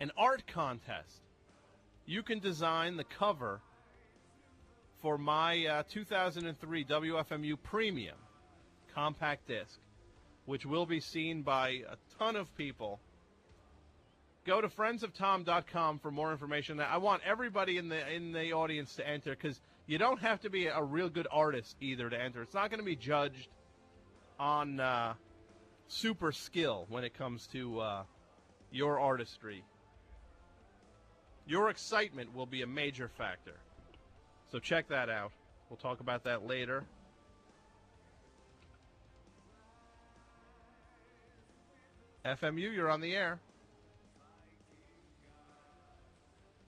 an art contest. You can design the cover for my 2003 WFMU Premium compact disc, which will be seen by a ton of people. Go to friendsoftom.com for more information. I want everybody in the audience to enter, because you don't have to be a real good artist either to enter. It's not going to be judged on super skill when it comes to your artistry. Your excitement will be a major factor. So check that out. We'll talk about that later. FMU, you're on the air.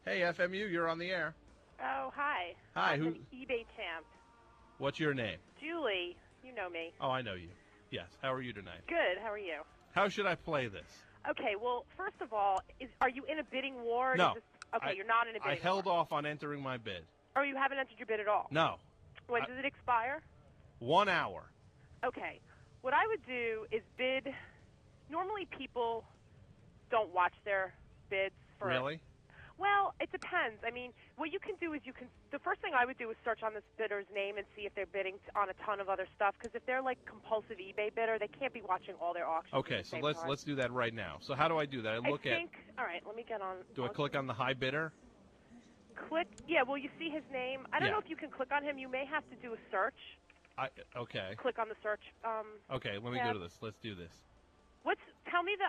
Hey, FMU, you're on the air. Oh, hi. Hi. I'm an eBay champ. What's your name? Julie. You know me. Oh, I know you. Yes. How are you tonight? Good. How are you? How should I play this? Okay, well, first of all, are you in a bidding war? No. You're not in a bidding war. I held off on entering my bid. Oh, you haven't entered your bid at all? No. When does it expire? 1 hour. Okay. What I would do is bid. Normally people don't watch their bids for. Really? Well, it depends. I mean, what you can do is the first thing I would do is search on this bidder's name and see if they're bidding on a ton of other stuff, because if they're like compulsive eBay bidder, they can't be watching all their auctions. Okay, so let's do that right now. So how do I do that? All right, let me get on. Do I click on the high bidder? Well, you see his name. I don't know if you can click on him. You may have to do a search. Okay. Click on the search. Okay, let me go to this. Let's do this. Tell me the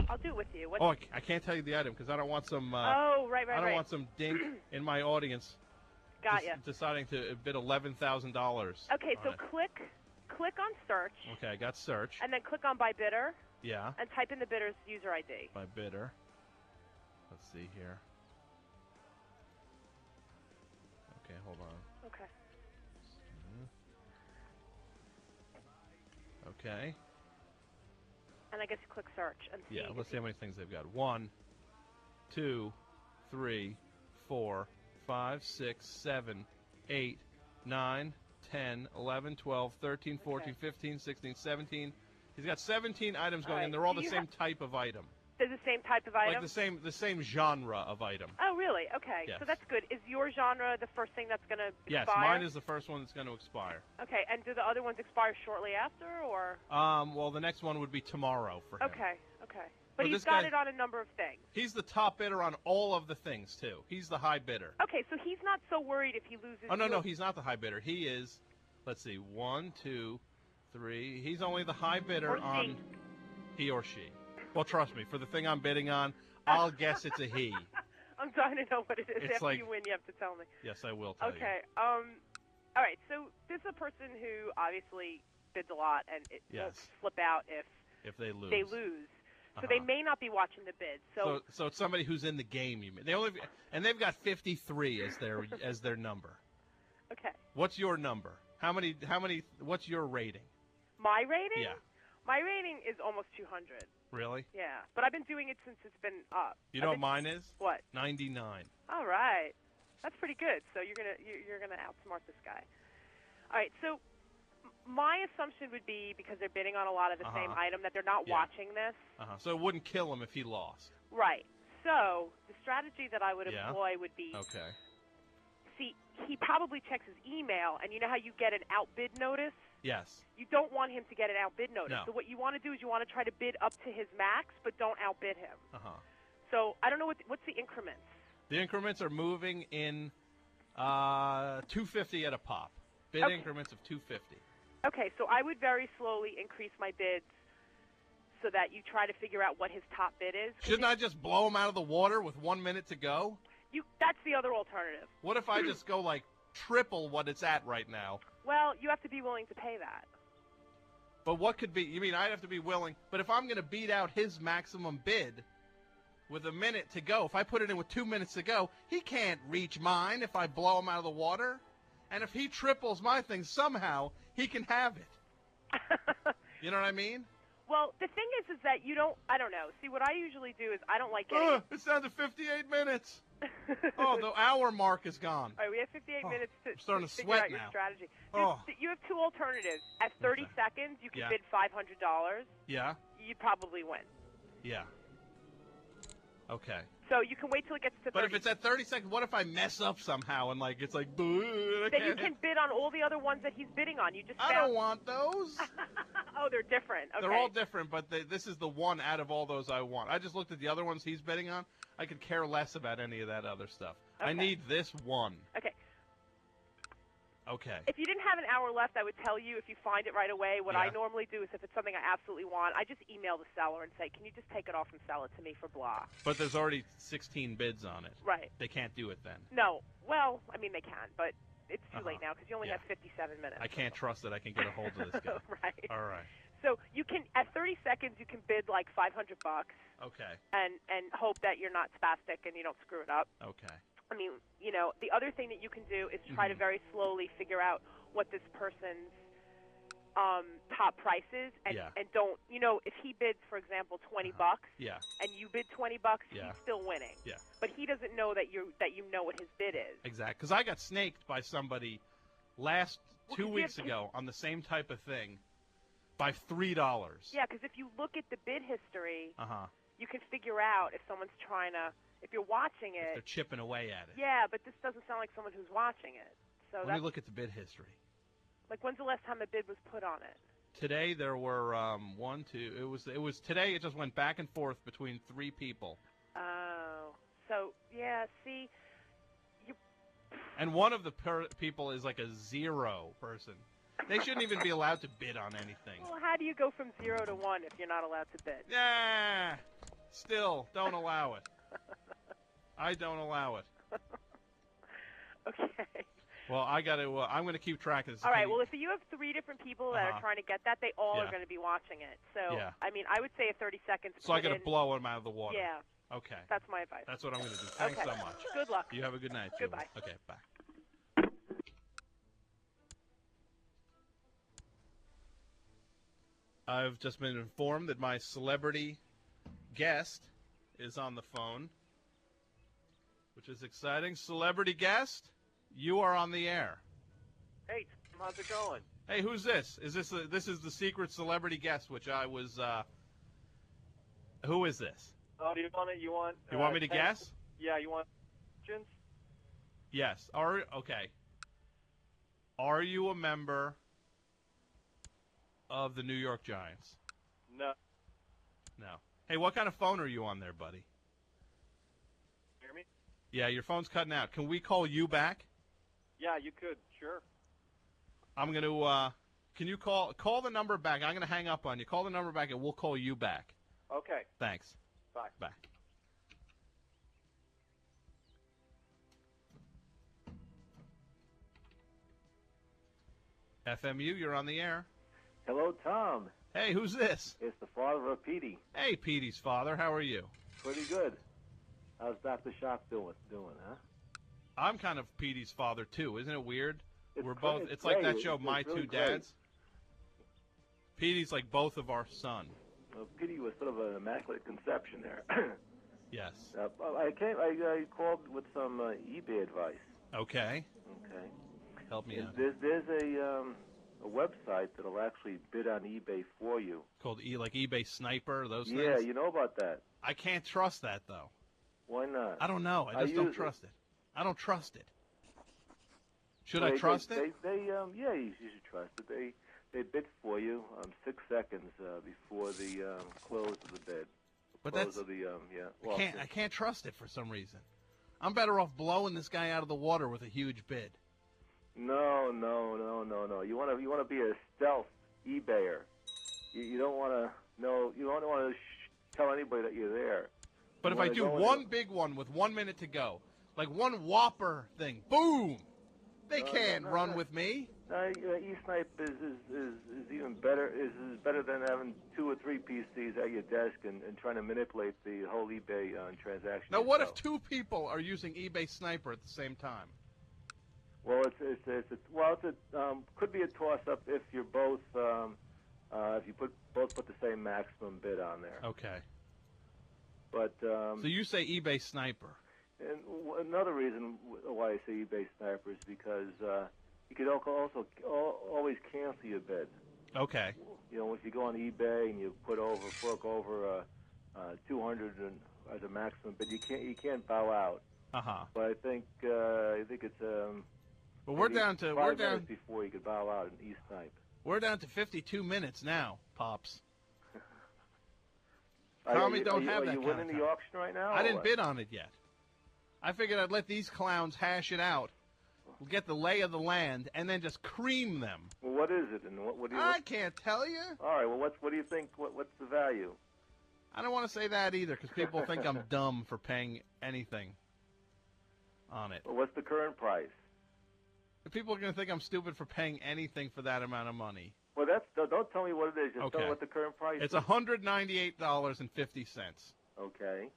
I'll do it with you. I can't tell you the item because I don't want some. Right. I don't want some dink in my audience. Got you. Deciding to bid $11,000. Okay, so click on search. Okay, I got search. And then click on by bidder. Yeah. And type in the bidder's user ID. By bidder. Let's see here. Okay, hold on. Okay. Okay. And I guess you click search and see. Yeah, let's see how many things they've got. 1, 2, 3, 4, 5, 6, 7, 8, 9, 10, 11, 12, 13, 14, 15, 16, 17. He's got 17 items going, and they're all the same type of item. They're the same type of item? Like the same genre of item. Oh, really? Okay. Yes. So that's good. Is your genre the first thing that's going to expire? Yes, mine is the first one that's going to expire. Okay, and do the other ones expire shortly after, or? Well, the next one would be tomorrow for him. Okay. But he's got it on a number of things. He's the top bidder on all of the things, too. He's the high bidder. Okay, so he's not so worried if he loses. Oh, no, he's not the high bidder. He is, let's see, 1, 2, 3. He's only the high bidder on he or she. Well, trust me, for the thing I'm bidding on, I'll guess it's a he. I'm dying to know what it is. After you win, you have to tell me. Yes, I will tell you. Okay. All right, so this is a person who obviously bids a lot, and it won't flip out if they lose. So they may not be watching the bids. So it's somebody who's in the game. You mean they've got 53 as their number. Okay. What's your number? How many? What's your rating? My rating? Yeah. My rating is almost 200. Really? Yeah, but I've been doing it since it's been up. You know what mine is? What? 99. All right, that's pretty good. So you're gonna outsmart this guy. All right, so my assumption would be, because they're bidding on a lot of the same item, that they're not watching this. So it wouldn't kill him if he lost. Right. So the strategy that I would employ would be. Okay. See, he probably checks his email, and you know how you get an outbid notice? Yes. You don't want him to get an outbid notice. No. So what you want to do is you want to try to bid up to his max, but don't outbid him. So I don't know what's the increments. The increments are moving in 250 at a pop. Bid increments of 250. Okay, so I would very slowly increase my bids so that you try to figure out what his top bid is. Shouldn't I just blow him out of the water with 1 minute to go? That's the other alternative. What if I just go like triple what it's at right now? Well, you have to be willing to pay that. But what could be? You mean I'd have to be willing? But if I'm going to beat out his maximum bid with a minute to go, if I put it in with 2 minutes to go, he can't reach mine if I blow him out of the water. And if he triples my thing, somehow he can have it. You know what I mean? Well, the thing is that you don't. I don't know. See, what I usually do is I don't like getting. It's down to 58 minutes. The hour mark is gone. All right, we have 58 minutes to sweat figure out now. your strategy. You have two alternatives. At 30 seconds, you can bid $500. Yeah. You probably win. Yeah. Okay. So you can wait till it gets to 30. But if it's at 30 seconds, what if I mess up somehow and it's like, boo? Then you can bid on all the other ones that he's bidding on. You just I don't want those. Oh, they're different. Okay. They're all different, but this is the one out of all those I want. I just looked at the other ones he's bidding on. I could care less about any of that other stuff. Okay. I need this one. Okay. Okay. If you didn't have an hour left, I would tell you if you find it right away. What I normally do is if it's something I absolutely want, I just email the seller and say, can you just take it off and sell it to me for blah? But there's already 16 bids on it. Right. They can't do it then. No. Well, I mean, they can, but it's too late now because you only have 57 minutes. I can't trust that I can get a hold of this guy. Right. All right. So you can, at 30 seconds, you can bid like $500. Okay. And hope that you're not spastic and you don't screw it up. Okay. I mean, the other thing that you can do is try to very slowly figure out what this person's top price is, and don't, if he bids, for example, $20, and you bid $20, he's still winning. Yeah. But he doesn't know that you know what his bid is. Exactly. Because I got snaked by somebody last 2 weeks ago on the same type of thing by $3. Yeah, because if you look at the bid history, you can figure out if someone's trying to. If you're watching it, they're chipping away at it. Yeah, but this doesn't sound like someone who's watching it. So let me look at the bid history. Like, when's the last time a bid was put on it? Today there were one, two. It was today. It just went back and forth between 3 people. Oh, so yeah. See, and one of the people is like a 0 person. They shouldn't even be allowed to bid on anything. Well, how do you go from 0 to 1 if you're not allowed to bid? Yeah, still don't allow it. I don't allow it. Okay. Well, I'm going to keep track of this. All right. Well, if you have 3 different people that are trying to get that, they all are going to be watching it. So, I mean, I would say at 30 seconds. So I got to blow them out of the water. Yeah. Okay. That's my advice. That's what I'm going to do. Thanks so much. Good luck. You have a good night. Goodbye. Okay. Bye. I've just been informed that my celebrity guest is on the phone, which is exciting. Celebrity guest, you are on the air. Hey, Tom, how's it going? Hey, who's this? Is this this is the secret celebrity guest, which I was? Who is this? Oh, do you want it? You want me to guess? Yeah, you want questions? Yes. Okay. Are you a member of the New York Giants? No. No. Hey, what kind of phone are you on there, buddy? Hear me? Yeah, your phone's cutting out. Can we call you back? Yeah, you could. Sure. I'm going to, can you call the number back? I'm going to hang up on you. Call the number back and we'll call you back. Okay. Thanks. Bye. Bye. FMU, you're on the air. Hello, Tom. Hey, who's this? It's the father of Petey. Hey, Petey's father. How are you? Pretty good. How's Dr. Shock doing, huh? I'm kind of Petey's father, too. Isn't it weird? We're great. both. It's like that show, it's My really Two great. Dads. Petey's like both of our son. Well, Petey was sort of an immaculate conception there. Yes. I called with some eBay advice. Okay. Okay. Help me out. There's a website that'll actually bid on eBay for you. Called like eBay Sniper, those things? Yeah, you know about that. I can't trust that, though. Why not? I don't know. I just don't trust it. I don't trust it. Should I trust it? Yeah, you should trust it. They bid for you 6 seconds before the close of the bid. But close that's of the yeah. Well, I can't trust it for some reason. I'm better off blowing this guy out of the water with a huge bid. No. You want to be a stealth eBayer. You don't want to know. You don't want to tell anybody that you're there. But if I do one big one with 1 minute to go, like one whopper thing, boom, they can't run with me. E-Snipe is even better. Is better than having 2 or 3 PCs at your desk and trying to manipulate the whole eBay transaction. Now, what if 2 people are using eBay Sniper at the same time? Well, it could be a toss-up if you're both if you both put the same maximum bid on there. Okay. But so you say eBay Sniper. And another reason why I say eBay Sniper is because you could also always cancel your bid. Okay. You know, if you go on eBay and you fork over $200 as a maximum, but you can't bow out. But I think it's But we're down to 5 minutes before you could bow out in East Snipe. We're down to 52 minutes now, Pops. Tommy don't have that. Are you winning the auction right now? I didn't bid on it yet. I figured I'd let these clowns hash it out. We'll get the lay of the land and then just cream them. Well, what is it? And what do you? I can't tell you. All right. Well, what do you think? What's the value? I don't want to say that either because people think I'm dumb for paying anything on it. Well, what's the current price? People are going to think I'm stupid for paying anything for that amount of money. Well, don't tell me what it is. Just tell me what the current price is. It's $198.50. Okay.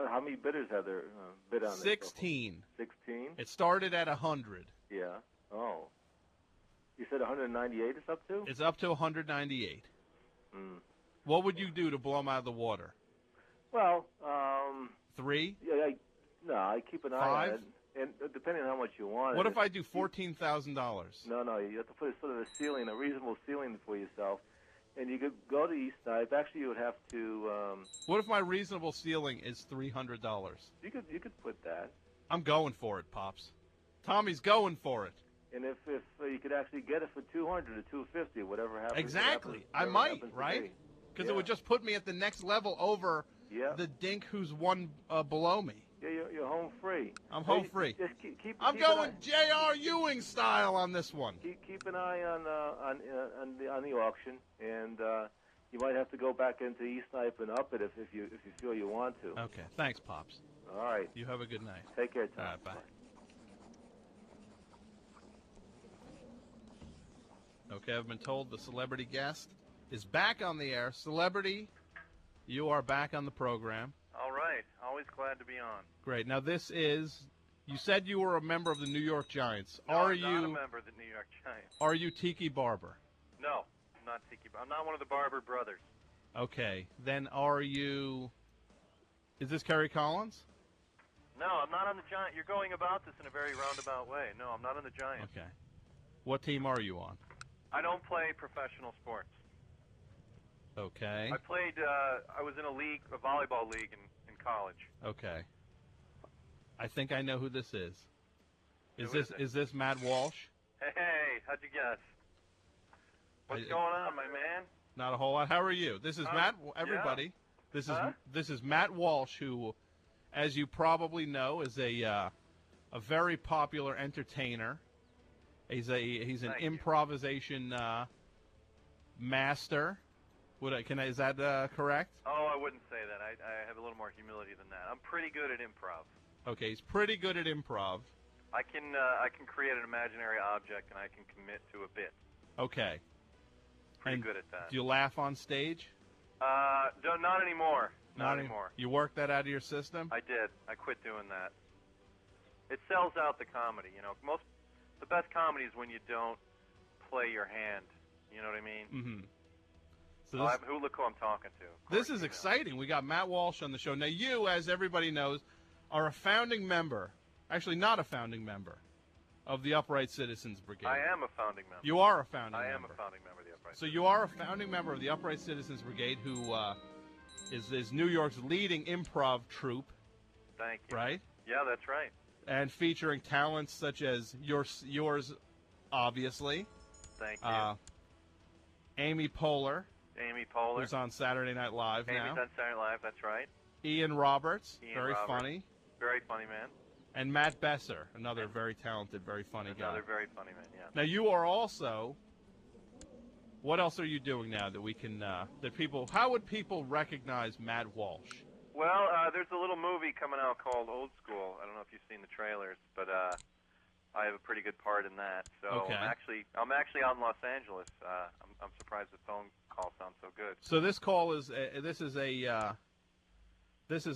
How many bidders have there bid on this? 16. 16? It started at 100. Yeah. Oh. You said 198 is up to? It's up to 198. Hmm. What would you do to blow them out of the water? Well, 3? Yeah, I keep an eye 5? on it. And depending on how much you want. What if I do $14,000? No, you have to put sort of a ceiling, a reasonable ceiling for yourself. And you could go to East Snipe. Actually, you would have to. What if my reasonable ceiling is $300? You could put that. I'm going for it, Pops. Tommy's going for it. And if you could actually get it for 200 or 250 or whatever happens. Exactly. I might, right? Because it would just put me at the next level over the dink who's one below me. Yeah, you're home free. I'm home free. Just keep I'm going J.R. Ewing style on this one. Keep an eye on the auction, and you might have to go back into East Snipe and up it if you feel you want to. Okay. Thanks, Pops. All right. You have a good night. Take care, Tom. All right, bye. Okay, I've been told the celebrity guest is back on the air. Celebrity, you are back on the program. All right. Always glad to be on. Great. Now, this is, you said you were a member of the New York Giants. No, I'm not a member of the New York Giants. Are you Tiki Barber? No, I'm not Tiki Barber. I'm not one of the Barber brothers. Okay. Then are you, is this Kerry Collins? No, I'm not on the Giants. You're going about this in a very roundabout way. No, I'm not on the Giants. Okay. What team are you on? I don't play professional sports. Okay. I played, I was in a volleyball league in college. Okay. I think I know who this is. Is this Matt Walsh? Hey, how'd you guess? What's going on, my man? Not a whole lot. How are you? This is Matt. Everybody, this is Matt Walsh, who, as you probably know, is a very popular entertainer. He's an improvisation master. Is that correct? Oh, I wouldn't say that. I have a little more humility than that. I'm pretty good at improv. Okay, he's pretty good at improv. I can create an imaginary object and I can commit to a bit. Okay. Pretty good at that. Do you laugh on stage? Not anymore. Not anymore. You worked that out of your system? I did. I quit doing that. It sells out the comedy. You know, the best comedy is when you don't play your hand. You know what I mean? Mm-hmm. So look who I'm talking to. This is exciting. We got Matt Walsh on the show. Now, you, as everybody knows, are a founding member, actually not a founding member, of the Upright Citizens Brigade. I am a founding member. You are a founding member. I am a founding member of the Upright So you are a founding member of the Upright Citizens Brigade, who is New York's leading improv troupe. Thank you. Right? Yeah, that's right. And featuring talents such as yours, obviously. Thank you. Amy Poehler. Amy Poehler. Who's on Saturday Night Live now. Amy's on Saturday Night Live, that's right. Ian Roberts. Very funny. Very funny man. And Matt Besser, another very talented, very funny guy. Another very funny man, yeah. Now, you are also, what else are you doing now that we can, how would people recognize Matt Walsh? Well, there's a little movie coming out called Old School. I don't know if you've seen the trailers, but I have a pretty good part in that. So okay. I'm actually out in Los Angeles. I'm surprised the phone call sounds so good. So this call is this is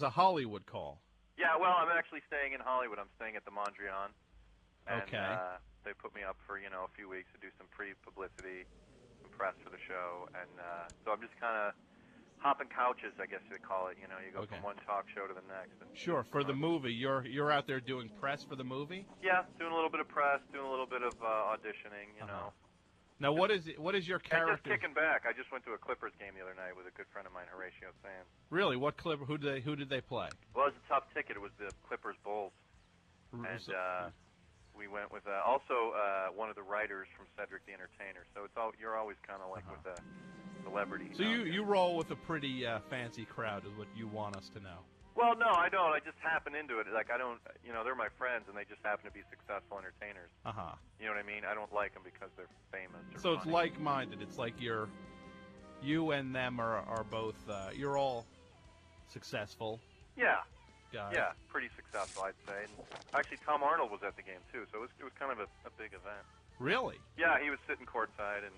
a Hollywood call. Yeah, well, I'm actually staying in Hollywood. I'm staying at the Mondrian. And, okay. They put me up for a few weeks to do some pre-publicity, some press for the show, and so I'm just kind of hopping couches, I guess you'd call it. You go from one talk show to the next. And sure. For the movie, you're out there doing press for the movie? Yeah, doing a little bit of press, doing a little bit of auditioning. You know. Now, what is your character? Just kicking back. I just went to a Clippers game the other night with a good friend of mine, Horatio Sands. Really? What Clipper? Who did they play? Well, it was a tough ticket. It was the Clippers Bulls, and we went with also one of the writers from Cedric the Entertainer. So you're always kind of like with a celebrity. So you roll with a pretty fancy crowd, is what you want us to know. Well, no, I don't. I just happen into it. Like, I don't, they're my friends, and they just happen to be successful entertainers. You know what I mean? I don't like them because they're famous. So it's like-minded. It's like you and them are both, you're all successful. Yeah. Guys. Yeah, pretty successful, I'd say. And actually, Tom Arnold was at the game, too, so it was kind of a big event. Really? Yeah, he was sitting courtside, and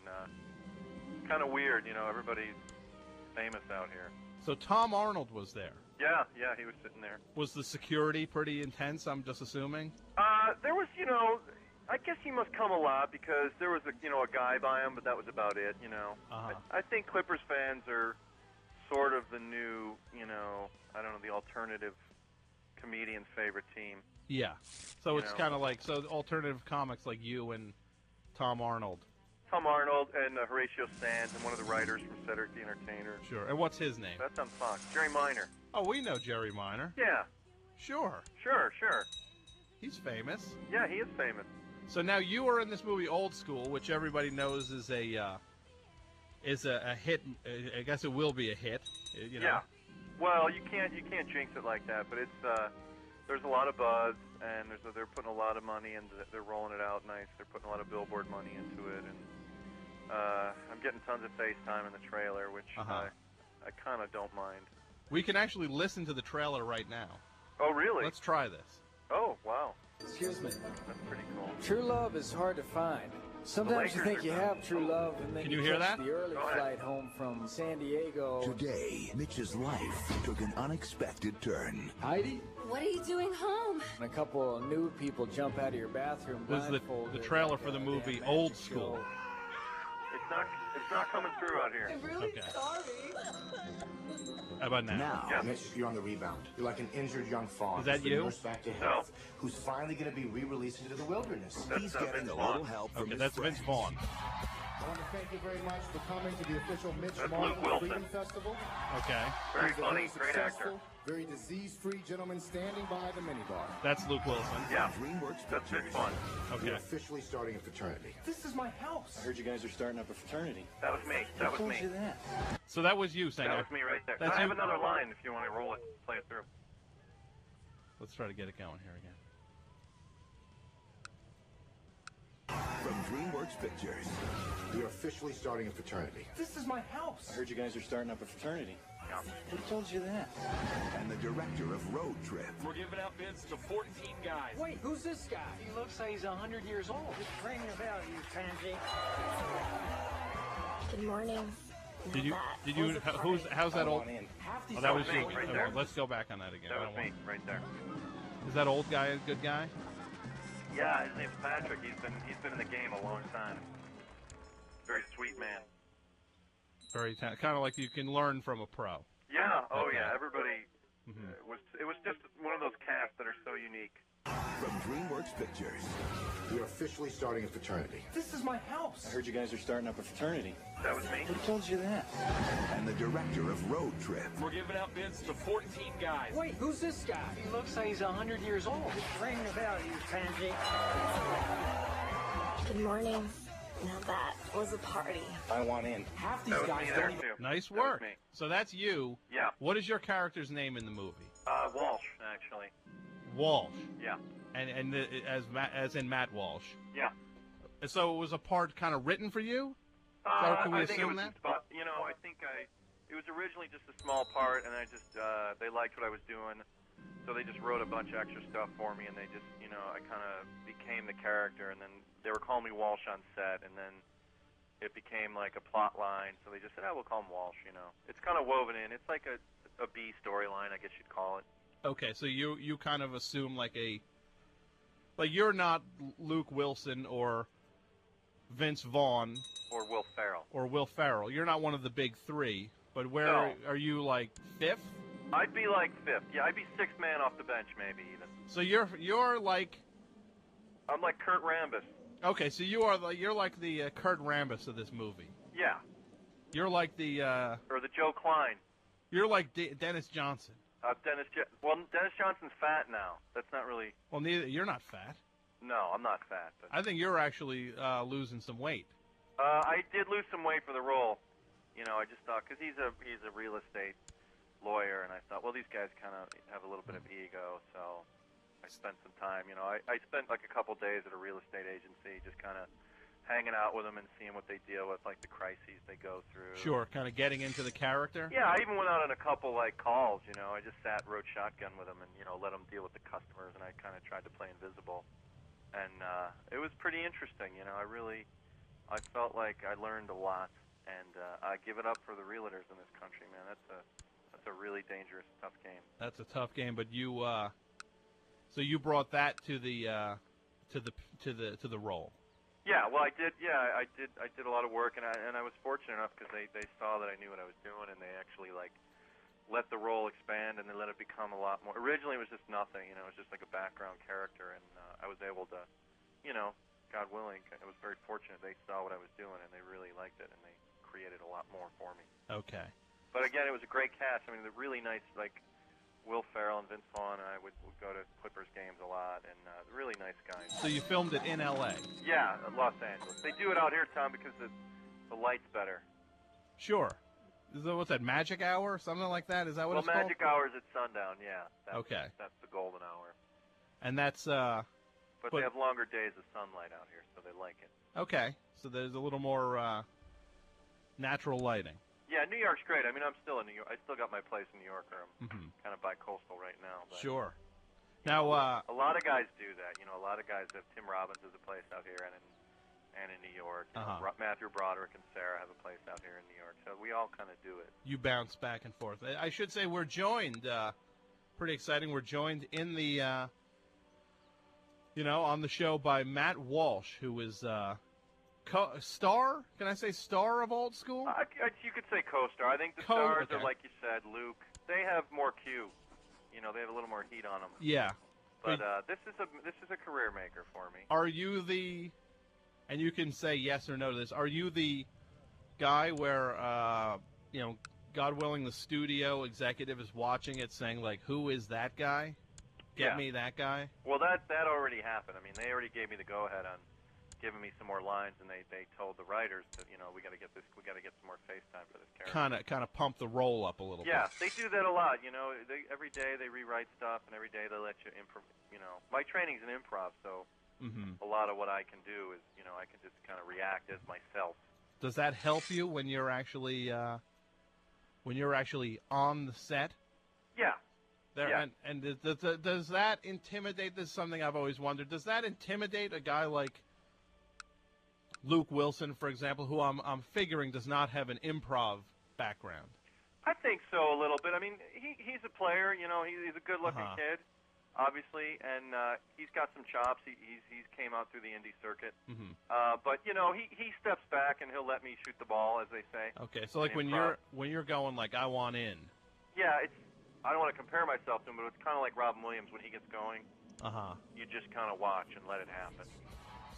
kind of weird, everybody's famous out here. So Tom Arnold was there? Yeah, he was sitting there. Was the security pretty intense, I'm just assuming? There was, I guess he must come a lot because there was a guy by him, but that was about it, I think Clippers fans are sort of the new, I don't know, the alternative comedian's favorite team. Yeah. So it's kind of like, alternative comics like you and Tom Arnold. Tom Arnold and Horatio Sands and one of the writers from Cedric the Entertainer. Sure. And what's his name? That's on Fox. Jerry Minor. Oh, we know Jerry Minor. Yeah. Sure. Sure. He's famous. Yeah, he is famous. So now you are in this movie Old School, which everybody knows is a hit. I guess it will be a hit. Yeah. Well, you can't jinx it like that, but it's there's a lot of buzz, and they're putting a lot of money, and they're rolling it out nice. They're putting a lot of billboard money into it, and I'm getting tons of FaceTime in the trailer, which I kind of don't mind. We can actually listen to the trailer right now. Oh, really? Let's try this. Oh, wow. Excuse me. That's pretty cool. True love is hard to find. Sometimes you think you have true love, and then you catch the early flight home from San Diego. Today, Mitch's life took an unexpected turn. Heidi? What are you doing home? And a couple of new people jump out of your bathroom blindfolded. This is the trailer for the movie Old School. It's not coming through out here. I'm really sorry. How about now? Mitch, you're on the rebound. You're like an injured young fawn. Is that you? Nursed back to health, who's finally going to be re-released into the wilderness. He's getting a little help from his that's friends. Vince Vaughn. I want to thank you very much for coming to the official Mitch Marvel Freedom Festival. Okay. Very funny, great actor. Very disease-free gentleman standing by the minibar. That's Luke Wilson. Yeah. DreamWorks That's Pictures. fun. We're Okay. officially starting a fraternity. This is my house. I heard you guys are starting up a fraternity. That was me. That was Who me. told you that? So that was you, Sanger. That was me right there. That's I have you. another line if you want to roll it, play it through. Let's try to get it going here again. From DreamWorks Pictures. We're officially starting a fraternity. This is my house. I heard you guys are starting up a fraternity. Who told you that? And the director of Road Trip. We're giving out bids to 14 guys. Wait, who's this guy? He looks like he's 100 years old. Just ring the bell, you pansy. Good morning. How's that old? Oh, that was you. Right there. Let's go back on that again. That was me right there. Is that old guy a good guy? Yeah, his name's Patrick. He's been in the game a long time. Very sweet man. Very kind of like you can learn from a pro. Yeah. Oh yeah. Everybody it was just one of those casts that are so unique. From DreamWorks Pictures. We're officially starting a fraternity. This is my house. I heard you guys are starting up a fraternity. That was me. Who told you that? And the director of Road Trip. We're giving out bids to 14 guys. Wait, who's this guy? He looks like he's 100 years old. Just ring the bell, you pansy. Good morning. Now that was a party. I want in. Half these That was guys me there don't even... too. Nice That was work. me. So that's you. Yeah. What is your character's name in the movie? Walsh actually. Walsh. Yeah. And as in Matt Walsh. Yeah. So it was a part kind of written for you? Or can we I think it assume was that? I think it was originally just a small part, and I just they liked what I was doing, so they just wrote a bunch of extra stuff for me, and they just I kind of became the character, and then they were calling me Walsh on set, and then it became like a plot line, so they just said, we'll call him Walsh. It's kind of woven in. It's like a B storyline, I guess you'd call it. Okay, so you kind of assume like you're not Luke Wilson or Vince Vaughn Or Will Ferrell. You're not one of the big three, but where No. are you, like fifth? I'd be like fifth. Yeah, I'd be sixth man off the bench, maybe even. So you're like I'm like Kurt Rambis. Okay, so you're like the Kurt Rambis of this movie. Yeah. You're like the or the Joe Klein. You're like Dennis Johnson. Dennis Johnson's fat now. That's not really. Well, you're not fat. No, I'm not fat. But I think you're actually losing some weight. I did lose some weight for the role. You know, I just thought because he's a real estate lawyer, and I thought, well, these guys kind of have a little bit of ego, so I spent some time. You know, I spent like a couple days at a real estate agency, just kind of hanging out with them and seeing what they deal with, like the crises they go through. Sure, kind of getting into the character. Yeah, I even went out on a couple like calls. You know, I just rode shotgun with them, and let them deal with the customers, and I kind of tried to play invisible, and it was pretty interesting. You know, I felt like I learned a lot, and I give it up for the realtors in this country, man. That's a really dangerous, tough game. That's a tough game, but you so you brought that to the role. Yeah, well, I did. Yeah, I did a lot of work, and I was fortunate enough because they saw that I knew what I was doing, and they actually let the role expand, and they let it become a lot more. Originally, it was just nothing. It was just like a background character, and I was able to, God willing, I was very fortunate. They saw what I was doing, and they really liked it, and they created a lot more for me. Okay. But again, it was a great cast. I mean, they're really nice, like Will Ferrell and Vince Vaughn and I would go to Clippers games a lot, and really nice guys. So you filmed it in L.A.? Yeah, Los Angeles. They do it out here, Tom, because the light's better. Sure. What's that, Magic Hour or something like that? Is that what it's called? Well, Magic Hour is at sundown, yeah. Okay. That's the golden hour. And that's... But they have longer days of sunlight out here, so they like it. Okay. So there's a little more natural lighting. Yeah, New York's great. I mean, I'm still in New York. I still got my place in New York, or I'm kind of bi-coastal right now. But, sure. Now, a lot of guys do that. A lot of guys have. Tim Robbins has a place out here, and in New York. Matthew Broderick and Sarah have a place out here in New York. So we all kind of do it. You bounce back and forth. I should say we're joined. Pretty exciting. We're joined in the, on the show by Matt Walsh, who is. Star? Can I say star of Old School? You could say co-star. I think the stars are, like you said, Luke. They have more cue. They have a little more heat on them. Yeah. But this is a career maker for me. Are you the, and you can say yes or no to this, are you the guy where, God willing, the studio executive is watching it saying, like, who is that guy? Get me that guy? Well, that already happened. I mean, they already gave me the go-ahead on giving me some more lines, and they told the writers that we got to get some more face time for this character. Kind of pump the role up a little bit. Yeah, they do that a lot. Every day they rewrite stuff, and every day they let you improv. My training's in improv, so a lot of what I can do is I can just kind of react as myself. Does that help you when you're actually on the set? Yeah. And does that intimidate? This is something I've always wondered. Does that intimidate a guy like Luke Wilson, for example, who I'm figuring does not have an improv background? I think so, a little bit. I mean, he's a player. He's a good-looking kid, obviously, and he's got some chops. He's came out through the indie circuit. But he steps back and he'll let me shoot the ball, as they say. Okay, so like when you're going like I want in. Yeah, I don't want to compare myself to him, but it's kind of like Robin Williams when he gets going. You just kind of watch and let it happen.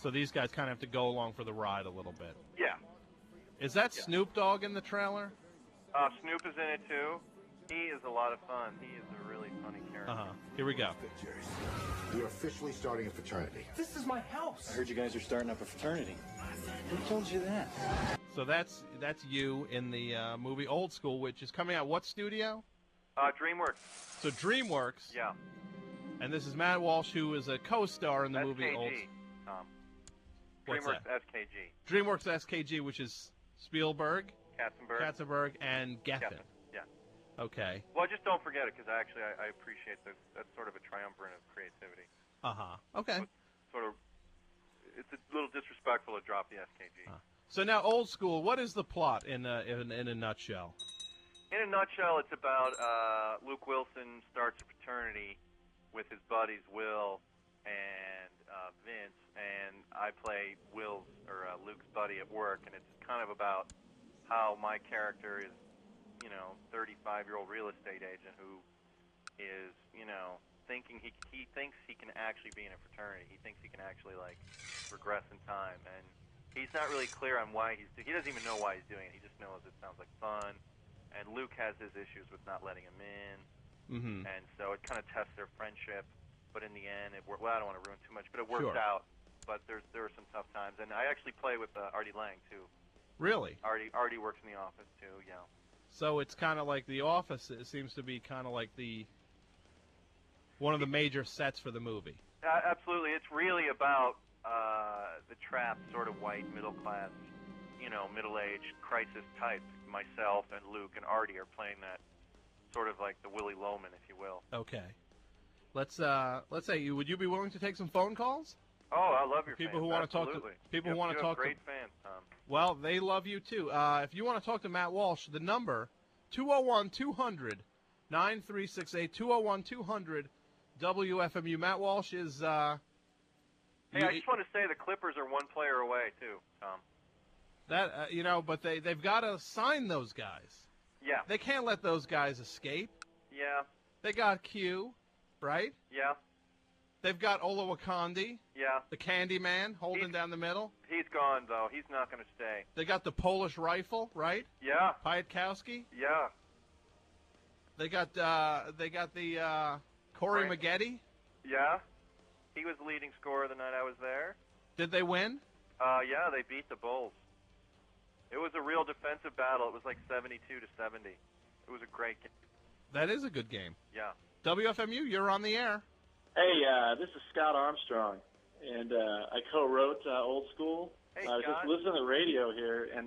So these guys kind of have to go along for the ride a little bit. Yeah. Is that Snoop Dogg in the trailer? Snoop is in it, too. He is a lot of fun. He is a really funny character. Here we go. We are officially starting a fraternity. This is my house. I heard you guys are starting up a fraternity. Who told you that? So that's you in the movie Old School, which is coming out what studio? DreamWorks. So DreamWorks. Yeah. And this is Matt Walsh, who is a co-star in the movie Old School. Tom. DreamWorks SKG. DreamWorks SKG, which is Spielberg, Katzenberg, and Geffen. Yeah. Okay. Well, just don't forget it, because I appreciate that's sort of a triumvirate of creativity. Okay. It's a little disrespectful to drop the SKG. So now, Old School. What is the plot in a nutshell? In a nutshell, it's about Luke Wilson starts a fraternity with his buddies Will and Vince, and I play Luke's buddy at work, and it's kind of about how my character is, 35-year-old real estate agent who is, thinking he thinks he can actually be in a fraternity. He thinks he can actually like regress in time, and he's not really clear on why he doesn't even know why he's doing it. He just knows it sounds like fun. And Luke has his issues with not letting him in, and so it kind of tests their friendship. But in the end, I don't want to ruin too much, but it worked out. But there were some tough times, and I actually play with Artie Lang too. Really? Artie works in the office too. Yeah. So it's kind of like The Office. It seems to be kind of like one of the major sets for the movie. Absolutely, it's really about the trapped sort of white middle class, middle-aged crisis type. Myself and Luke and Artie are playing that sort of like the Willy Loman, if you will. Okay. Let's say would you be willing to take some phone calls? Oh, I love your people fans. who want to talk Absolutely. to people who want to talk great to fans, Tom. Well, they love you too. If you want to talk to Matt Walsh, the number 201-200-9368 201-200 WFMU. Matt Walsh is Hey, I just want to say the Clippers are one player away too, Tom. That but they've got to sign those guys. Yeah. They can't let those guys escape. Yeah. They got Q, right? Yeah. They've got Olowokandi. Yeah. The Candy Man holding down the middle. He's gone though. He's not going to stay. They got the Polish Rifle, right? Yeah. Piatkowski. Yeah. They got the Corey Maggette. Yeah. He was the leading scorer the night I was there. Did they win? Yeah, they beat the Bulls. It was a real defensive battle. It was like 72-70. It was a great game. That is a good game. Yeah. WFMU, you're on the air. Hey, this is Scott Armstrong, and I co-wrote Old School. Hey, I was Scott. just listening to the radio here and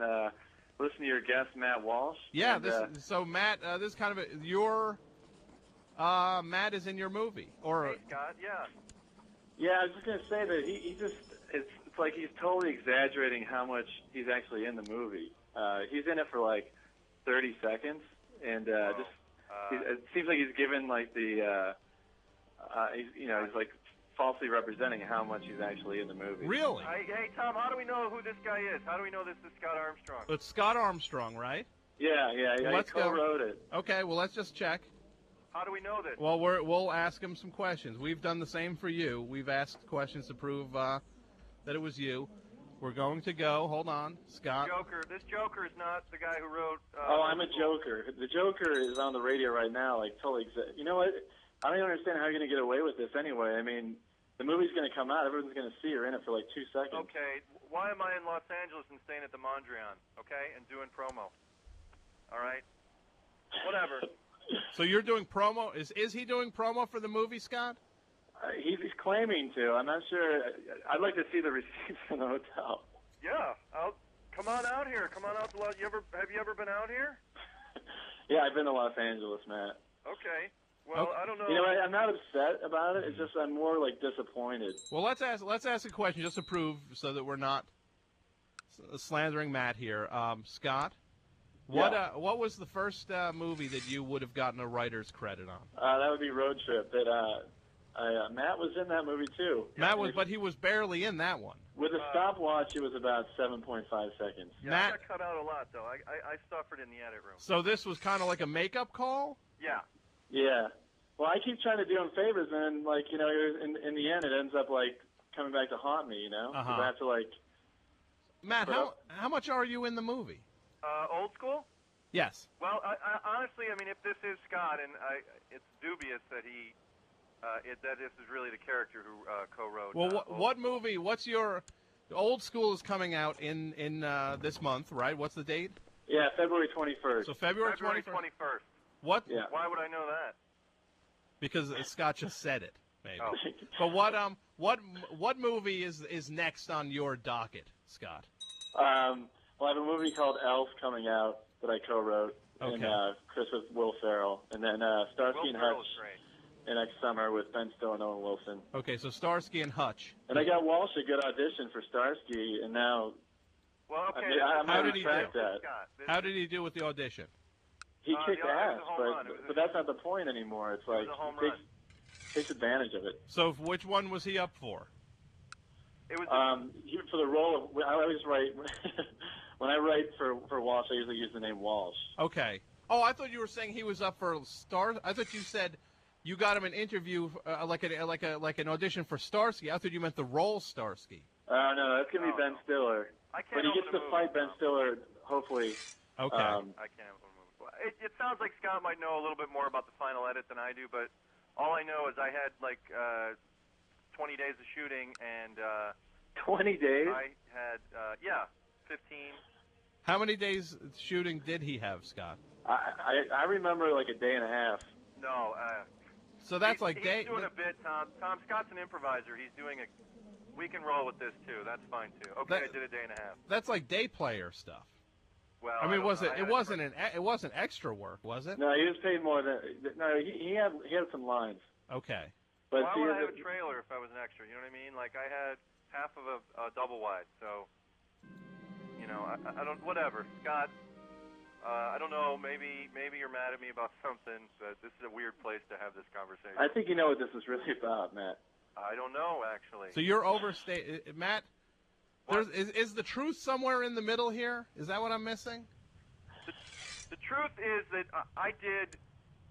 listening to your guest, Matt Walsh. Yeah, and, so Matt, this is kind of Matt is in your movie. Or Hey, Scott, yeah. Yeah, I was just going to say that he just, it's like he's totally exaggerating how much he's actually in the movie. He's in it for like 30 seconds, and it seems like he's given like the, he's like falsely representing how much he's actually in the movie. Really? Hey, Tom, how do we know who this guy is? How do we know this is Scott Armstrong? It's Scott Armstrong, right? Yeah, Let's he co-wrote it. Okay, well, let's just check. How do we know this? Well, we'll ask him some questions. We've done the same for you. We've asked questions to prove that it was you. We're going to go. Hold on, Scott. This Joker is not the guy who wrote... I'm a Joker. The Joker is on the radio right now, like totally... You know what? I don't even understand how you're going to get away with this anyway. I mean, the movie's going to come out. Everyone's going to see you're in it for like 2 seconds. Okay, why am I in Los Angeles and staying at the Mondrian, okay, and doing promo? All right? Whatever. So you're doing promo? Is he doing promo for the movie, Scott? He's claiming to. I'm not sure. I'd like to see the receipts from the hotel. Yeah, come on out here. Come on out to have you ever been out here? Yeah, I've been to Los Angeles, Matt. Okay. Well, I don't know. You know, I'm not upset about it. It's just I'm more like disappointed. Well, let's ask a question just to prove so that we're not slandering Matt here. Scott, what was the first movie that you would have gotten a writer's credit on? That would be Road Trip. Matt was in that movie too. Matt was, but he was barely in that one. With a stopwatch, it was about 7.5 seconds. Yeah, Matt, I got cut out a lot though. I suffered in the edit room. So this was kind of like a makeup call? Yeah. Yeah. Well, I keep trying to do him favors, and like in the end, it ends up like coming back to haunt me. Uh-huh. I have to like. Matt, how much are you in the movie? Old School? Yes. Well, I honestly, I mean, if this is Scott, and it's dubious that that this is really the character who co-wrote. Well, what movie? What's your Old School is coming out in this month, right? What's the date? Yeah, February 21st. So February 21st. What? Yeah. Why would I know that? Because Scott just said it, maybe. Oh. But what movie is next on your docket, Scott? Well, I have a movie called Elf coming out that I co-wrote, Okay. and Chris with Will Ferrell, and then Starsky and Hutch next summer with Ben Stiller and Owen Wilson. Okay, so Starsky and Hutch. And I got Walsh a good audition for Starsky, and now. Well, okay. How did he do? That. How did he do with the audition? He kicked ass, but that's not the point anymore. It's like he takes advantage of it. So which one was he up for? It was for the role of. I always write when I write for Walsh. I usually use the name Walsh. Okay. Oh, I thought you were saying he was up for Star. I thought you said you got him an interview, like an audition for Starsky. I thought you meant the role Starsky. No, that's gonna be Ben Stiller. I can't But he open gets the to movie, fight Ben no. Stiller, hopefully. Okay. I can't open the movie. Well, it sounds like Scott might know a little bit more about the final edit than I do, but all I know is I had 20 days of shooting, and 20 days? I had 15. How many days shooting did he have, Scott? I remember like a day and a half. No. So that's he's doing a bit, Tom. Tom Scott's an improviser. He's doing a. We can roll with this too. That's fine too. Okay, I did a day and a half. That's like day player stuff. Well, I mean, it wasn't extra work, was it? No, he was paid more than. No, he had some lines. Okay. But why would I have a trailer if I was an extra? You know what I mean? Like I had half of a double wide, so you know, I don't. Whatever, Scott. I don't know. Maybe you're mad at me about something, but this is a weird place to have this conversation. I think you know what this is really about, Matt. I don't know, actually. So you're Matt. Is the truth somewhere in the middle here? Is that what I'm missing? The truth is that I did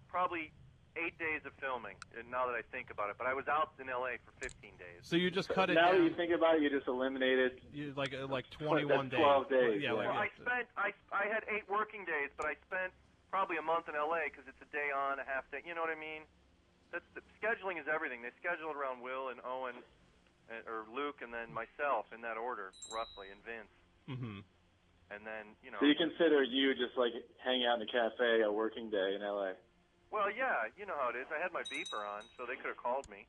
probably 8 days of filming, now that I think about it. But I was out in L.A. for 15 days. So you just cut it now down? Now that you think about it, you just eliminated like 21 days. 12 days. Yeah. Well, I had 8 working days, but I spent probably a month in L.A. because it's a day on, a half day. You know what I mean? Scheduling is everything. They schedule it around Will and Owen, or Luke, and then myself in that order, roughly, and Vince. Mm-hmm. And then, you know. So you consider you just like hanging out in a cafe a working day in L.A.? Well, yeah, you know how it is. I had my beeper on, so they could have called me.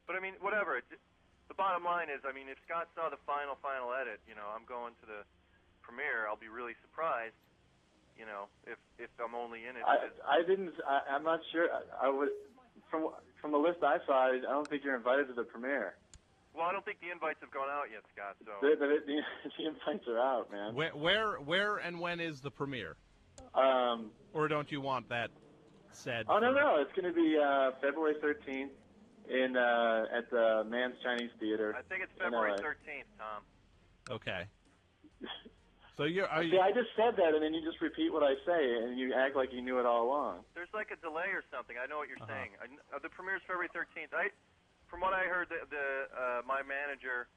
But, I mean, whatever. The bottom line is, I mean, if Scott saw the final edit, you know, I'm going to the premiere, I'll be really surprised, you know, if I'm only in it. I'm not sure. I would, from the list I saw, I don't think you're invited to the premiere. Well, I don't think the invites have gone out yet, Scott. So the invites are out, man. Where and when is the premiere? Or don't you want that said? Oh no, it's going to be February 13th at the Man's Chinese Theater. I think it's February 13th, Tom. Okay. So See, I just said that, and then you just repeat what I say, and you act like you knew it all along. There's like a delay or something. I know what you're saying. The premiere's February 13th. From what I heard, my manager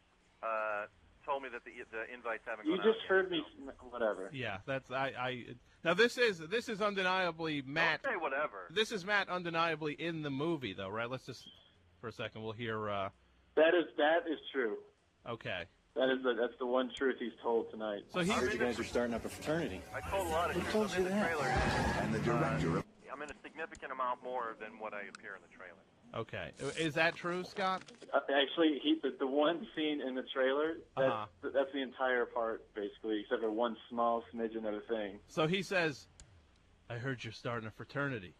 told me that the invites haven't gone out. You just heard me. Whatever. Yeah, that's Now this is undeniably Matt. Don't say whatever. This is Matt undeniably in the movie, though, right? Let's just for a second. We'll hear. That is true. Okay. That's the one truth he's told tonight. So I heard you guys are starting up a fraternity. I told a lot of Who told you that? And the director. I'm in a significant amount more than what I appear in the trailer. Okay. Is that true, Scott? Actually, the one scene in the trailer, that's the entire part, basically, except for one small smidgen of a thing. So he says, I heard you're starting a fraternity.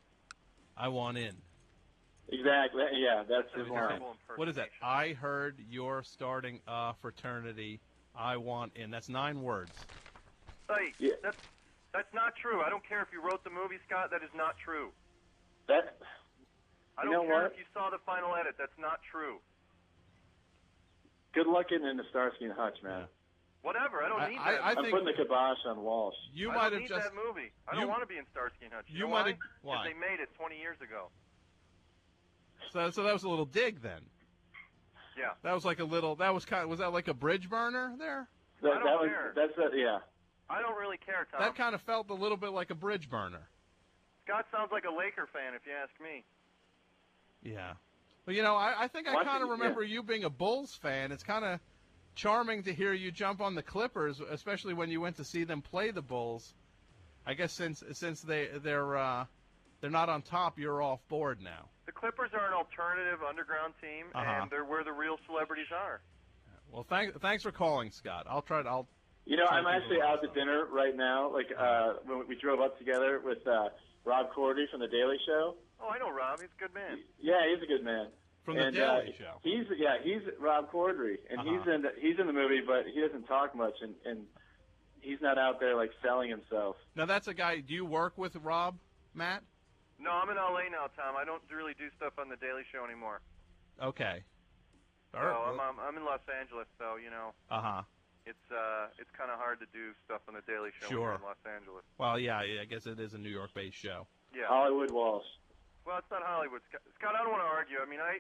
I want in. Exactly. Yeah, that's his line. What is that? I heard you're starting a fraternity. I want in. That's 9 words. Hey, yeah. That's not true. I don't care if you wrote the movie, Scott. That is not true. I don't care if you saw the final edit. That's not true. Good luck getting into Starsky and Hutch, man. Whatever. I don't need that. I'm putting the kibosh on Walsh. You I might don't have need that movie. I don't want to be in Starsky and Hutch. You know why? Because they made it 20 years ago. So that was a little dig then. Yeah. That was like a little. That was kind of. Was that like a bridge burner there? I don't care. Yeah. I don't really care, Tom. That kind of felt a little bit like a bridge burner. Scott sounds like a Laker fan, if you ask me. Yeah. Well, you know, I think I kind of remember you being a Bulls fan. It's kind of charming to hear you jump on the Clippers, especially when you went to see them play the Bulls. I guess since they're not on top, you're off board now. The Clippers are an alternative underground team, and they're where the real celebrities are. Well, thanks for calling, Scott. I'll. You know, I'm actually out to dinner right now. Like when we drove up together with Rob Corddry from The Daily Show. Oh, I know Rob. He's a good man. Yeah, he's a good man. From The Daily Show. He's Rob Corddry, and he's in the movie, but he doesn't talk much, and he's not out there like selling himself. Now that's a guy. Do you work with Rob, Matt? No, I'm in L.A. now, Tom. I don't really do stuff on The Daily Show anymore. Okay. So I'm in Los Angeles, so you know. It's kind of hard to do stuff on The Daily Show when you're in Los Angeles. Well, yeah, I guess it is a New York-based show. Yeah. Hollywood Walsh. Well, it's not Hollywood. Scott, I don't want to argue. I mean, I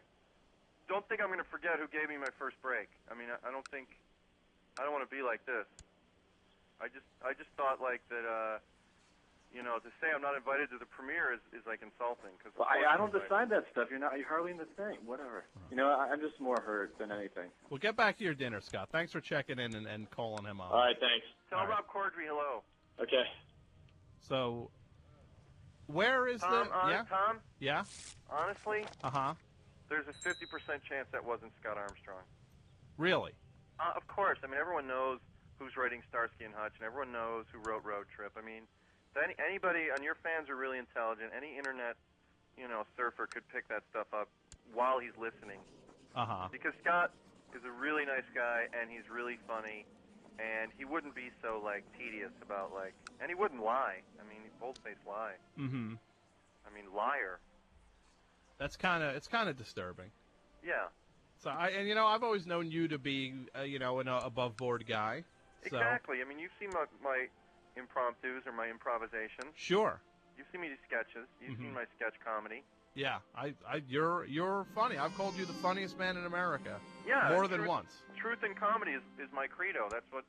don't think I'm going to forget who gave me my first break. I mean, I don't want to be like this. I just thought like that, to say I'm not invited to the premiere is like insulting. Cause I don't decide that stuff. You're hardly in the thing. Whatever. I'm just more hurt than anything. Well, get back to your dinner, Scott. Thanks for checking in and calling him on. All right, thanks. Tell Rob Corddry hello. Okay. So, where is Tom? Tom? Yeah? Honestly? Uh-huh. There's a 50% chance that wasn't Scott Armstrong. Really? Of course. I mean, everyone knows who's writing Starsky and Hutch, and everyone knows who wrote Road Trip. I mean, anybody, and your fans are really intelligent, any internet, surfer could pick that stuff up while he's listening. Uh-huh. Because Scott is a really nice guy, and he's really funny, and he wouldn't be so, tedious about, and he wouldn't lie. I mean, bold-faced lie. Mm-hmm. I mean, liar. It's kind of disturbing. Yeah. So I've always known you to be, an above-board guy. So. Exactly. I mean, you've seen my impromptus or my improvisations. Sure. You've seen me do sketches. You've seen my sketch comedy. Yeah, you're funny. I've called you the funniest man in America. Yeah. More than once. Truth in comedy is my credo. That's what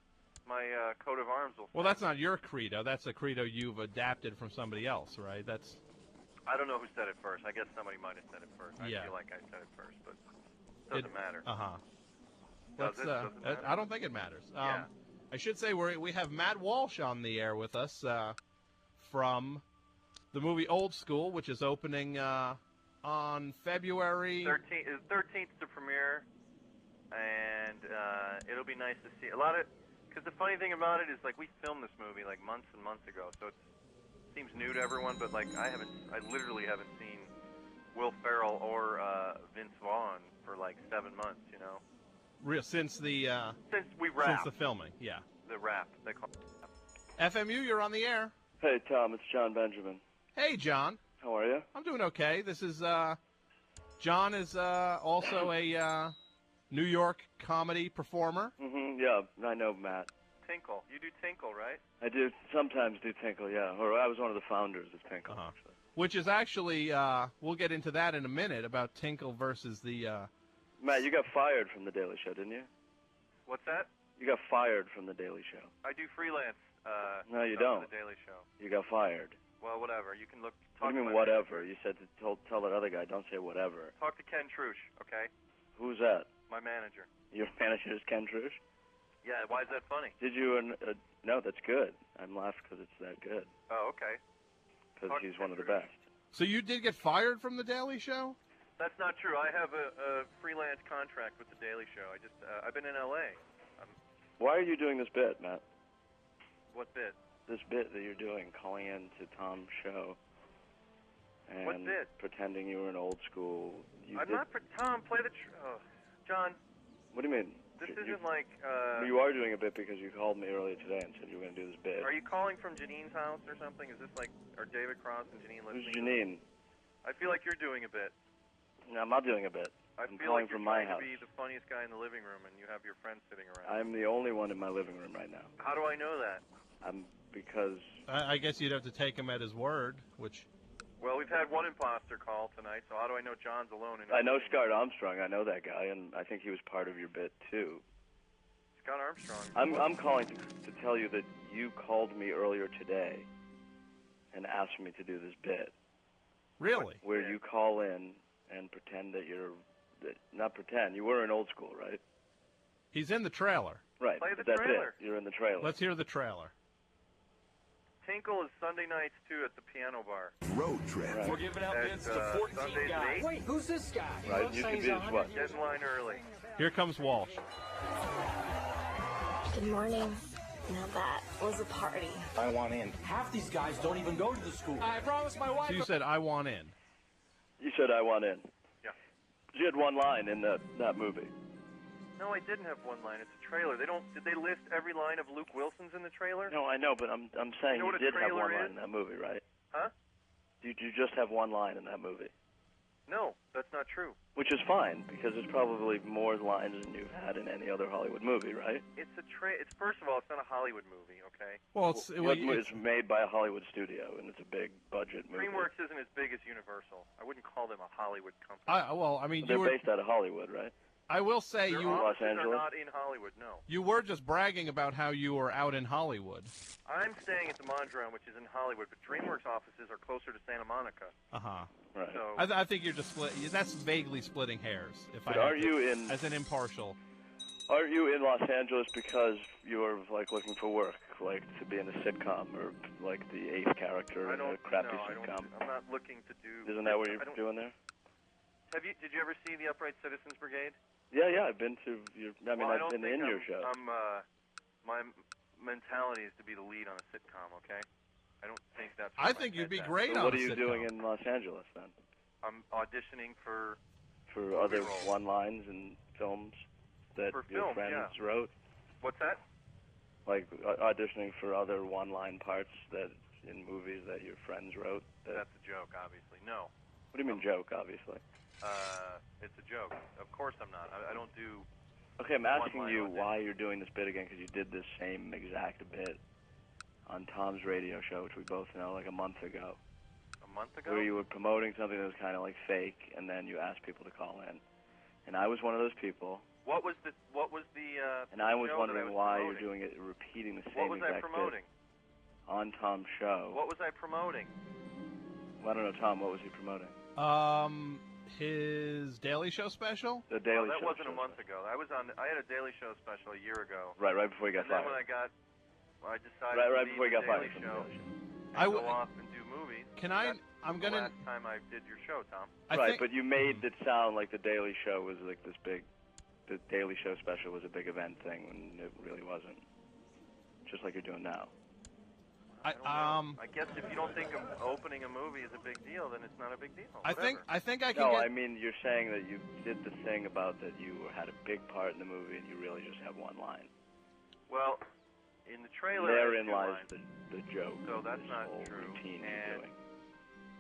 my coat of arms will say. Well, that's not your credo. That's a credo you've adapted from somebody else, right? I don't know who said it first. I guess somebody might have said it first. I feel like I said it first, but it doesn't matter. Uh-huh. Doesn't matter? I don't think it matters. Yeah. I should say we have Matt Walsh on the air with us from the movie Old School, which is opening on February 13th to premiere, and it'll be nice to see a lot of. Because the funny thing about it is, we filmed this movie months and months ago, so it seems new to everyone. But I literally haven't seen Will Ferrell or Vince Vaughn for 7 months. Since we wrapped. Since the filming, yeah. The wrap, they call it. FMU, you're on the air. Hey, Tom, it's John Benjamin. Hey, John. How are you? I'm doing okay. This is, John is also a New York comedy performer. Mm-hmm, yeah, I know Matt. Tinkle. You do Tinkle, right? I do sometimes do Tinkle, yeah. Or I was one of the founders of Tinkle, actually. Which is actually, we'll get into that in a minute, about Tinkle versus the... Matt, you got fired from The Daily Show, didn't you? What's that? You got fired from The Daily Show. I do freelance. No, you don't. The Daily Show. You got fired. Well, whatever. You can look. What do you mean, whatever? You said to tell that other guy, don't say whatever. Talk to Ken Trush, okay? Who's that? My manager. Your manager is Ken Trush? Yeah, why is that funny? Did you... no, that's good. I'm laughing because it's that good. Oh, okay. Because he's one of the best. So you did get fired from The Daily Show? That's not true. I have a freelance contract with The Daily Show. I've been in L.A. Why are you doing this bit, Matt? What bit? This bit that you're doing, calling in to Tom's show and what bit? Pretending you were in old school. Not for Tom. Play the... John. What do you mean? This isn't like... You are doing a bit because you called me earlier today and said you were going to do this bit. Are you calling from Janine's house or something? Is this are David Cross and Janine listening? Who's Janine? I feel like you're doing a bit. No, I'm not doing a bit. I'm feel calling like you're from my trying house. to be the funniest guy in the living room, and you have your friends sitting around. I'm the only one in my living room right now. How do I know that? Because... I guess you'd have to take him at his word, which... Well, we've had one imposter call tonight, so how do I know John's alone? I know Scott Armstrong. I know that guy, and I think he was part of your bit, too. Scott Armstrong? I'm calling to tell you that you called me earlier today and asked me to do this bit. Really? Where you call in and pretend that you're... Not pretend. You were in Old School, right? He's in the trailer. Right. Play the that's trailer. It. You're in the trailer. Let's hear the trailer. Tinkle is Sunday nights, too, at the piano bar. Road Trip. We're giving out bids to 14 Sundays guys. 8. Wait, who's this guy? Right, you should be as what? Get in line early. Here comes Walsh. Good morning. Now that was a party. I want in. Half these guys don't even go to the school. I promised my wife... So you said, I want in. You said, I want in. Yeah. You had one line in that movie. No, I didn't have one line. It's a trailer. Did they list every line of Luke Wilson's in the trailer? No, I know, but I'm saying you did have one line in that movie, right? Huh? You just have one line in that movie. No, that's not true. Which is fine, because there's probably more lines than you've had in any other Hollywood movie, right? It's first of all, it's not a Hollywood movie, okay? Well, it's made by a Hollywood studio, and it's a big budget movie. DreamWorks isn't as big as Universal. I wouldn't call them a Hollywood company. They're based out of Hollywood, right? I will say Their offices are not in Hollywood, no. You were just bragging about how you were out in Hollywood. I'm staying at the Mondrian, which is in Hollywood, but DreamWorks offices are closer to Santa Monica. Right. So I think you're just that's vaguely splitting hairs. As an impartial? Are you in Los Angeles because you're looking for work, to be in a sitcom or the eighth character in a crappy sitcom? I'm not looking to do. Isn't that what you're doing there? Did you ever see the Upright Citizens Brigade? Yeah, I've been to your. I've been in your show. My mentality is to be the lead on a sitcom. Okay, I don't think that's. I think you'd be great on. So what are you doing in Los Angeles then? I'm auditioning for other one-lines in films that your friends wrote. What's that? Auditioning for other one-line parts that in movies that your friends wrote. That's a joke, obviously. No. What do you mean joke? Obviously. It's a joke. Of course I'm not. I don't do. Okay, I'm asking you why you're doing this bit again, because you did this same exact bit on Tom's radio show, which we both know, a month ago. A month ago? Where you were promoting something that was kind of fake, and then you asked people to call in. And I was one of those people. What was the? And I was wondering why you're doing it, repeating the same exact bit. What was I promoting? On Tom's show. What was I promoting? Well, I don't know, Tom. What was he promoting? His Daily Show special? The Daily Show. That wasn't a month ago. I had a Daily Show special a year ago. Right before he got fired. And then I decided right to before he got fired from the Daily Show. I go off and do movies. I'm gonna. Last time I did your show, Tom. But you made it sound like the Daily Show was this big. The Daily Show special was a big event thing when it really wasn't. Just like you're doing now. I guess if you don't think opening a movie is a big deal, then it's not a big deal. I think I can. No, I mean you're saying that you did the thing about that you had a big part in the movie and you really just have one line. Well, in the trailer, therein lies the joke. So that's not true. And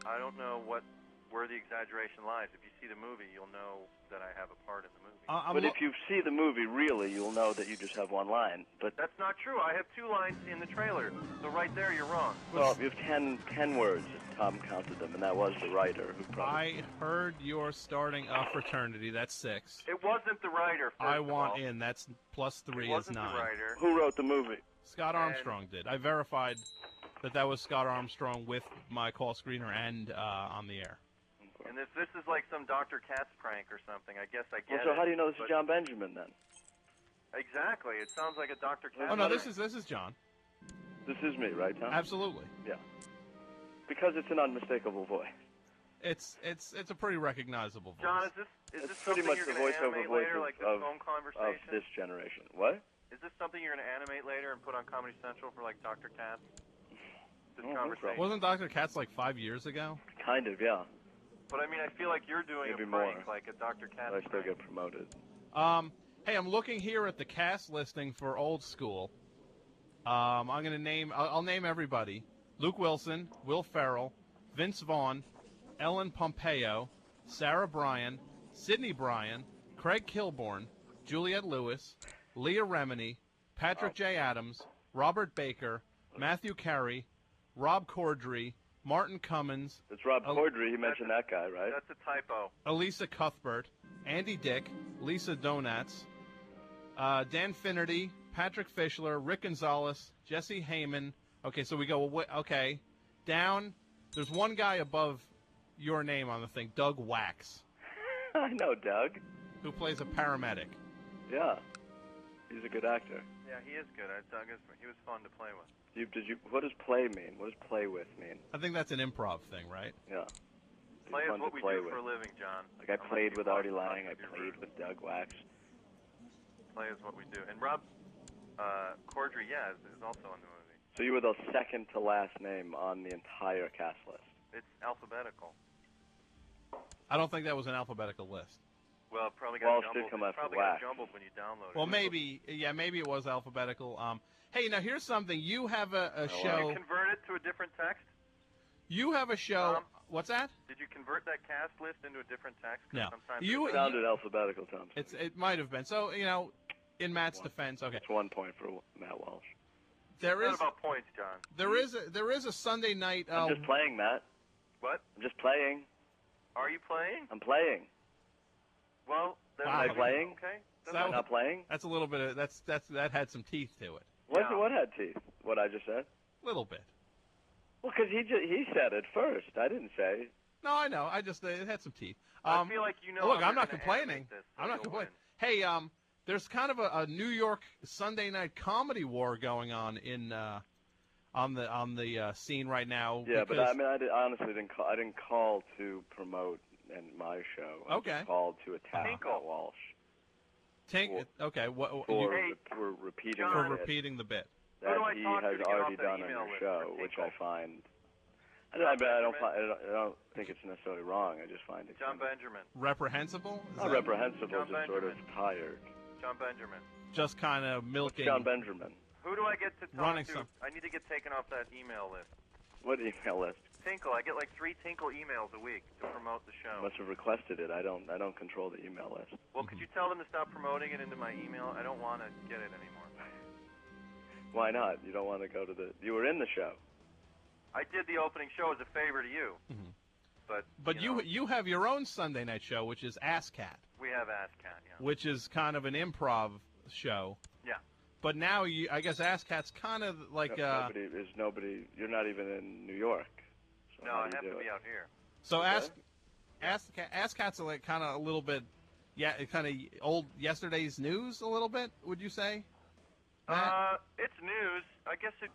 I don't know where the exaggeration lies. If you see the movie, you'll know that I have a part in the movie. But if you see the movie, really, you'll know that you just have one line. But that's not true. I have 2 lines in the trailer. So right there, you're wrong. Well, you have 10 words. Tom counted them, and that was the writer who probably. I heard you're starting a fraternity. That's 6. It wasn't the writer. I want in. That's +3 is 9. It wasn't the writer. Who wrote the movie? Scott Armstrong did. I verified that was Scott Armstrong with my call screener and on the air. And this is like some Dr. Katz prank or something. I guess I get it. So how do you know this is John Benjamin then? Exactly. It sounds like a Dr. Katz. Oh no, this is John. This is me, right, Tom? Absolutely. Yeah. Because it's an unmistakable voice. It's a pretty recognizable voice. John, is this pretty something much you're the going to voiceover animate voice later, like this phone conversation? Of this generation. What? Is this something you're going to animate later and put on Comedy Central for like Dr. Katz? This conversation. Wasn't Dr. Katz like 5 years ago? Kind of, yeah. But I mean, I feel like you're doing Maybe a prank, more. like a Dr. Katz. But I still get promoted. Hey, I'm looking here at the cast listing for Old School. I'm going to name. I'll name everybody: Luke Wilson, Will Ferrell, Vince Vaughn, Ellen Pompeo, Sarah Bryan, Sidney Bryan, Craig Kilborn, Juliette Lewis, Leah Remini, Patrick J. Adams, Robert Baker, Matthew Carey, Rob Corddry, Martin Cummins. It's Rob Corddry. You mentioned that guy, right? That's a typo. Elisa Cuthbert, Andy Dick, Lisa Donats, Dan Finnerty, Patrick Fischler, Rick Gonzalez, Jesse Heyman. Okay, so we go, okay, down. There's one guy above your name on the thing, Doug Wax. I know Doug. Who plays a paramedic. Yeah. He's a good actor. Yeah, he is good. He was fun to play with. What does play mean? What does play with mean? I think that's an improv thing, right? Yeah. Play is what we do for a living, John. Like I played with Artie Lang. I played with Doug Wax. Play is what we do. And Rob Corddry, yeah, is also in the movie. So you were the second to last name on the entire cast list. It's alphabetical. I don't think that was an alphabetical list. Well, it probably got got jumbled when you downloaded it. Well, maybe it was alphabetical. Hey, now here's something. You have a show. Can you convert it to a different text? You have a show. What's that? Did you convert that cast list into a different text? No. Sometimes It sounded alphabetical, Tom. It might have been. So, in Matt's defense, okay. It's 1 point for Matt Walsh. It's not about points, John. There is a Sunday night. I'm just playing, Matt. What? I'm just playing. Are you playing? I'm playing. Well, am I playing? Okay. I'm not playing. That's a little bit. That had some teeth to it. What had teeth? What I just said? Little bit. Well, because he said it first. I didn't say. No, I know. I just it had some teeth. I feel like Look, I'm not complaining. I'm not complaining. Hey, there's kind of a New York Sunday night comedy war going on on the scene right now. Yeah, but I mean, honestly didn't call to promote my show. Okay. I called to attack Walsh. Okay. For repeating the bit that he has already done on your show, which I find. I don't think it's necessarily wrong. I just find it John Benjamin. Reprehensible? Not reprehensible, just sort of tired. John Benjamin. Just kind of milking. John Benjamin. Who do I get to talk Running to? I need to get taken off that email list. What email list? Tinkle. I get like 3 Tinkle emails a week to promote the show. Must have requested it. I don't control the email list. Well, could you tell them to stop promoting it into my email? I don't want to get it anymore. Why not? You don't want to go to the... You were in the show. I did the opening show as a favor to you. Mm-hmm. But you have your own Sunday night show, which is Ass Cat. We have Ass Cat, yeah. Which is kind of an improv show. Yeah. But now I guess Ass Cat's kind of like... Nobody... You're not even in New York. So no, I have to be out here. So Ass Cat's like kind of a little bit... Yeah, kind of old yesterday's news a little bit, would you say? It's news. I guess if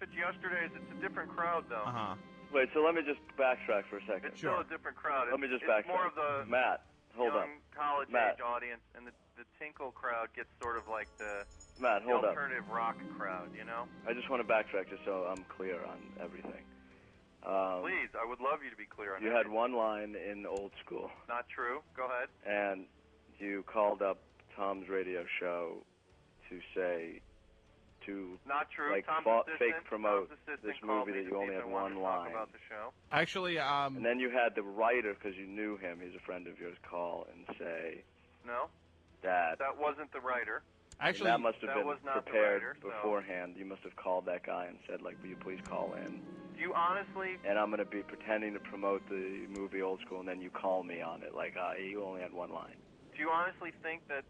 it's yesterday's, it's a different crowd, though. Wait, so let me just backtrack for a second. It's still a different crowd. Let me just backtrack. It's more of the Matt, hold young up. college-age audience, and the Tinkle crowd gets sort of like the alternative rock crowd, I just want to backtrack just so I'm clear on everything. Please, I would love you to be clear on You everything. had one line in Old School. Not true. Go ahead. And you called up Tom's radio show to say... Not true. Like fake promote this movie that you only had one line. About the show. Actually, and then you had the writer, because you knew him, he's a friend of yours, call and say, no, that wasn't the writer. Actually, that must have been prepared writer, beforehand. You must have called that guy and said, like, will you please call in? Do you honestly? And I'm going to be pretending to promote the movie Old School, and then you call me on it, like, you only had one line. Do you honestly think that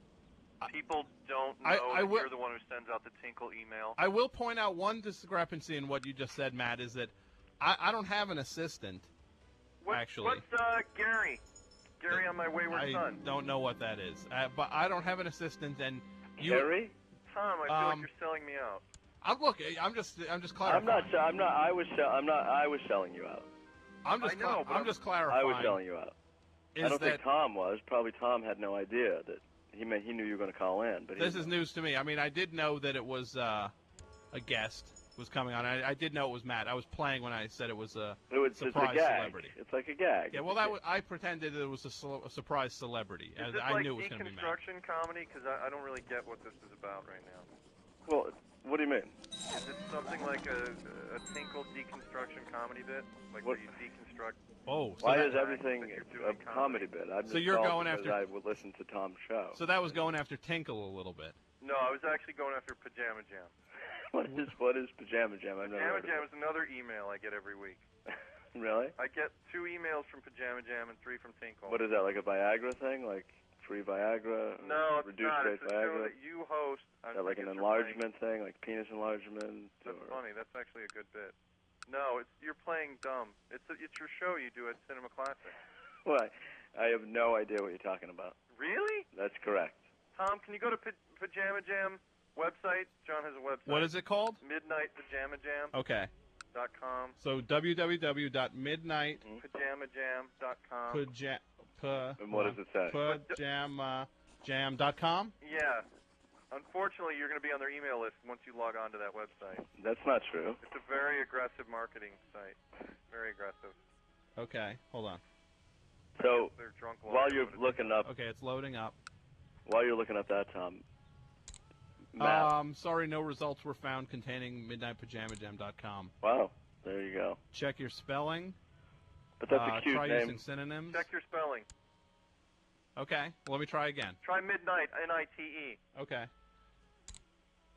people don't know that you're the one who sends out the Tinkle email? I will point out one discrepancy in what you just said, Matt, is that I don't have an assistant, actually. What's Gary? Gary on My Wayward Son. I don't know what that is, but I don't have an assistant, and you... Gary? Tom, I feel like you're selling me out. I'm just clarifying. I was selling you out. I'm just clarifying. I was selling you out. I don't think Tom was. Probably Tom had no idea that he knew you were going to call in. But this is news to me. I mean, I did know that it was a guest was coming on. I did know it was Matt. I was playing when I said it was a surprise celebrity. It's like a gag. Yeah, well, I pretended it was a surprise celebrity. Is this I like knew it was going to be Matt. deconstruction comedy? Because I don't really get what this is about right now. Well, what do you mean? Is it something like a Tinkle deconstruction comedy bit? Like where you deconstruct... Oh, so why is everything a comedy bit? So you're going after... I would listen to Tom's show. So that was going after Tinkle a little bit. No, I was actually going after Pajama Jam. What is Pajama Jam? Pajama Jam is another email I get every week. Really? I get 2 emails from Pajama Jam and 3 from Tinkle. What is that, like a Viagra thing? Like free Viagra? No, it's reduced not. rate It's a show that you host. Is that like an enlargement thing, like penis enlargement? That's funny. That's actually a good bit. No, you're playing dumb. It's your show you do at Cinema Classic. Well, I have no idea what you're talking about. Really? That's correct. Tom, can you go to Pajama Jam website? John has a website. What is it called? Midnight Pajama Jam. Okay. .com. So www.midnight. Pajamajam.com. And what does it say? Pajamajam.com? Yeah. Unfortunately, you're going to be on their email list once you log on to that website. That's not true. It's a very aggressive marketing site. Very aggressive. Okay, hold on. So, while you're looking up... Okay, it's loading up. While you're looking up that, Tom... Sorry, no results were found containing midnightpajamajam.com. Wow. There you go. Check your spelling. But that's a cute try name. using synonyms. Check your spelling. Okay, well, let me try again. Try midnight, N-I-T-E. Okay.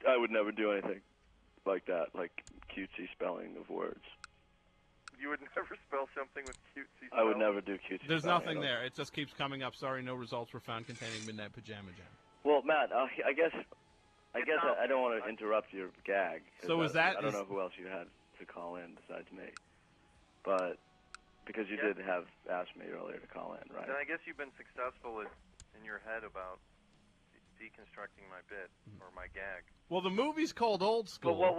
I would never do anything like that, like cutesy spelling of words. You would never spell something with cutesy spelling? I would never do cutesy There's spelling. nothing there. It just keeps coming up. Sorry, no results were found containing Midnight Pajama Jam. Well, Matt, I guess I don't want to interrupt your gag. So is that... I don't know who else you had to call in besides me. But because you did have asked me earlier to call in, right? Then I guess you've been successful in your head about deconstructing my bit or my gag. Well, the movie's called Old School. But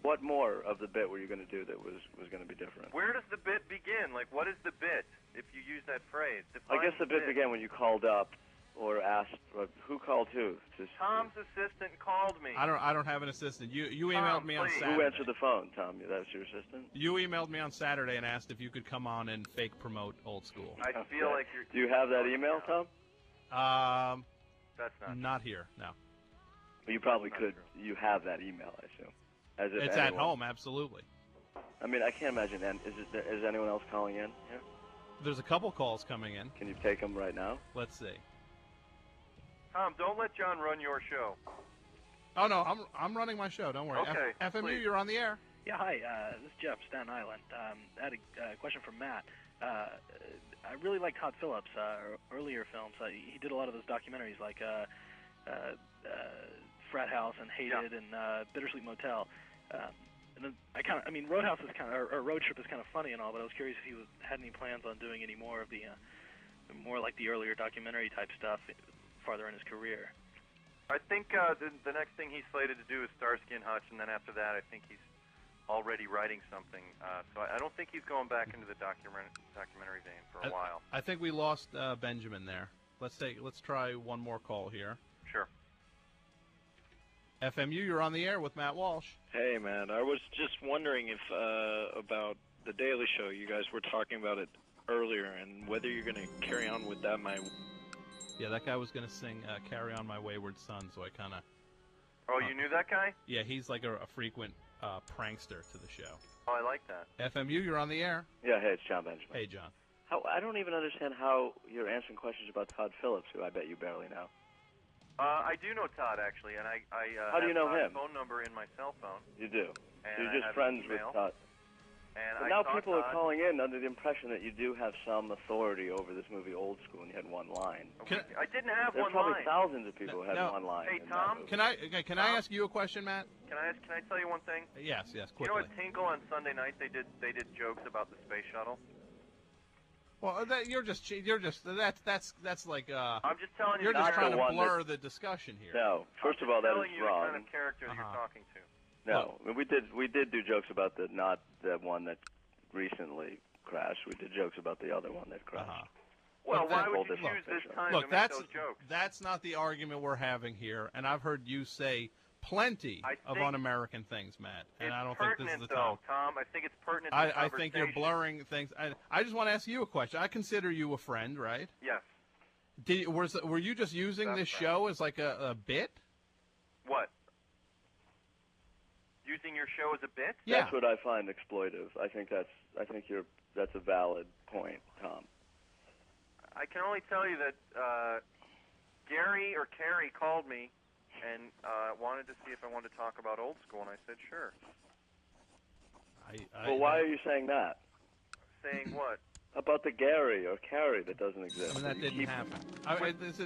what more of the bit were you going to do that was going to be different? Where does the bit begin? Like, what is the bit? If you use that phrase, I guess the bit began when you called up or asked who called who. Tom's assistant called me. I don't have an assistant. You emailed me on Saturday. Who answered the phone, Tom? That was your assistant? You emailed me on Saturday and asked if you could come on and fake promote Old School. I feel like you're... Do you have that email, Tom? That's not here. No. Well, you probably could. You have that email, I assume. As if it's at home, absolutely. I mean, I can't imagine. Is anyone else calling in here? There's a couple calls coming in. Can you take them right now? Let's see. Tom, don't let John run your show. Oh no, I'm running my show. Don't worry. Okay, FMU, please. You're on the air. Yeah, hi. This is Jeff, Staten Island. I had a question for Matt. I really like Todd Phillips' earlier films. He did a lot of those documentaries, like Frat House and Hated and Bittersweet Motel. And then Roadhouse is or Road Trip is kind of funny and all, but I was curious if he had any plans on doing any more of the more like the earlier documentary type stuff farther in his career. I think the next thing he's slated to do is Starsky and Hutch, and then after that, I think he's already writing something. So I don't think he's going back into the documentary vein for a while. I think we lost Benjamin there. Let's try one more call here. Sure. FMU, you're on the air with Matt Walsh. Hey, man. I was just wondering if about the Daily Show. You guys were talking about it earlier, and whether you're going to carry on with that. Yeah, that guy was going to sing "Carry On My Wayward Son," so I kind of... Oh, you knew that guy? Yeah, he's like a frequent prankster to the show. Oh, I like that. FMU, you're on the air. Yeah, hey, it's John Benjamin. Hey, John. I don't even understand how you're answering questions about Todd Phillips, who I bet you barely know. I do know Todd, actually, and I how do you know have Todd's him? phone number in my cell phone. You do? And So you're just friends with Todd. And but now people are calling in under the impression that you do have some authority over this movie Old School, and you had one line. I didn't have There's one probably line. thousands of people who had one line. Hey, Tom. Can I ask you a question, Matt? Can I tell you one thing? Yes, quickly. You know at Tinkle on Sunday night they did jokes about the space shuttle. Well, that's like I'm just telling you. You're just trying to blur the discussion here. No, first of all, that is you wrong. the kind of character that you're talking to. No, we did do jokes about not the one that recently crashed. We did jokes about the other one that crashed. Well, why would you choose this time to make those jokes? That's not the argument we're having here, and I've heard you say plenty of un-American things, Matt, and I don't think this is the time. Tom, I think it's pertinent. I think you're blurring things. I just want to ask you a question. I consider you a friend, right? Yes. Were you just using this show as like a bit? What? Using your show as a bit? Yeah. That's what I find exploitive. I think that's a valid point, Tom. I can only tell you that Gary or Carrie called me and wanted to see if I wanted to talk about Old School, and I said sure. Well, why are you saying that? Saying what? About the Gary or Carrie that doesn't exist. I mean, that didn't happen.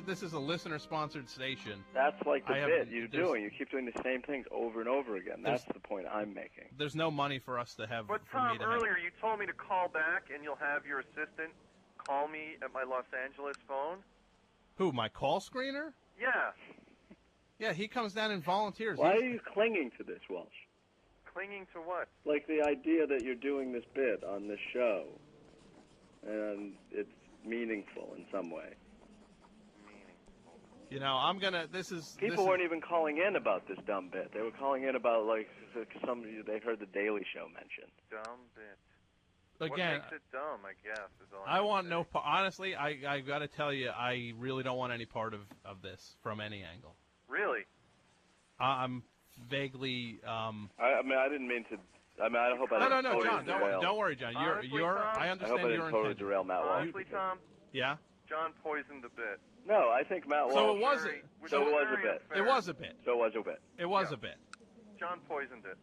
This is a listener-sponsored station. That's like the bit you're doing. You keep doing the same things over and over again. That's the point I'm making. There's no money for us to have. But Tom, earlier you told me to call back, and you'll have your assistant call me at my Los Angeles phone. Who, my call screener? Yeah. Yeah, he comes down and volunteers. Why are you clinging to this, Walsh? Clinging to what? Like the idea that you're doing this bit on this show, and it's meaningful in some way. You know, I'm gonna. People weren't even calling in about this dumb bit. They were calling in about like somebody they heard the Daily Show mentioned. Dumb bit. Again, what makes it dumb? I guess is all. I want no. Honestly, I got to tell you, I really don't want any part of this from any angle. Really? I'm vaguely. I mean, I didn't mean to I mean, I hope I didn't No, totally John, derail. don't worry, John. Honestly, You're. Tom, I I understand hope I your didn't totally intention. derail Matt Walsh. Honestly, Tom, Yeah. John poisoned the bit. No, I think Matt Walsh. So it wasn't. So it was a bit. It was a bit. So it was a bit. It was a bit. John poisoned it.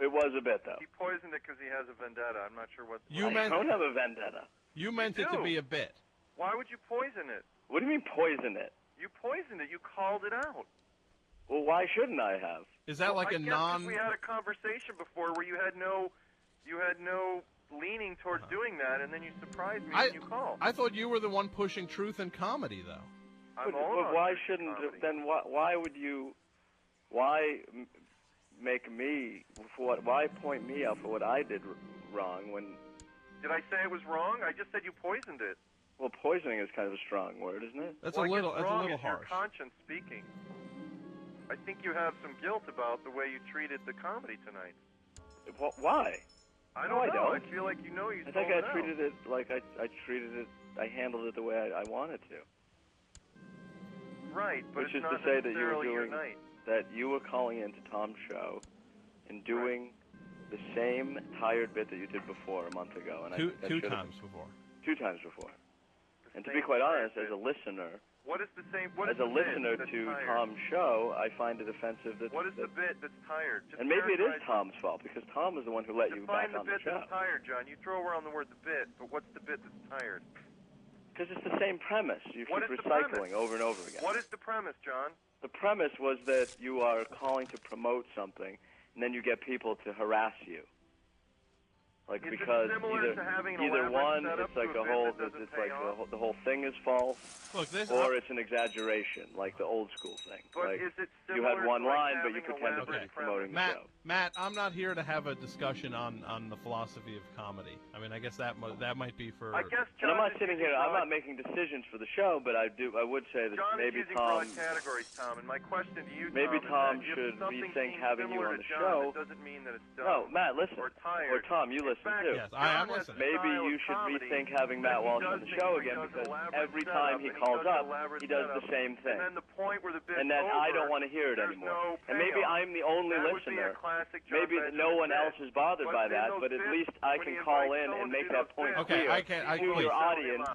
It was a bit, though. He poisoned it because he has a vendetta. I'm not sure what. I don't have a vendetta. You meant it to be a bit. Why would you poison it? What do you mean poison it? You poisoned it. You called it out. Well, why shouldn't I have? Is that like I a guess 'cause we had a conversation before where you had no leaning towards doing that, and then you surprised me when you called. I thought you were the one pushing truth and comedy, though. I'm all But about why truth and shouldn't comedy. then? Why would you? Why make me? Why point me out for what I did wrong when? Did I say it was wrong? I just said you poisoned it. Well, poisoning is kind of a strong word, isn't it? That's Well, a I little. guess That's a wrong little is your harsh. conscience speaking. I think you have some guilt about the way you treated the comedy tonight. Why? I No, don't I know. don't. I feel like you know you I think sold I it treated it like I treated it. I handled it the way I wanted to. out. Right, but Which it's is not to say that you were necessarily your doing night. that you were calling into Tom's show and doing the same tired bit that you did before a month ago, and Two I should've- times before. 2 times before. And to be same quite tired honest, as a listener, What is the same? What as is a the bit listener that's to tired? Tom's show, I find it offensive that. What is that the bit that's tired? Just and maybe it is characterize- Tom's fault because Tom is the one who let you Define back the on the bit show. that's tired, John. You throw around the word the bit, but what's the bit that's tired? Because it's the same premise. You What keep is the recycling premise? over and over again. What is the premise, John? The premise was that you are calling to promote something, and then you get people to harass you. Like Is it because similar to having an either elaborate one, setup it's like to a a bit whole, that doesn't it's pay like off? the whole thing is false, Look, this. or it's an exaggeration, like the old school thing. But like is it you had similar one to like line, but you having an pretended to be elaborate promoting the Matt, show. Matt, I'm not here to have a discussion on the philosophy of comedy. I mean, I guess that might be for. I guess And John I'm not is sitting using here. I'm broad- not making decisions for the show, but I would say that John maybe is using Tom. broad categories, Tom. And my question to you, Maybe Tom, Tom is that should if something rethink seems having you similar on to the John, show. It doesn't mean that it's dumb. No, Matt, listen. Or tired. Or Tom, you In listen fact, too. Yes, I am John has listening. the Maybe style you of should comedy rethink having that Matt he Walsh does on the things show where he again does because elaborate every setup time he and calls does an up, elaborate he does the setup, same thing. And then the point where the bit's And then over, I don't want to hear it there's anymore. no And maybe payoff. I'm the only That would be listener. a classic John Maybe Benjamin no one bit. else is bothered But by in that, those but at bits, least I when can he call invites in someone and to make do that those point bits, Okay, clear I can't. to please. your audience.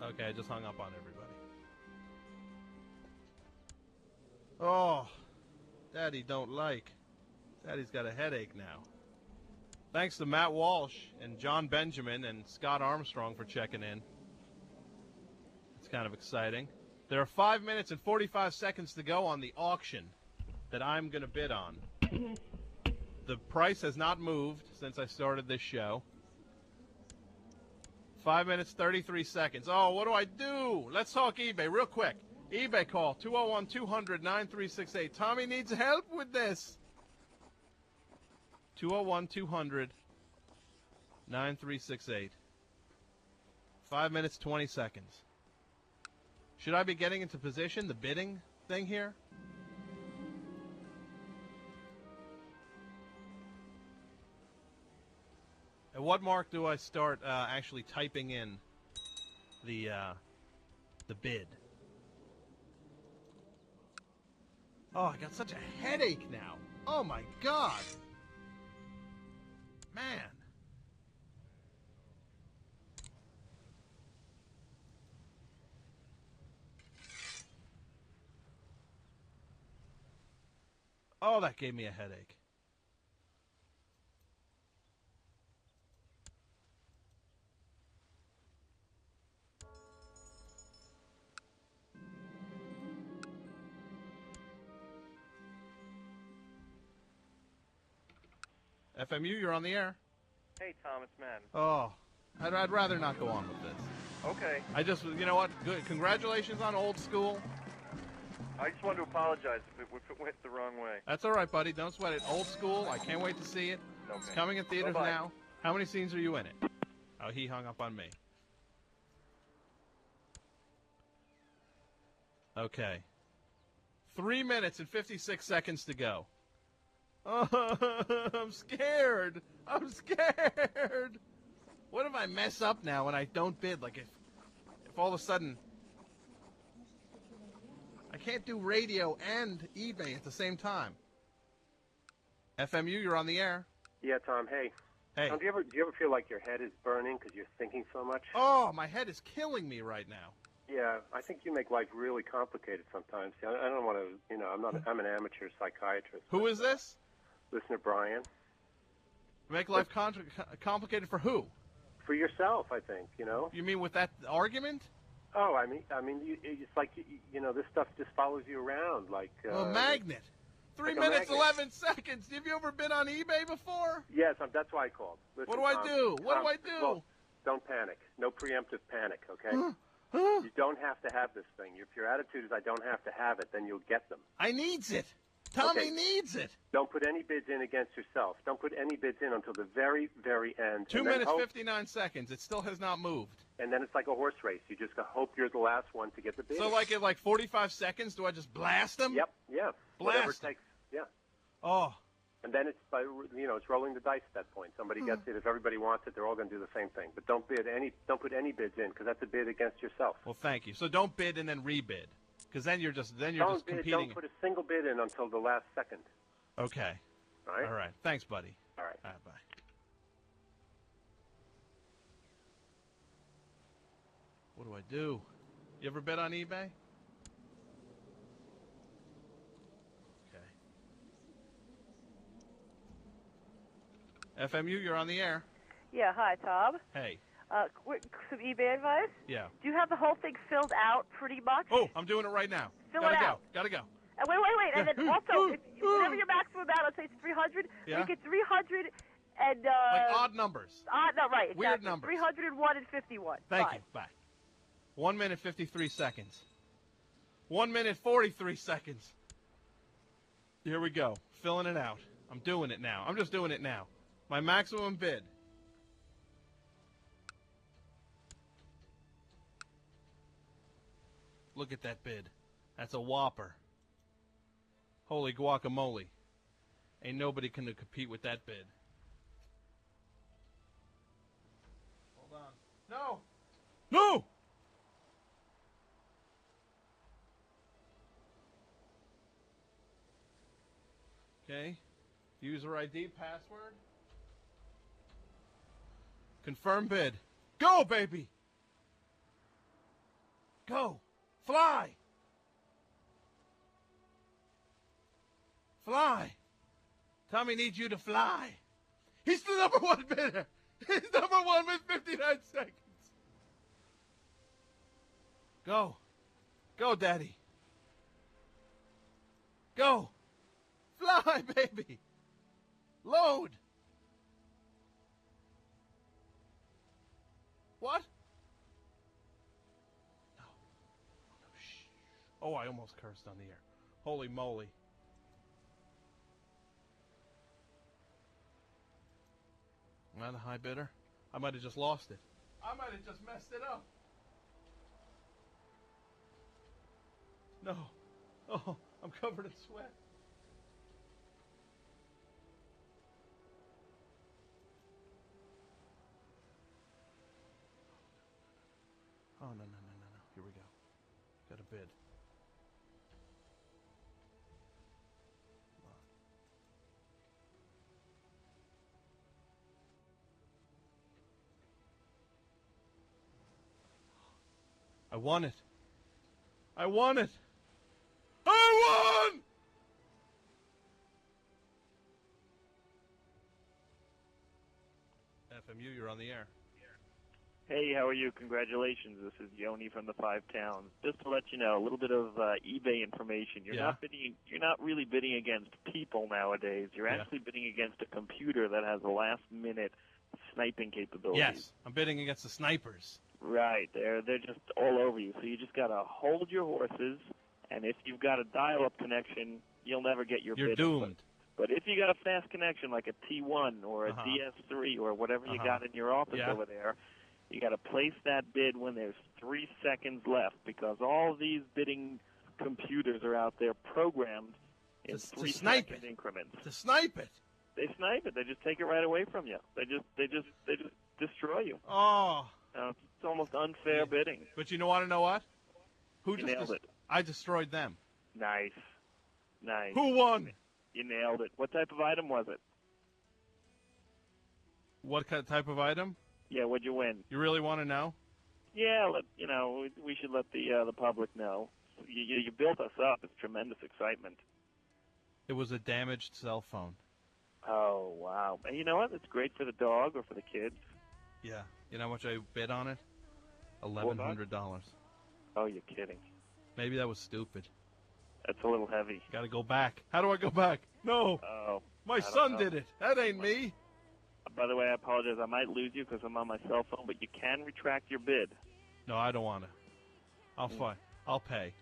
Okay, I just hung up on everybody. Oh, Daddy don't like. Daddy's got a headache now. Thanks to Matt Walsh and John Benjamin and Scott Armstrong for checking in. It's kind of exciting. There are 5 minutes and 45 seconds to go on the auction that I'm going to bid on. The price has not moved since I started this show. 5 minutes, 33 seconds. Oh, what do I do? Let's talk eBay real quick. eBay call, 201-200-9368. Tommy needs help with this. 201-200-9368. 5 minutes, 20 seconds. Should I be getting into position, the bidding thing here? At what mark do I start actually typing in the bid? Oh, I got such a headache now. Oh my God. Man. Oh, that gave me a headache. FMU, you're on the air. Hey, Tom, it's Matt. Oh, I'd rather not go on with this. Okay. I just, you know what? Good. Congratulations on Old School. I just wanted to apologize if it went the wrong way. That's all right, buddy. Don't sweat it. Old School. I can't wait to see it. Okay. It's coming in theaters Bye-bye. now. How many scenes are you in it? Oh, he hung up on me. Okay. 3 minutes and 56 seconds to go. Oh, I'm scared. I'm scared. What if I mess up now and I don't bid? Like if all of a sudden I can't do radio and eBay at the same time. FMU, you're on the air. Yeah, Tom. Hey. Hey. Tom, do you ever feel like your head is burning because you're thinking so much? Oh, my head is killing me right now. Yeah, I think you make life really complicated sometimes. See, I don't want to. I'm an amateur psychiatrist. Who is this? Listener Brian. Make life complicated for who? For yourself, I think. You mean with that argument? Oh, I mean, it's like this stuff just follows you around like. A magnet. 3 like minutes, 11 seconds. Have you ever been on eBay before? Yes, that's why I called. Listen, what do I do? What do I do? Well, don't panic. No preemptive panic, okay? You don't have to have this thing. If your attitude is I don't have to have it, then you'll get them. I needs it. Tommy needs it. Don't put any bids in against yourself. Don't put any bids in until the very, very end. 2 minutes, 59 seconds. It still has not moved. And then it's like a horse race. You just hope you're the last one to get the bid. So like in 45 seconds, do I just blast them? Yep, yeah. Blast Whatever it takes, yeah. Oh. And then it's it's rolling the dice at that point. Somebody gets it. If everybody wants it, they're all going to do the same thing. But don't put any bids in because that's a bid against yourself. Well, thank you. So don't bid and then rebid, because then you're just competing. Don't put a single bid in until the last second. Okay. All right. All right. Thanks, buddy. All right. All right. Bye. What do I do? You ever bid on eBay? FMU, you're on the air. Yeah, hi, Tom. Hey. Some eBay advice? Yeah. Do you have the whole thing filled out pretty much? Oh, I'm doing it right now. Gotta go. Gotta go. Wait. And then also, whatever your maximum amount, let's say it's 300, yeah. make it 300 and... like odd numbers. No, right. Exactly. Weird numbers. 301 and 51. Thank you. Bye. 1 minute, 53 seconds. 1 minute, 43 seconds. Here we go. Filling it out. I'm doing it now. I'm just doing it now. My maximum bid. Look at that bid. That's a whopper. Holy guacamole. Ain't nobody can compete with that bid. Hold on. No! No! Okay. User ID, password. Confirm bid. Go, baby! Go! Fly! Fly! Tommy needs you to fly. He's the number one bidder. He's number one with 59 seconds. Go. Go, Daddy. Go. Fly, baby. Load. What? No. No, shh. Oh, I almost cursed on the air. Holy moly. Am I the high bidder? I might have just lost it. I might have just messed it up. No. Oh, I'm covered in sweat. Oh, no. Here we go. Got a bid. I won it. I won it. I won! FMU, you're on the air. Hey, how are you? Congratulations. This is Yoni from the Five Towns. Just to let you know, a little bit of eBay information. You're not really bidding against people nowadays. You're actually bidding against a computer that has a last-minute sniping capability. Yes, I'm bidding against the snipers. Right, they're just all over you. So you just got to hold your horses, and if you've got a dial-up connection, you'll never get your bid. You're doomed. But if you got a fast connection like a T1 or a DS3 or whatever you got in your office over there, you got to place that bid when there's 3 seconds left, because all these bidding computers are out there programmed in 3-second increments. To snipe it. They snipe it. They just take it right away from you. They just destroy you. Oh. It's almost unfair bidding. But you want to know what? Who you nailed it. I destroyed them. Nice. Who won? You nailed it. What type of item was it? What type of item? Yeah, what'd you win? You really want to know? Yeah, we should let the public know. You built us up. It's tremendous excitement. It was a damaged cell phone. Oh, wow. And you know what? It's great for the dog or for the kids. Yeah. You know how much I bid on it? $1,100. Oh, you're kidding. Maybe that was stupid. That's a little heavy. Got to go back. How do I go back? No. Oh. My son did it. That ain't me. By the way, I apologize. I might lose you because I'm on my cell phone, but you can retract your bid. No, I don't want to. I'll pay.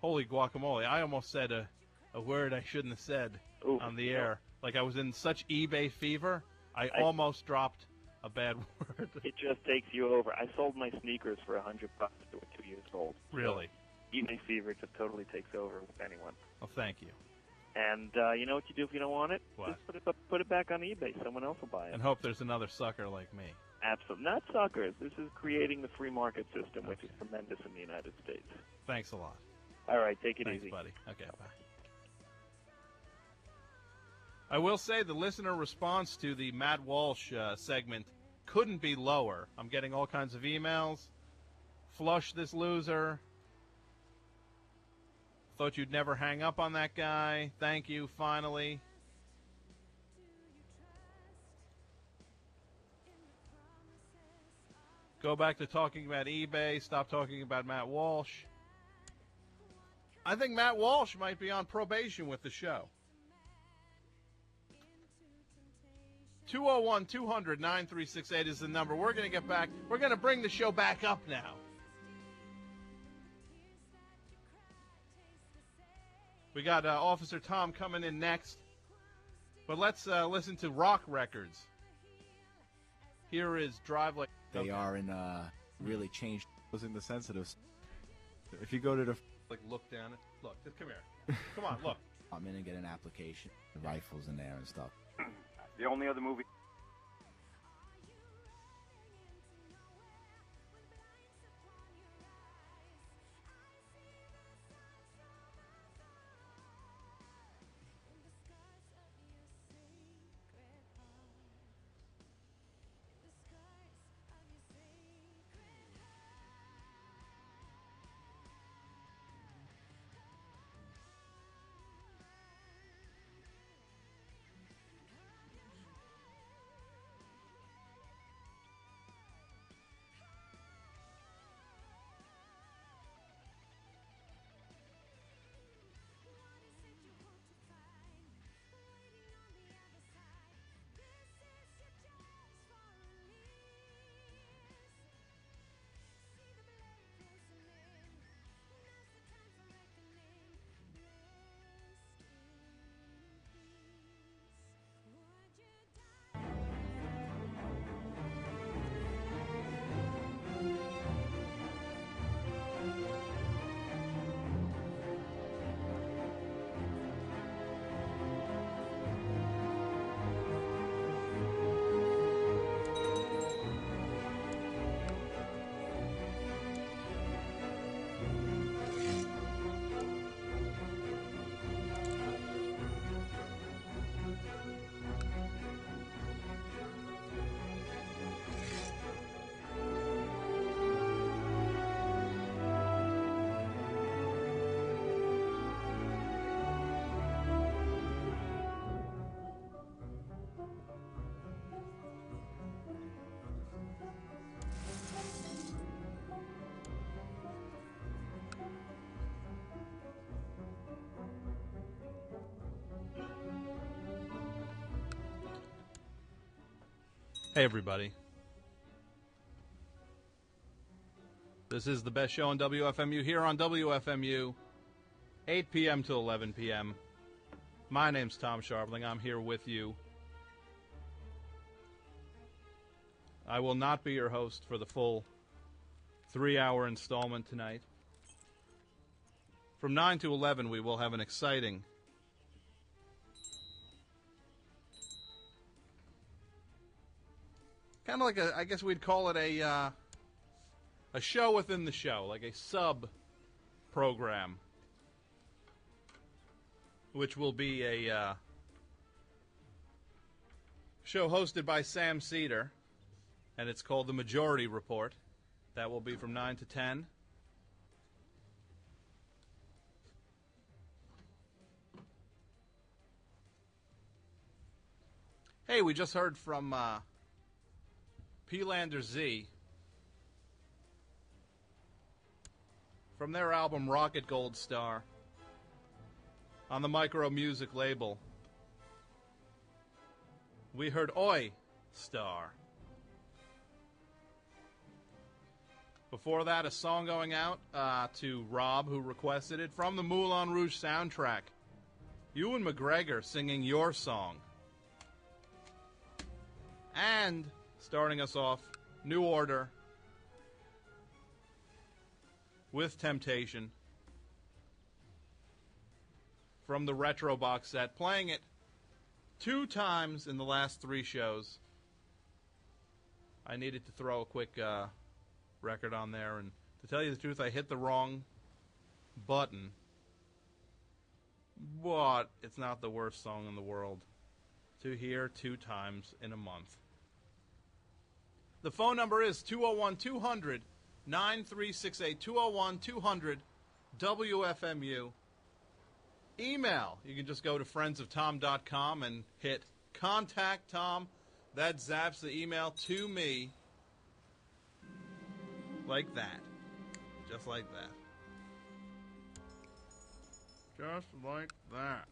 Holy guacamole, I almost said a word I shouldn't have said on the air. Like I was in such eBay fever, I almost dropped a bad word. It just takes you over. I sold my sneakers for $100 that were 2 years old. Really? So eBay fever just totally takes over with anyone. Well, thank you. And you know what you do if you don't want it? What? Just put it back on eBay. Someone else will buy it. And hope there's another sucker like me. Absolutely. Not suckers. This is creating the free market system, which is tremendous in the United States. Thanks a lot. All right, take it Thanks, easy. buddy. Okay, bye. I will say the listener response to the Matt Walsh segment couldn't be lower. I'm getting all kinds of emails. Flush this loser. Thought you'd never hang up on that guy. Thank you, finally. Go back to talking about eBay. Stop talking about Matt Walsh. I think Matt Walsh might be on probation with the show. 201-200-9368 is the number. We're going to get back. We're going to bring the show back up now. We got Officer Tom coming in next. But let's listen to rock records. Here is Drive Like... They are in really changed. In the sensitive. If you go to the... Like, look down it. Look, just come here. Come on, look. I'm in and get an application. The rifles in there and stuff. The only other movie. Hey, everybody. This is the best show on WFMU here on WFMU, 8 p.m. to 11 p.m. My name's Tom Sharpling. I'm here with you. I will not be your host for the full 3-hour installment tonight. From 9 to 11, we will have an exciting kind of like I guess we'd call it a show within the show, like a sub-program, which will be a Show hosted by Sam Cedar, and it's called The Majority Report. That will be from 9 to 10. Hey, we just heard from P-Lander Z from their album Rocket Gold Star on the Micro Music label. We heard Oi Star. Before that, a song going out to Rob, who requested it, from the Moulin Rouge soundtrack. Ewan McGregor singing Your Song. And starting us off, New Order with Temptation from the Retro box set, playing it 2 times in the last 3 shows. I needed to throw a quick record on there, and to tell you the truth, I hit the wrong button, but it's not the worst song in the world to hear 2 times in a month. The phone number is 201-200-9368, 201-200-WFMU. Email, you can just go to friendsoftom.com and hit Contact Tom. That zaps the email to me like that. Just like that. Just like that.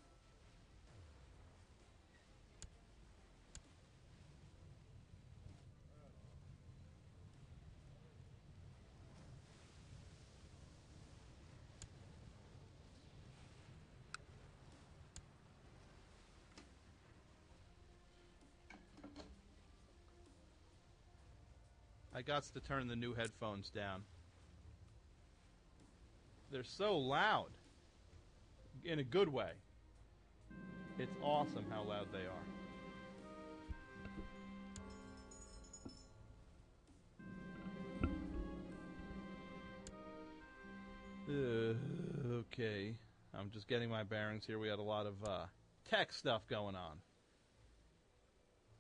I got to turn the new headphones down. They're so loud. In a good way. It's awesome how loud they are. Okay. I'm just getting my bearings here. We had a lot of tech stuff going on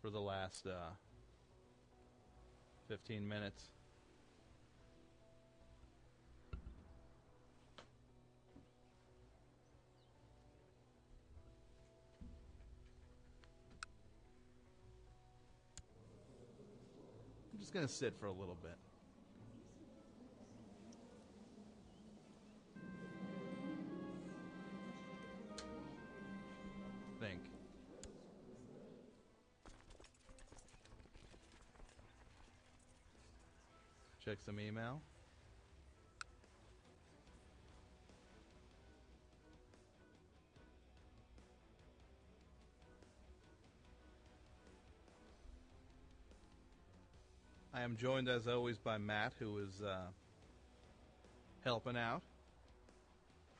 for the last 15 minutes. I'm just going to sit for a little bit. Think. Check some email. I am joined, as always, by Matt, who is helping out.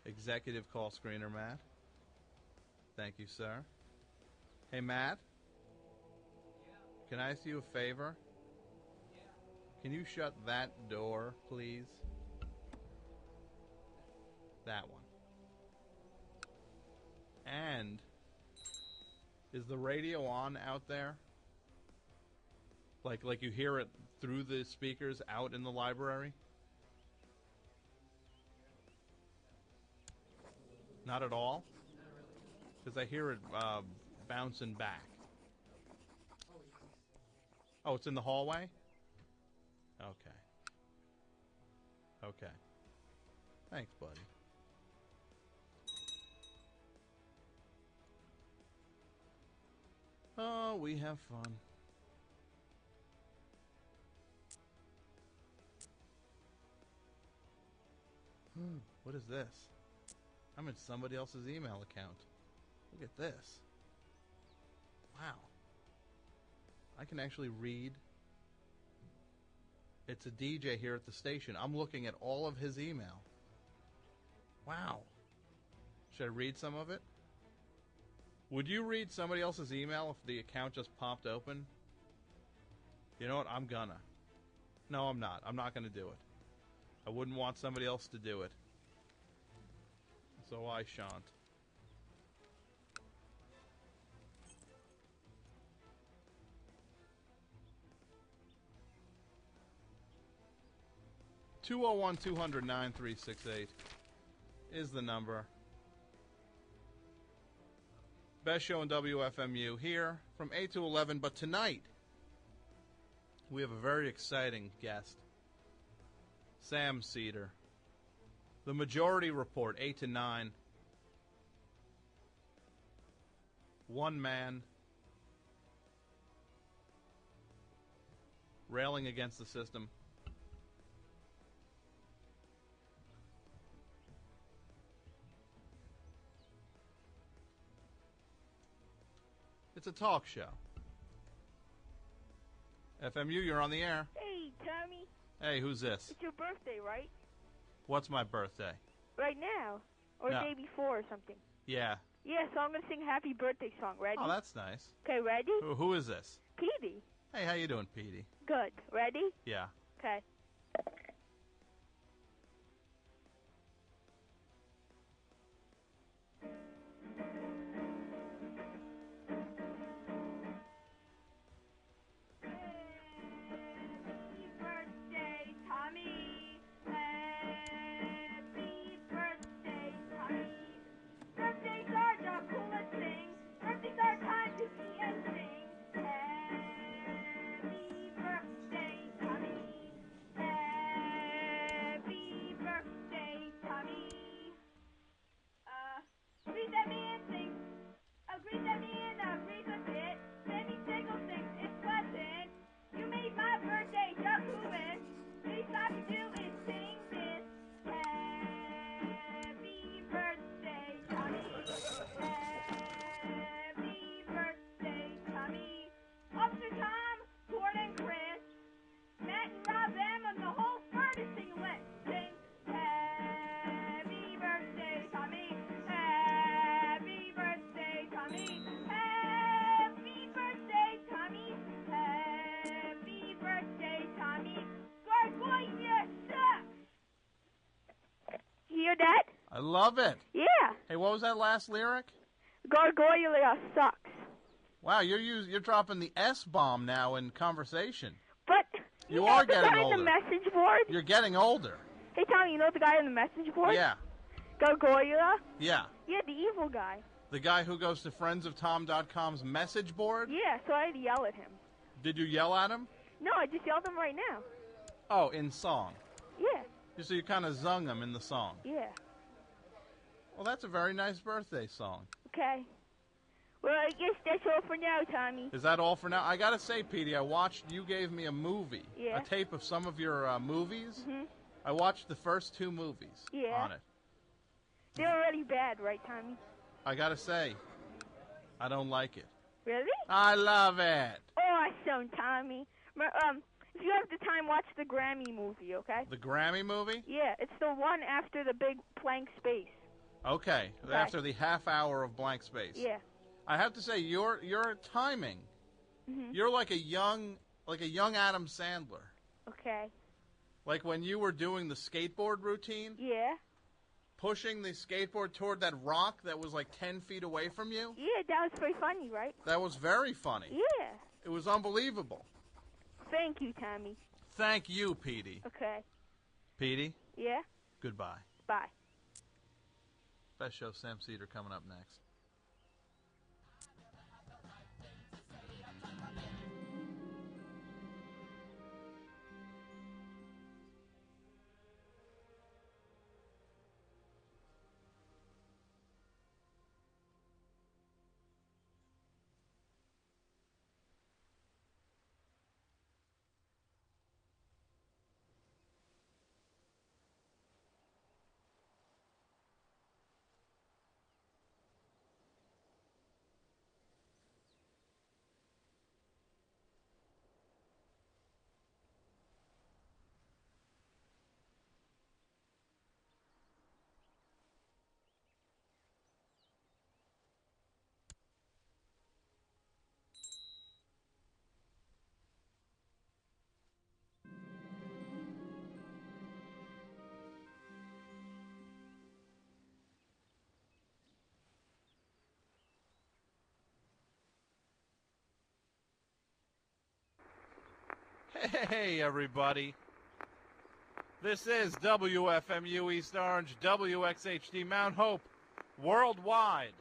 Executive call screener, Matt. Thank you, sir. Hey, Matt. Can I ask you a favor? Can you shut that door, please? That one. And is the radio on out there? Like you hear it through the speakers out in the library? Not at all? Because I hear it bouncing back. Oh, it's in the hallway? Okay. Okay. Thanks, buddy. Oh, we have fun. What is this? I'm in somebody else's email account. Look at this. Wow. I can actually read. It's a DJ here at the station. I'm looking at all of his email. Wow. Should I read some of it? Would you read somebody else's email if the account just popped open? You know what? I'm gonna. No, I'm not. I'm not gonna do it. I wouldn't want somebody else to do it. So I shan't. 201-200-9368 is the number. Best show in WFMU here from 8 to 11. But tonight, we have a very exciting guest, Sam Seder. The Majority Report, 8 to 9. One man railing against the system. It's a talk show. FMU, you're on the air. Hey, Tommy. Hey, who's this? It's your birthday, right? What's my birthday? Right now. Or No. the day before or something. Yeah. Yeah, so I'm going to sing a happy birthday song. Ready? Oh, that's nice. Okay, ready? Who is this? Petey. Hey, how you doing, Petey? Good. Ready? Yeah. Okay. Hear that? I love it. Yeah. Hey, what was that last lyric? Gargoyle sucks. Wow, you're dropping the S-bomb now in conversation. But you are the getting guy older. on the message board? You're getting older. Hey, Tommy, you know the guy on the message board? Yeah. Gargoyle? Yeah. Yeah, the evil guy. The guy who goes to friendsoftom.com's message board? Yeah, so I had to yell at him. Did you yell at him? No, I just yelled at him right now. Oh, in song. Yeah. So you kind of zung him in the song. Yeah. Well, that's a very nice birthday song. Okay. Well, I guess that's all for now, Tommy. Is that all for now? I got to say, Petey, you gave me a movie. Yeah. A tape of some of your movies. Mm-hmm. I watched the first 2 movies on it. They're already bad, right, Tommy? I got to say, I don't like it. Really? I love it. Awesome, Tommy. If you have the time, watch the Grammy movie, okay? The Grammy movie? Yeah, it's the one after the big blank space. Okay, after the half hour of blank space. Yeah. I have to say, your timing, you're like a young Adam Sandler. Okay. Like when you were doing the skateboard routine. Yeah. Pushing the skateboard toward that rock that was like 10 feet away from you. Yeah, that was very funny, right? That was very funny. Yeah. It was unbelievable. Thank you, Tommy. Thank you, Petey. Okay. Petey? Yeah? Goodbye. Bye. Best show, Sam Seder, coming up next. Hey, everybody. This is WFMU East Orange, WXHD Mount Hope, worldwide,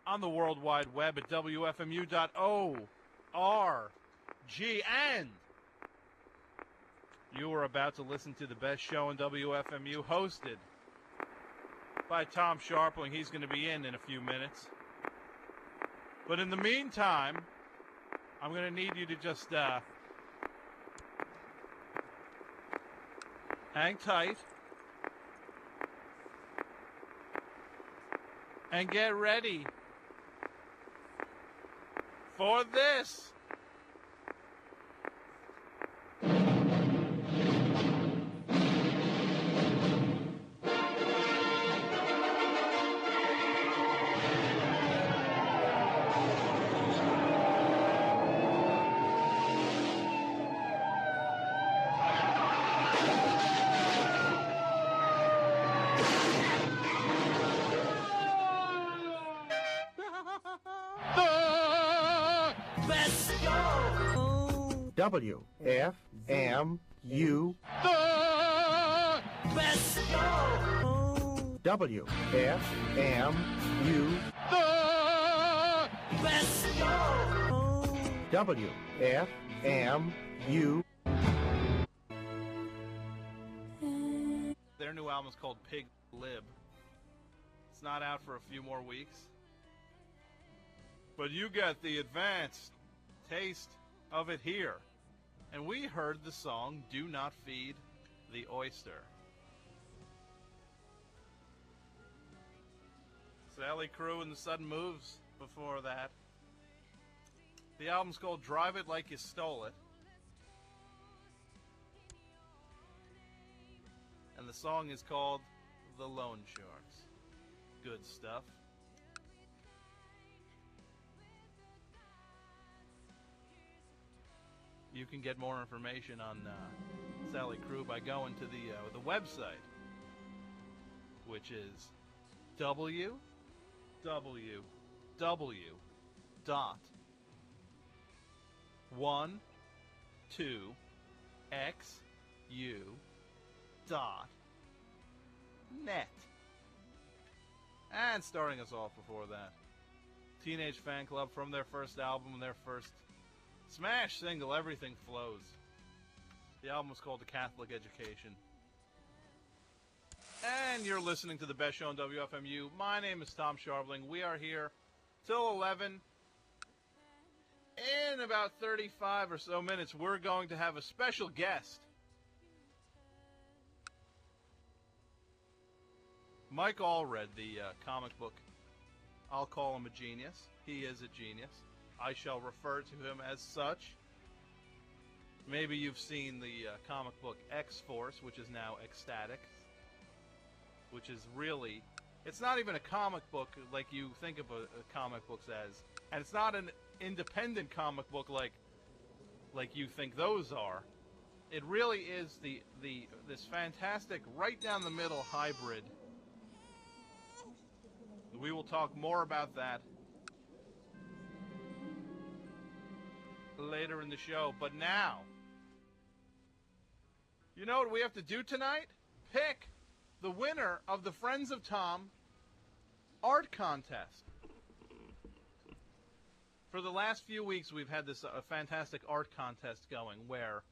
on the World Wide Web at WFMU.org. And you are about to listen to the best show in WFMU, hosted by Tom Sharpling. He's going to be in a few minutes. But in the meantime, I'm going to need you to just hang tight and get ready for this. WFMU. The best show. WFMU. The best show. WFMU. Their new album is called Pig Lib. It's not out for a few more weeks. But you get the advanced taste of it here. And we heard the song Do Not Feed the Oyster. Sally Crew and the Sudden Moves before that. The album's called Drive It Like You Stole It. And the song is called The Loan Sharks. Good stuff. You can get more information on Sally Crew by going to the website, which is www.12xu.net. And starting us off before that, Teenage Fan Club from their first album, their first smash single, Everything Flows. The album was called The Catholic Education. And you're listening to the best show on WFMU. My name is Tom Sharpling. We are here till 11. In about 35 or so minutes, we're going to have a special guest. Mike Allred, the comic book, I'll call him a genius. He is a genius. I shall refer to him as such. Maybe you've seen the comic book X-Force, which is now Ecstatic, which is really, it's not even a comic book like you think of a comic books as, and it's not an independent comic book like you think those are. It really is this fantastic, right down the middle hybrid. We will talk more about that later in the show. But now, you know what we have to do tonight? Pick the winner of the Friends of Tom art contest. For the last few weeks, we've had this fantastic art contest going where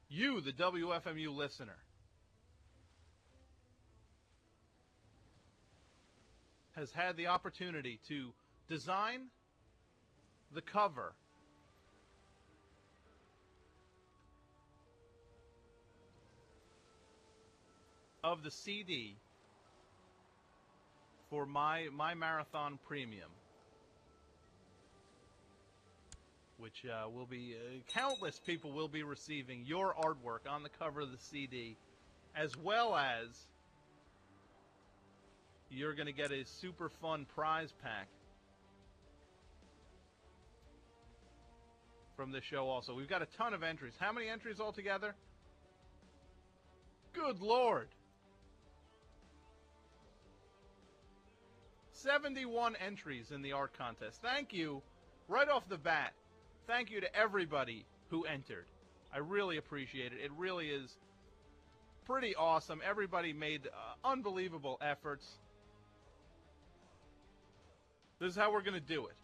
you, the WFMU listener, has had the opportunity to design the cover of the CD for my Marathon Premium, which will be countless people will be receiving your artwork on the cover of the CD, as well as you're going to get a super fun prize pack from this show also. We've got a ton of entries. How many entries altogether? Good Lord. 71 entries in the art contest. Thank you, right off the bat. Thank you to everybody who entered. I really appreciate it. It really is pretty awesome. Everybody made unbelievable efforts. This is how we're going to do it.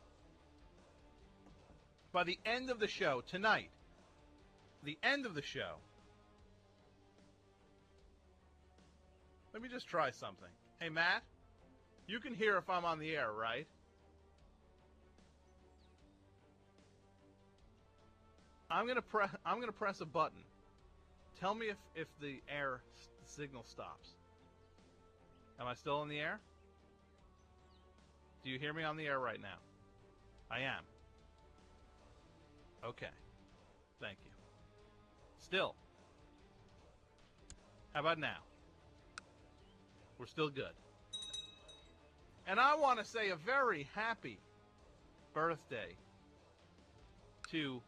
By the end of the show tonight, the end of the show, let me just try something. Hey, Matt, you can hear if I'm on the air, right? I'm gonna press a button. Tell me if the air signal stops. Am I still in the air? Do you hear me on the air right now? I am. Okay. Thank you. Still. How about now? We're still good. And I want to say a very happy birthday to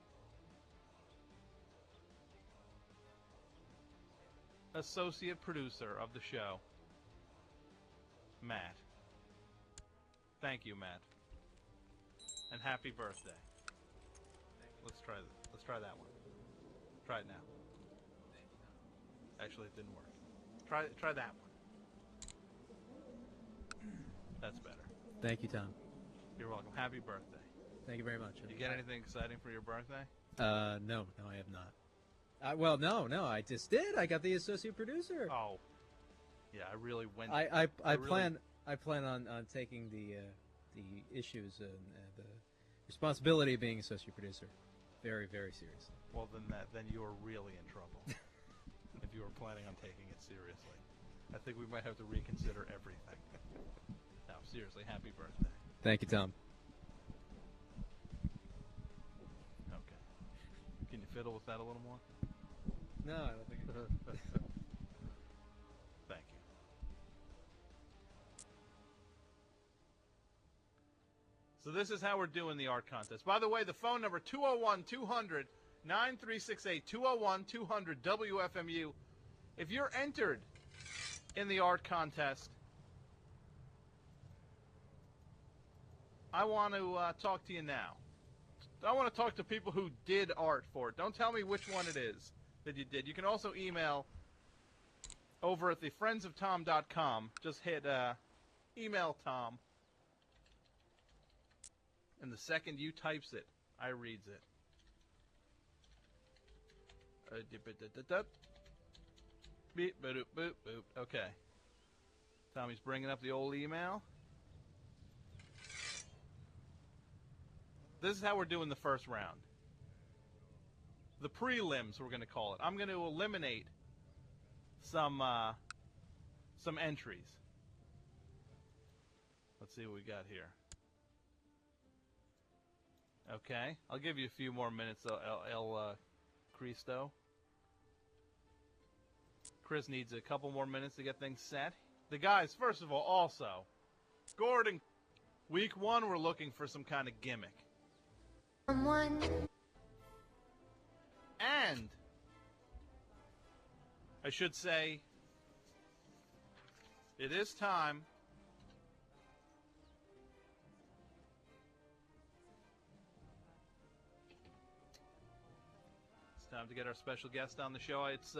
associate producer of the show, Matt. Thank you, Matt. And happy birthday. Let's try that one. Try it now. Actually, it didn't work. Try that one. That's better. Thank you, Tom. You're welcome. Happy birthday. Thank you very much. Did you get anything exciting for your birthday? No, I have not. Well, no, I just did. I got the associate producer. Oh, yeah, I really went. I plan on taking the issues and the responsibility of being associate producer very, very seriously. Well, then you are really in trouble. If you were planning on taking it seriously, I think we might have to reconsider everything. No, seriously, happy birthday. Thank you, Tom. Okay. Can you fiddle with that a little more? No, I don't think so. Thank you. So this is how we're doing the art contest. By the way, the phone number 201-200-9368, 201-200-WFMU. If you're entered in the art contest, I want to talk to you now. I want to talk to people who did art for it. Don't tell me which one it is that you did. You can also email over at thefriendsoftom.com. Just hit email Tom. And the second you types it, I reads it. Beep, boop, boop, boop. Okay. Tommy's bringing up the old email. This is how we're doing the first round. The prelims, we're going to call it. I'm going to eliminate some entries. Let's see what we got here. Okay, I'll give you a few more minutes, El Cristo. Chris needs a couple more minutes to get things set. The guys, first of all, also, Gordon, week 1, we're looking for some kind of gimmick. And I should say, it is time to get our special guest on the show. It's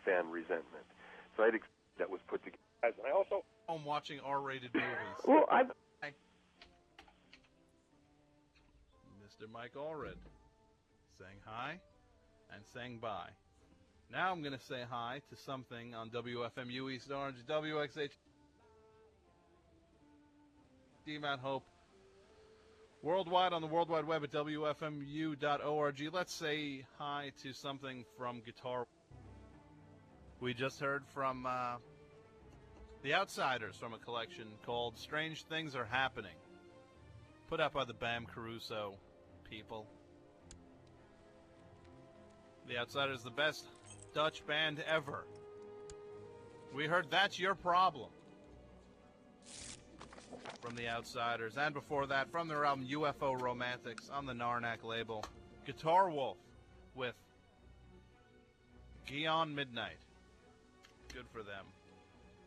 fan resentment. So I had that was put together. And I also I'm watching R-rated movies. Well, Mr. Mike Allred saying hi and saying bye. Now I'm going to say hi to something on WFMU East Orange, WXH, Matt Hope, worldwide on the World Wide Web at WFMU.org. Let's say hi to something from Guitar. We just heard from The Outsiders from a collection called Strange Things Are Happening, put out by the Bam Caruso people. The Outsiders, the best Dutch band ever. We heard That's Your Problem from The Outsiders. And before that, from their album UFO Romantics on the Narnak label, Guitar Wolf with Gion Midnight. Good for them.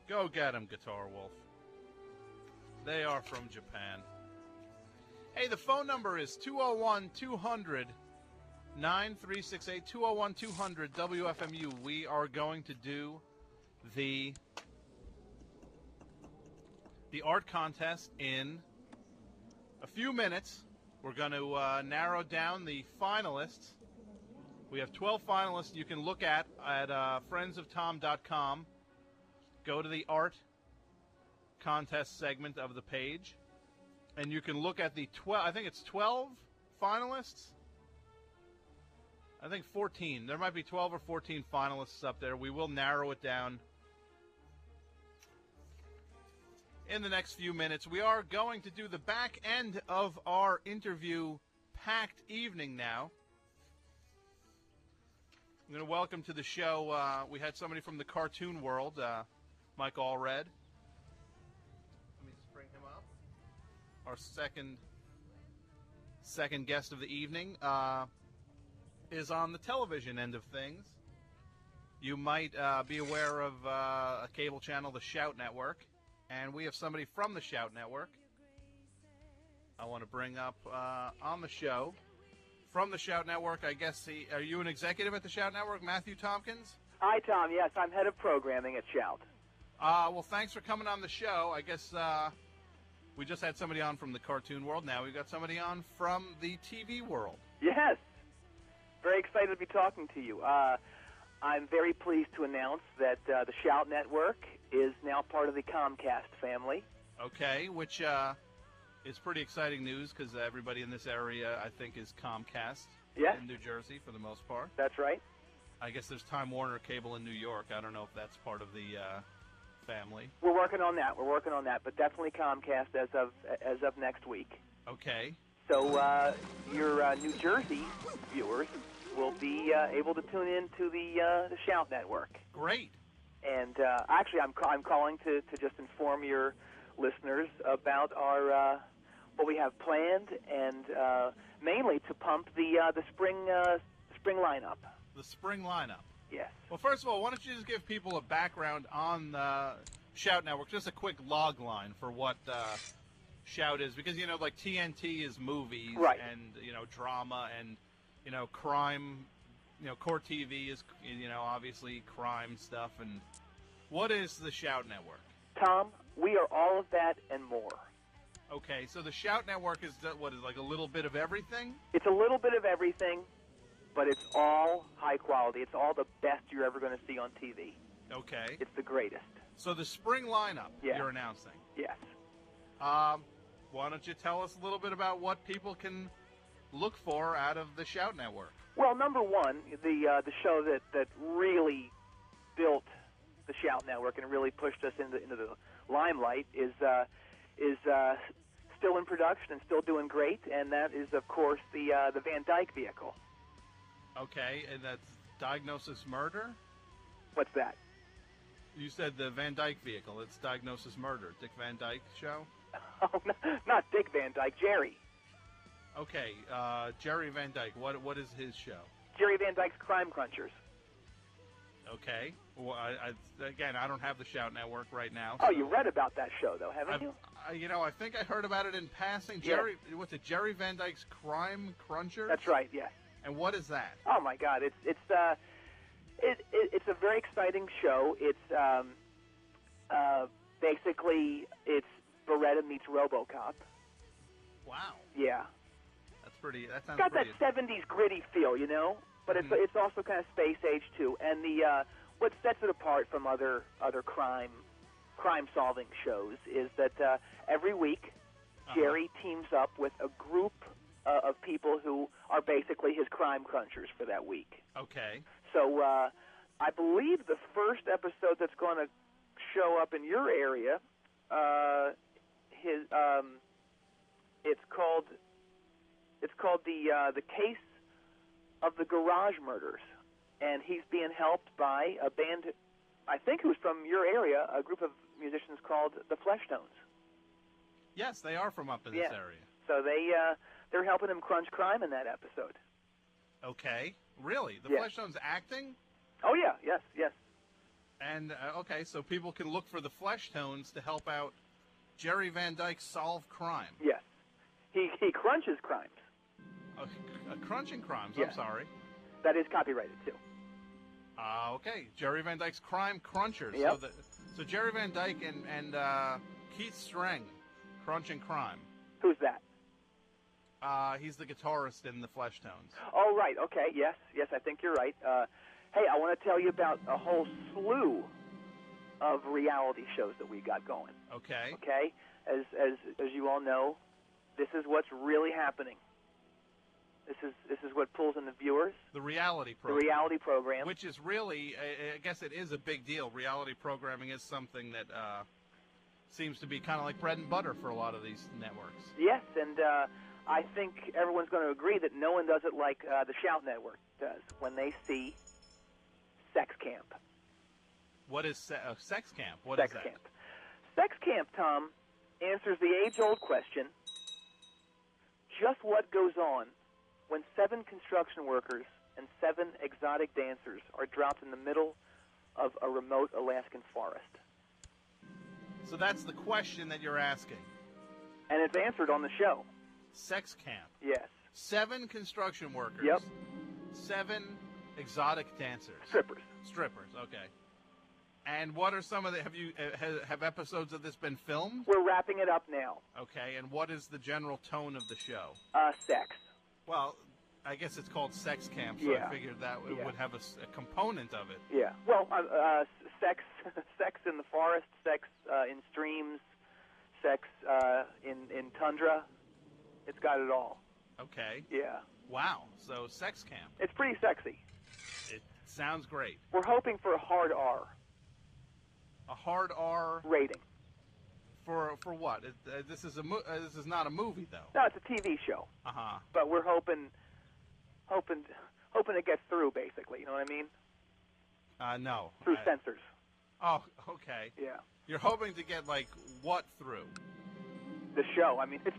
Go get them, Guitar Wolf. They are from Japan. Hey, the phone number is 201-200-9368. 9368-201-200 WFMU. We are going to do the art contest in a few minutes. We're going to narrow down the finalists. We have 12 finalists you can look at friendsoftom.com. Go to the art contest segment of the page, and you can look at the 12, I think it's 12 finalists. I think 14. There might be 12 or 14 finalists up there. We will narrow it down in the next few minutes. We are going to do the back end of our interview-packed evening now. I'm going to welcome to the show, we had somebody from the cartoon world, Mike Allred. Let me just bring him up. Our second guest of the evening is on the television end of things. You might be aware of a cable channel, the Shout Network, and we have somebody from the Shout Network I want to bring up on the show. From the Shout Network, I guess, are you an executive at the Shout Network, Matthew Tompkins? Hi, Tom. Yes, I'm head of programming at Shout. Well, thanks for coming on the show. I guess we just had somebody on from the cartoon world. Now we've got somebody on from the TV world. Yes. Very excited to be talking to you. I'm very pleased to announce that the Shout Network is now part of the Comcast family. Okay, which is pretty exciting news because everybody in this area, I think, is Comcast in New Jersey for the most part. That's right. I guess there's Time Warner Cable in New York. I don't know if that's part of the family. We're working on that. But definitely Comcast as of next week. Okay. So your New Jersey viewers will be able to tune in to the Shout Network. Great. And actually, I'm calling to just inform your listeners about our what we have planned, and mainly to pump the spring lineup. The spring lineup. Yes. Well, first of all, why don't you just give people a background on the Shout Network, just a quick log line for what Shout is, because like TNT is movies, right, and drama, and crime. Core TV is obviously crime stuff. And what is the Shout Network? Tom, we are all of that and more. Okay, so the Shout Network is what, is like a little bit of everything? It's a little bit of everything, but it's all high quality. It's all the best you're ever going to see on TV. Okay. It's the greatest. So the spring lineup you're announcing. Yes. Why don't you tell us a little bit about what people can look for out of the Shout Network? Well, number one, the show that really built the Shout Network and really pushed us into the limelight is still in production and still doing great, and that is, of course, the Van Dyke vehicle. Okay, and that's Diagnosis Murder? What's that? You said the Van Dyke vehicle. It's Diagnosis Murder. Dick Van Dyke show? Oh, not Dick Van Dyke, Jerry. Okay, Jerry Van Dyke. What is his show? Jerry Van Dyke's Crime Crunchers. Okay. Well, I don't have the Shout Network right now. Oh, you read about that show, though, haven't you? I think I heard about it in passing. What's it? Jerry Van Dyke's Crime Crunchers? That's right. Yes. And what is that? Oh my God! It's a very exciting show. It's basically it's Beretta meets RoboCop. Wow. Yeah. That sounds got pretty. That 70s gritty feel, but it's also kind of space age too. And the what sets it apart from other crime solving shows is that every week Jerry teams up with a group of people who are basically his crime crunchers for that week. Okay. So I believe the first episode that's going to show up in your area, it's called the Case of the Garage Murders, and he's being helped by a band, I think, who's from your area, a group of musicians called the Fleshtones. Yes, they are from up in this area. So they're helping him crunch crime in that episode. Okay, really? The Fleshtones acting? Oh yeah, yes. And okay, so people can look for the Fleshtones to help out Jerry Van Dyke solve crime. Yes, he crunches crimes. Crunching Crimes. Yes. I'm sorry. That is copyrighted too. Okay. Jerry Van Dyke's Crime Crunchers. Yep. So Jerry Van Dyke and Keith Strang, Crunching Crime. Who's that? He's the guitarist in the Fleshtones. Oh, right. Okay. Yes, I think you're right. Hey, I want to tell you about a whole slew of reality shows that we got going. Okay. Okay. As you all know, this is what's really happening. This is what pulls in the viewers. The reality program. The reality program. Which is really, I guess it is a big deal. Reality programming is something that seems to be kind of like bread and butter for a lot of these networks. Yes, and I think everyone's going to agree that no one does it like the Shout Network does when they see Sex Camp. What is Sex Camp? What Sex is that? Camp. Sex Camp, Tom, answers the age-old question, just what goes on when 7 construction workers and 7 exotic dancers are dropped in the middle of a remote Alaskan forest? So that's the question that you're asking. And it's answered on the show. Sex Camp. Yes. 7 construction workers. Yep. 7 exotic dancers. Strippers, okay. And what are some of the, have episodes of this been filmed? We're wrapping it up now. Okay, and what is the general tone of the show? Sex. Well, I guess it's called Sex Camp, so I figured that it would have a component of it. Yeah. Well, sex in the forest, sex in streams, sex in tundra. It's got it all. Okay. Yeah. Wow. So Sex Camp. It's pretty sexy. It sounds great. We're hoping for a hard R. A hard R rating. For what? This is not a movie though. No, it's a TV show. But we're hoping it gets through, basically. You know what I mean? No. Through censors. Oh, okay. Yeah. You're hoping to get what through? The show. I mean, it's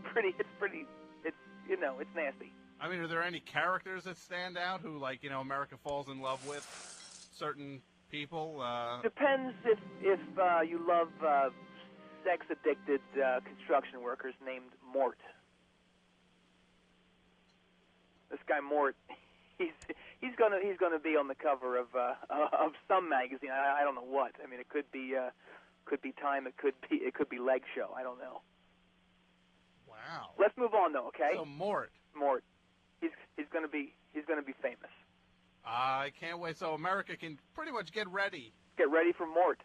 nasty. I mean, are there any characters that stand out who, America falls in love with? Certain people? Depends if you love sex-addicted construction workers named Mort. This guy Mort, he's gonna be on the cover of some magazine. I don't know what. I mean, it could be Time. It could be Leg Show. I don't know. Wow. Let's move on though, okay? So Mort, he's gonna be famous. I can't wait. So America can pretty much get ready. Get ready for Mort.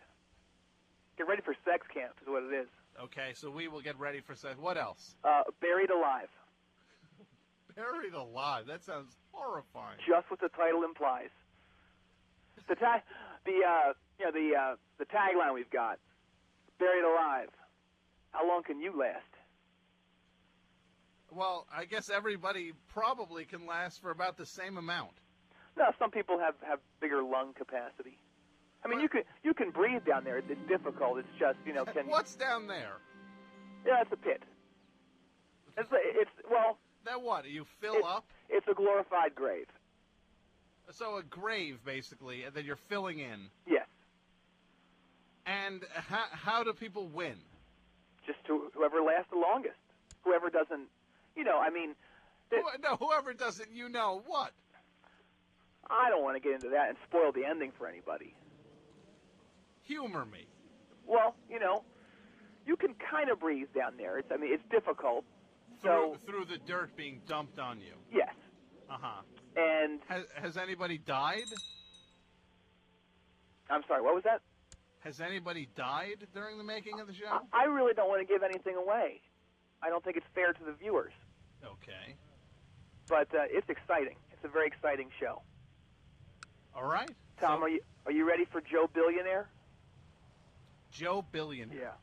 Get ready for Sex Camp is what it is. Okay, so we will get ready for sex. What else? Buried Alive. Buried Alive. That sounds horrifying. Just what the title implies. The tagline we've got: Buried Alive. How long can you last? Well, I guess everybody probably can last for about the same amount. No, some people have bigger lung capacity. I mean, you can breathe down there. It's difficult. It's just What's down there? Yeah, it's a pit. It's Then what? You fill up? It's a glorified grave. So a grave, basically, and then you're filling in. Yes. And how do people win? Just whoever lasts the longest. Whoever doesn't, whoever doesn't, what? I don't want to get into that and spoil the ending for anybody. Humor me. Well, you can kind of breathe down there. It's difficult. Through the dirt being dumped on you. Yes. And has anybody died? I'm sorry. What was that? Has anybody died during the making of the show? I really don't want to give anything away. I don't think it's fair to the viewers. Okay. But it's exciting. It's a very exciting show. All right. Tom, are you ready for Joe Billionaire? Joe Billionaire? Yeah.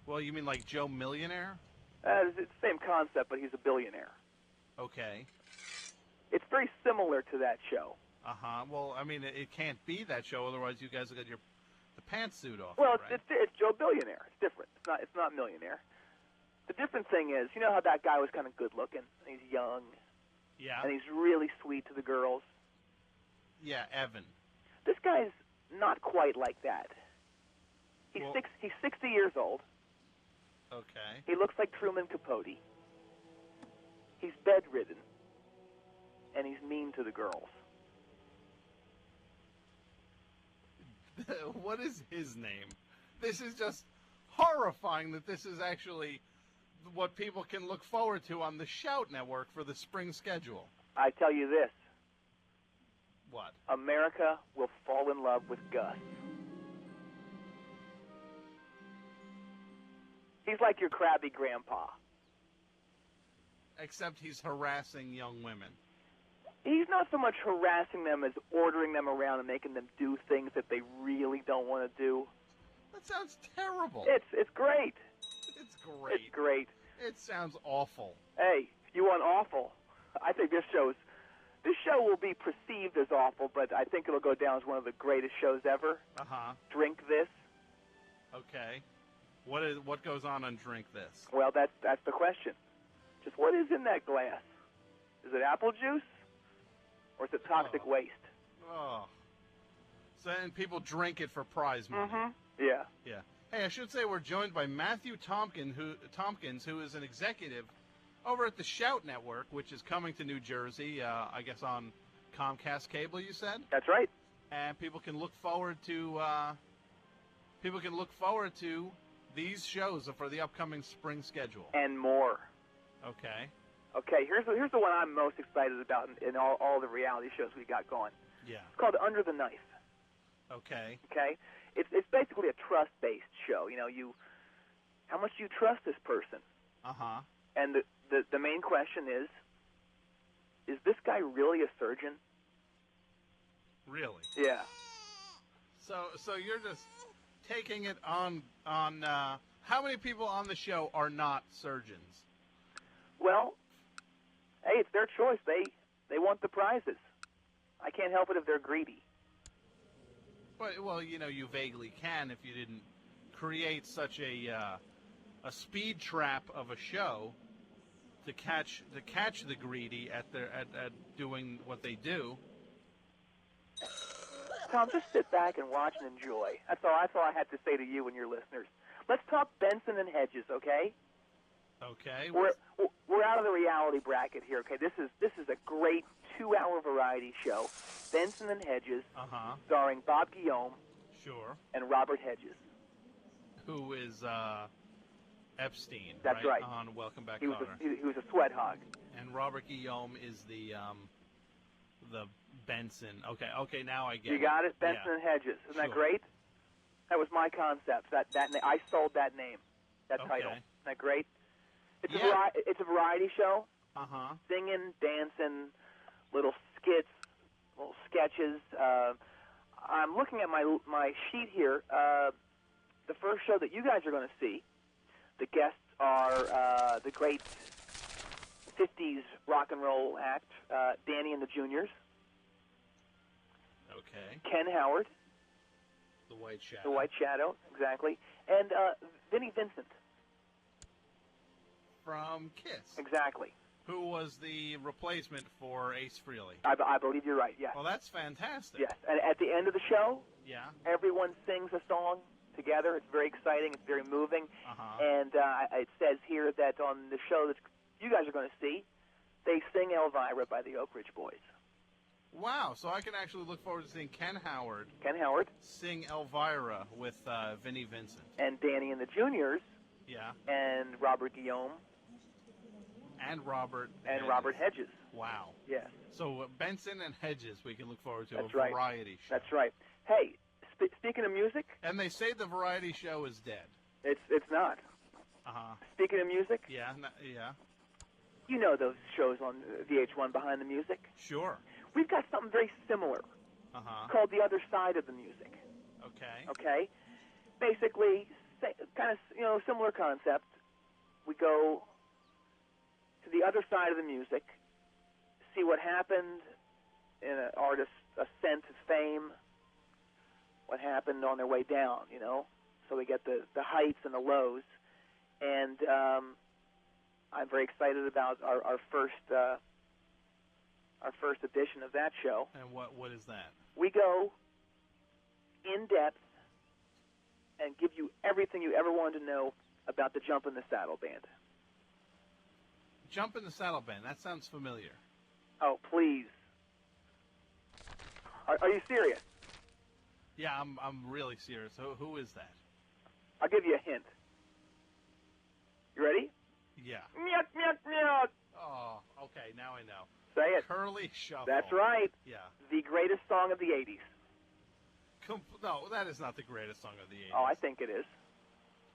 Well, you mean like Joe Millionaire? It's the same concept, but he's a billionaire. Okay. It's very similar to that show. Well, I mean, it can't be that show, otherwise you guys will get the pantsuit off. Well, right? it's Joe Billionaire. It's different. It's not Millionaire. The different thing is, you know how that guy was kind of good looking? He's young. Yeah. And he's really sweet to the girls. Yeah, Evan. This guy's not quite like that. He's 60 years old. Okay. He looks like Truman Capote. He's bedridden. and he's mean to the girls. What is his name? This is just horrifying that this is actually what people can look forward to on the Shout Network for the spring schedule. I tell you this. What? America will fall in love with Gus. He's like your crabby grandpa. Except he's harassing young women. He's not so much harassing them as ordering them around and making them do things that they really don't want to do. That sounds terrible. It's great. It's great. It's great. It sounds awful. Hey, you want awful? I think this show will be perceived as awful, but I think it'll go down as one of the greatest shows ever. Uh-huh. Drink This. Okay. What goes on Drink This? Well, that's the question. Just what is in that glass? Is it apple juice? Or is it toxic waste? Oh. So then people drink it for prize money. Mm-hmm. Yeah. Yeah. Hey, I should say we're joined by Matthew Tompkins, who is an executive over at the Shout Network, which is coming to New Jersey, I guess on Comcast Cable, you said? That's right. And people can look forward to these shows for the upcoming spring schedule. And more. Okay. Okay, here's the one I'm most excited about in all the reality shows we got going. Yeah. It's called Under the Knife. Okay. Okay? It's basically a trust-based show. You know, how much do you trust this person? Uh-huh. And the main question is this guy really a surgeon? Really? Yeah. So you're just taking it on how many people on the show are not surgeons? Well, hey, it's their choice. They want the prizes. I can't help it if they're greedy. Well, you vaguely can if you didn't create such a speed trap of a show to catch the greedy at doing what they do. Tom, just sit back and watch and enjoy. That's all I had to say to you and your listeners. Let's talk Benson and Hedges, okay? Okay. We're out of the reality bracket here, okay? This is a great 2-hour variety show. Benson and Hedges, starring Bob Guillaume, sure, and Robert Hedges, who is Epstein. That's right. On Welcome Back, he was Kotter. He was a sweat hog. And Robert Guillaume is the Benson. Okay, now I get it. You got it, Benson and Hedges. Isn't that great? That was my concept. I sold that name, that title. Isn't that great? It's a variety show. Singing, dancing, little skits, little sketches. I'm looking at my sheet here. The first show that you guys are going to see, the guests are the great 50s rock and roll act, Danny and the Juniors. Okay. Ken Howard. The White Shadow. The White Shadow, exactly. And Vinnie Vincent. From Kiss. Exactly. Who was the replacement for Ace Frehley. I believe you're right, yes. Well, that's fantastic. Yes, and at the end of the show, everyone sings a song together. It's very exciting. It's very moving. And it says here that on the show that you guys are going to see, they sing Elvira by the Oak Ridge Boys. Wow, so I can actually look forward to seeing Ken Howard sing Elvira with Vinnie Vincent. And Danny and the Juniors. Yeah. And Robert Guillaume. And Robert Hedges. Wow. Yes. So Benson and Hedges we can look forward to. That's a variety show. That's right. Hey, speaking of music. And they say the variety show is dead. It's not. Speaking of music. Yeah. You know those shows on VH1 Behind the Music? Sure. We've got something very similar. Called The Other Side of the Music. Okay. Basically, kind of similar concept. We go to the other side of the music, see what happened in an artist's ascent to fame, what happened on their way down, So we get the heights and the lows. And I'm very excited about our first edition of that show. And what is that? We go in depth and give you everything you ever wanted to know about the Jump in the Saddle Band. Jump in the Saddle Band. That sounds familiar. Oh, please. Are you serious? Yeah, I'm really serious. Who is that? I'll give you a hint. You ready? Yeah. Meow, meow, meow. Oh, okay, now I know. Say it. Curly Shuffle. That's right. Yeah. The greatest song of the 80s. No, that is not the greatest song of the 80s. Oh, I think it is.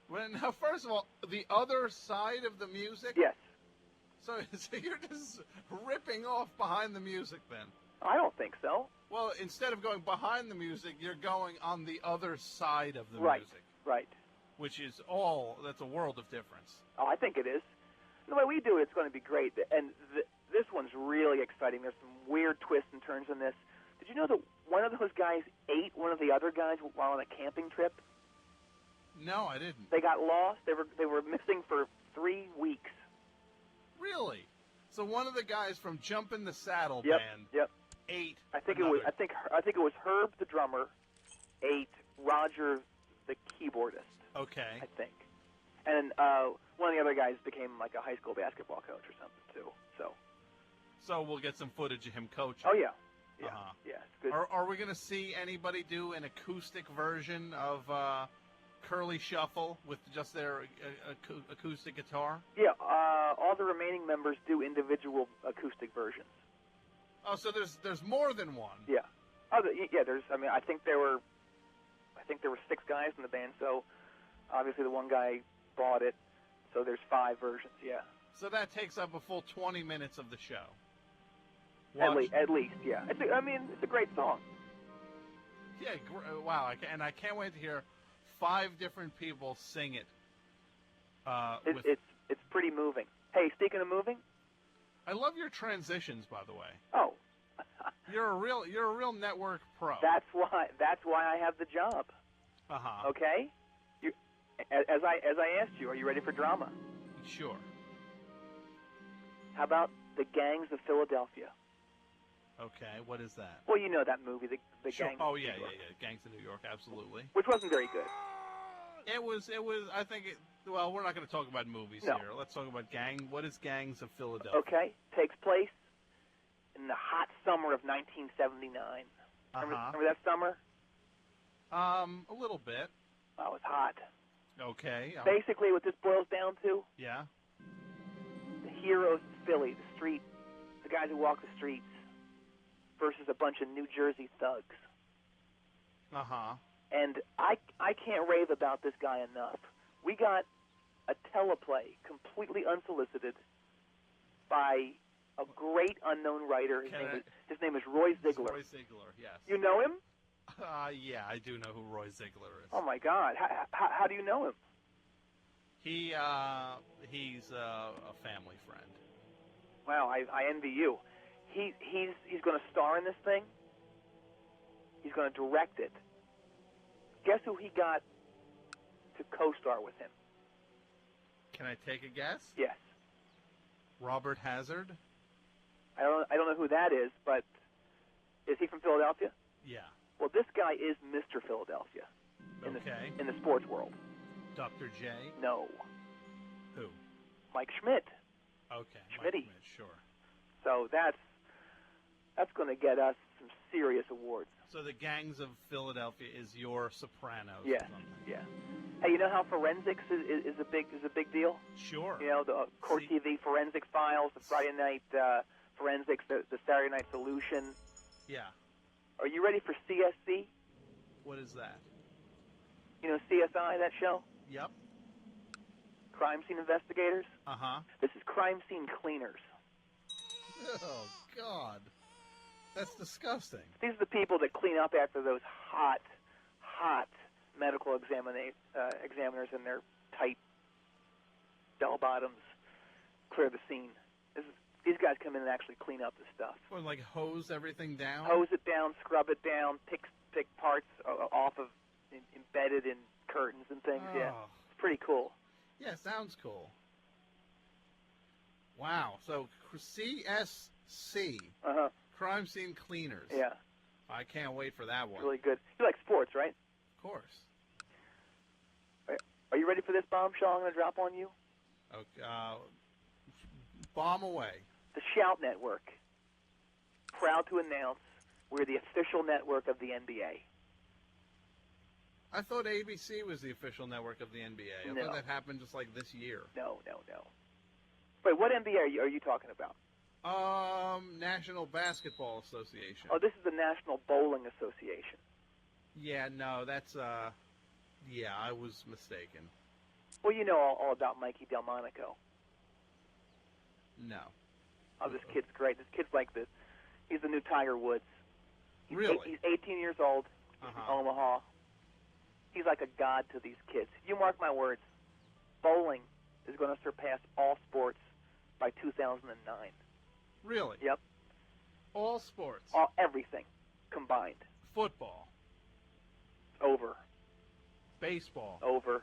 Well, now, first of all, the other side of the music? Yes. So you're just ripping off behind the music then? I don't think so. Well, instead of going behind the music, you're going on the other side of the music. Right. Which is that's a world of difference. Oh, I think it is. The way we do it, it's going to be great. And this one's really exciting. There's some weird twists and turns in this. Did you know that one of those guys ate one of the other guys while on a camping trip? No, I didn't. They got lost. They were missing for 3 weeks. Really? So one of the guys from Jump in the Saddle band ate. I think it was Herb the drummer ate Roger the keyboardist. Okay. I think. And one of the other guys became like a high school basketball coach or something too. So we'll get some footage of him coaching. Oh yeah. Yeah. Yeah. It's good. Are we going to see anybody do an acoustic version of Curly Shuffle with just their acoustic guitar? Yeah. All the remaining members do individual acoustic versions. Oh, so there's more than one. Yeah. There's. I mean, I think there were 6 guys in the band. So obviously the one guy bought it. So there's 5 versions. Yeah. So that takes up a full 20 minutes of the show. At least, yeah. It's a great song. Yeah, wow! I can't wait to hear 5 different people sing it. It's pretty moving. Hey, speaking of moving, I love your transitions, by the way. Oh, you're a real network pro. That's why I have the job. Okay. As I asked you, are you ready for drama? Sure. How about the Gangs of Philadelphia? Okay, what is that? Well, you know that movie, the sure. Gangs. Oh of yeah, New York. Gangs of New York, absolutely. Which wasn't very good. It was. I think. Well, we're not going to talk about movies here. Let's talk about What is Gangs of Philadelphia? Okay, takes place in the hot summer of 1979. Remember that summer? A little bit. Oh, it was hot. Okay. Basically, what this boils down to. Yeah. The heroes of Philly, the guys who walk the streets, versus a bunch of New Jersey thugs. And I can't rave about this guy enough. We got a teleplay completely unsolicited by a great unknown writer. His name is Roy Ziegler. Roy Ziegler, yes. You know him? Yeah, I do know who Roy Ziegler is. Oh my God! How do you know him? He's a family friend. Wow, I envy you. He's going to star in this thing. He's going to direct it. Guess who he got to co-star with him? Can I take a guess? Yes. Robert Hazard? I don't know who that is, but is he from Philadelphia? Yeah. Well, this guy is Mr. Philadelphia. In the sports world. Dr. J? No. Who? Mike Schmidt. Okay. Schmitty. Mike Schmidt, sure. So that's going to get us some serious awards. So the Gangs of Philadelphia is your Sopranos. Yeah. Yeah. Hey, you know how forensics is a big deal? Sure. You know, the Court TV Forensic Files, the Friday Night Forensics, the Saturday Night Solution. Yeah. Are you ready for CSC? What is that? You know CSI, that show? Yep. Crime Scene Investigators? This is Crime Scene Cleaners. Oh, God. That's disgusting. These are the people that clean up after those hot medical examiners in their tight bell-bottoms clear the scene. These guys come in and actually clean up the stuff. Or like hose everything down? Hose it down, scrub it down, pick parts off of embedded in curtains and things. Oh. Yeah, it's pretty cool. Yeah, sounds cool. Wow. So CSC, Crime Scene Cleaners. Yeah. I can't wait for that one. Really good. You like sports, right? Of course. Are you ready for this bombshell I'm going to drop on you? Okay. Bomb away. The Shout Network proud to announce we're the official network of the NBA. I thought ABC was the official network of the NBA. I thought that happened just like this year. No. Wait, what NBA are you talking about? National Basketball Association. Oh, this is the National Bowling Association. Yeah, no, that's, yeah, I was mistaken. Well, you know all about Mikey Delmonico. No. Oh, this kid's great. This kid's like this. He's the new Tiger Woods. Really? He's 18 years old. He's from Omaha. He's like a god to these kids. You mark my words, bowling is going to surpass all sports by 2009. Really? Yep. All sports? Everything combined. Football? Over. Baseball? Over.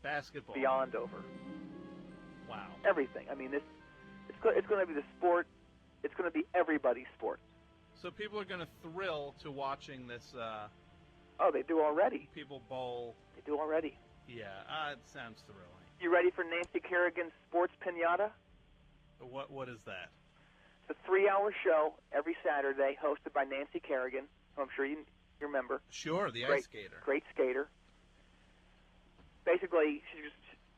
Basketball? Beyond over. Wow. Everything. I mean, it's going to be the sport. It's going to be everybody's sport. So people are going to thrill to watching this. Oh, they do already. People bowl. They do already. Yeah, it sounds thrilling. You ready for Nancy Kerrigan's Sports Pinata? What is that? It's a 3-hour show every Saturday, hosted by Nancy Kerrigan, who I'm sure you remember. Sure, the ice skater. Great skater. Basically,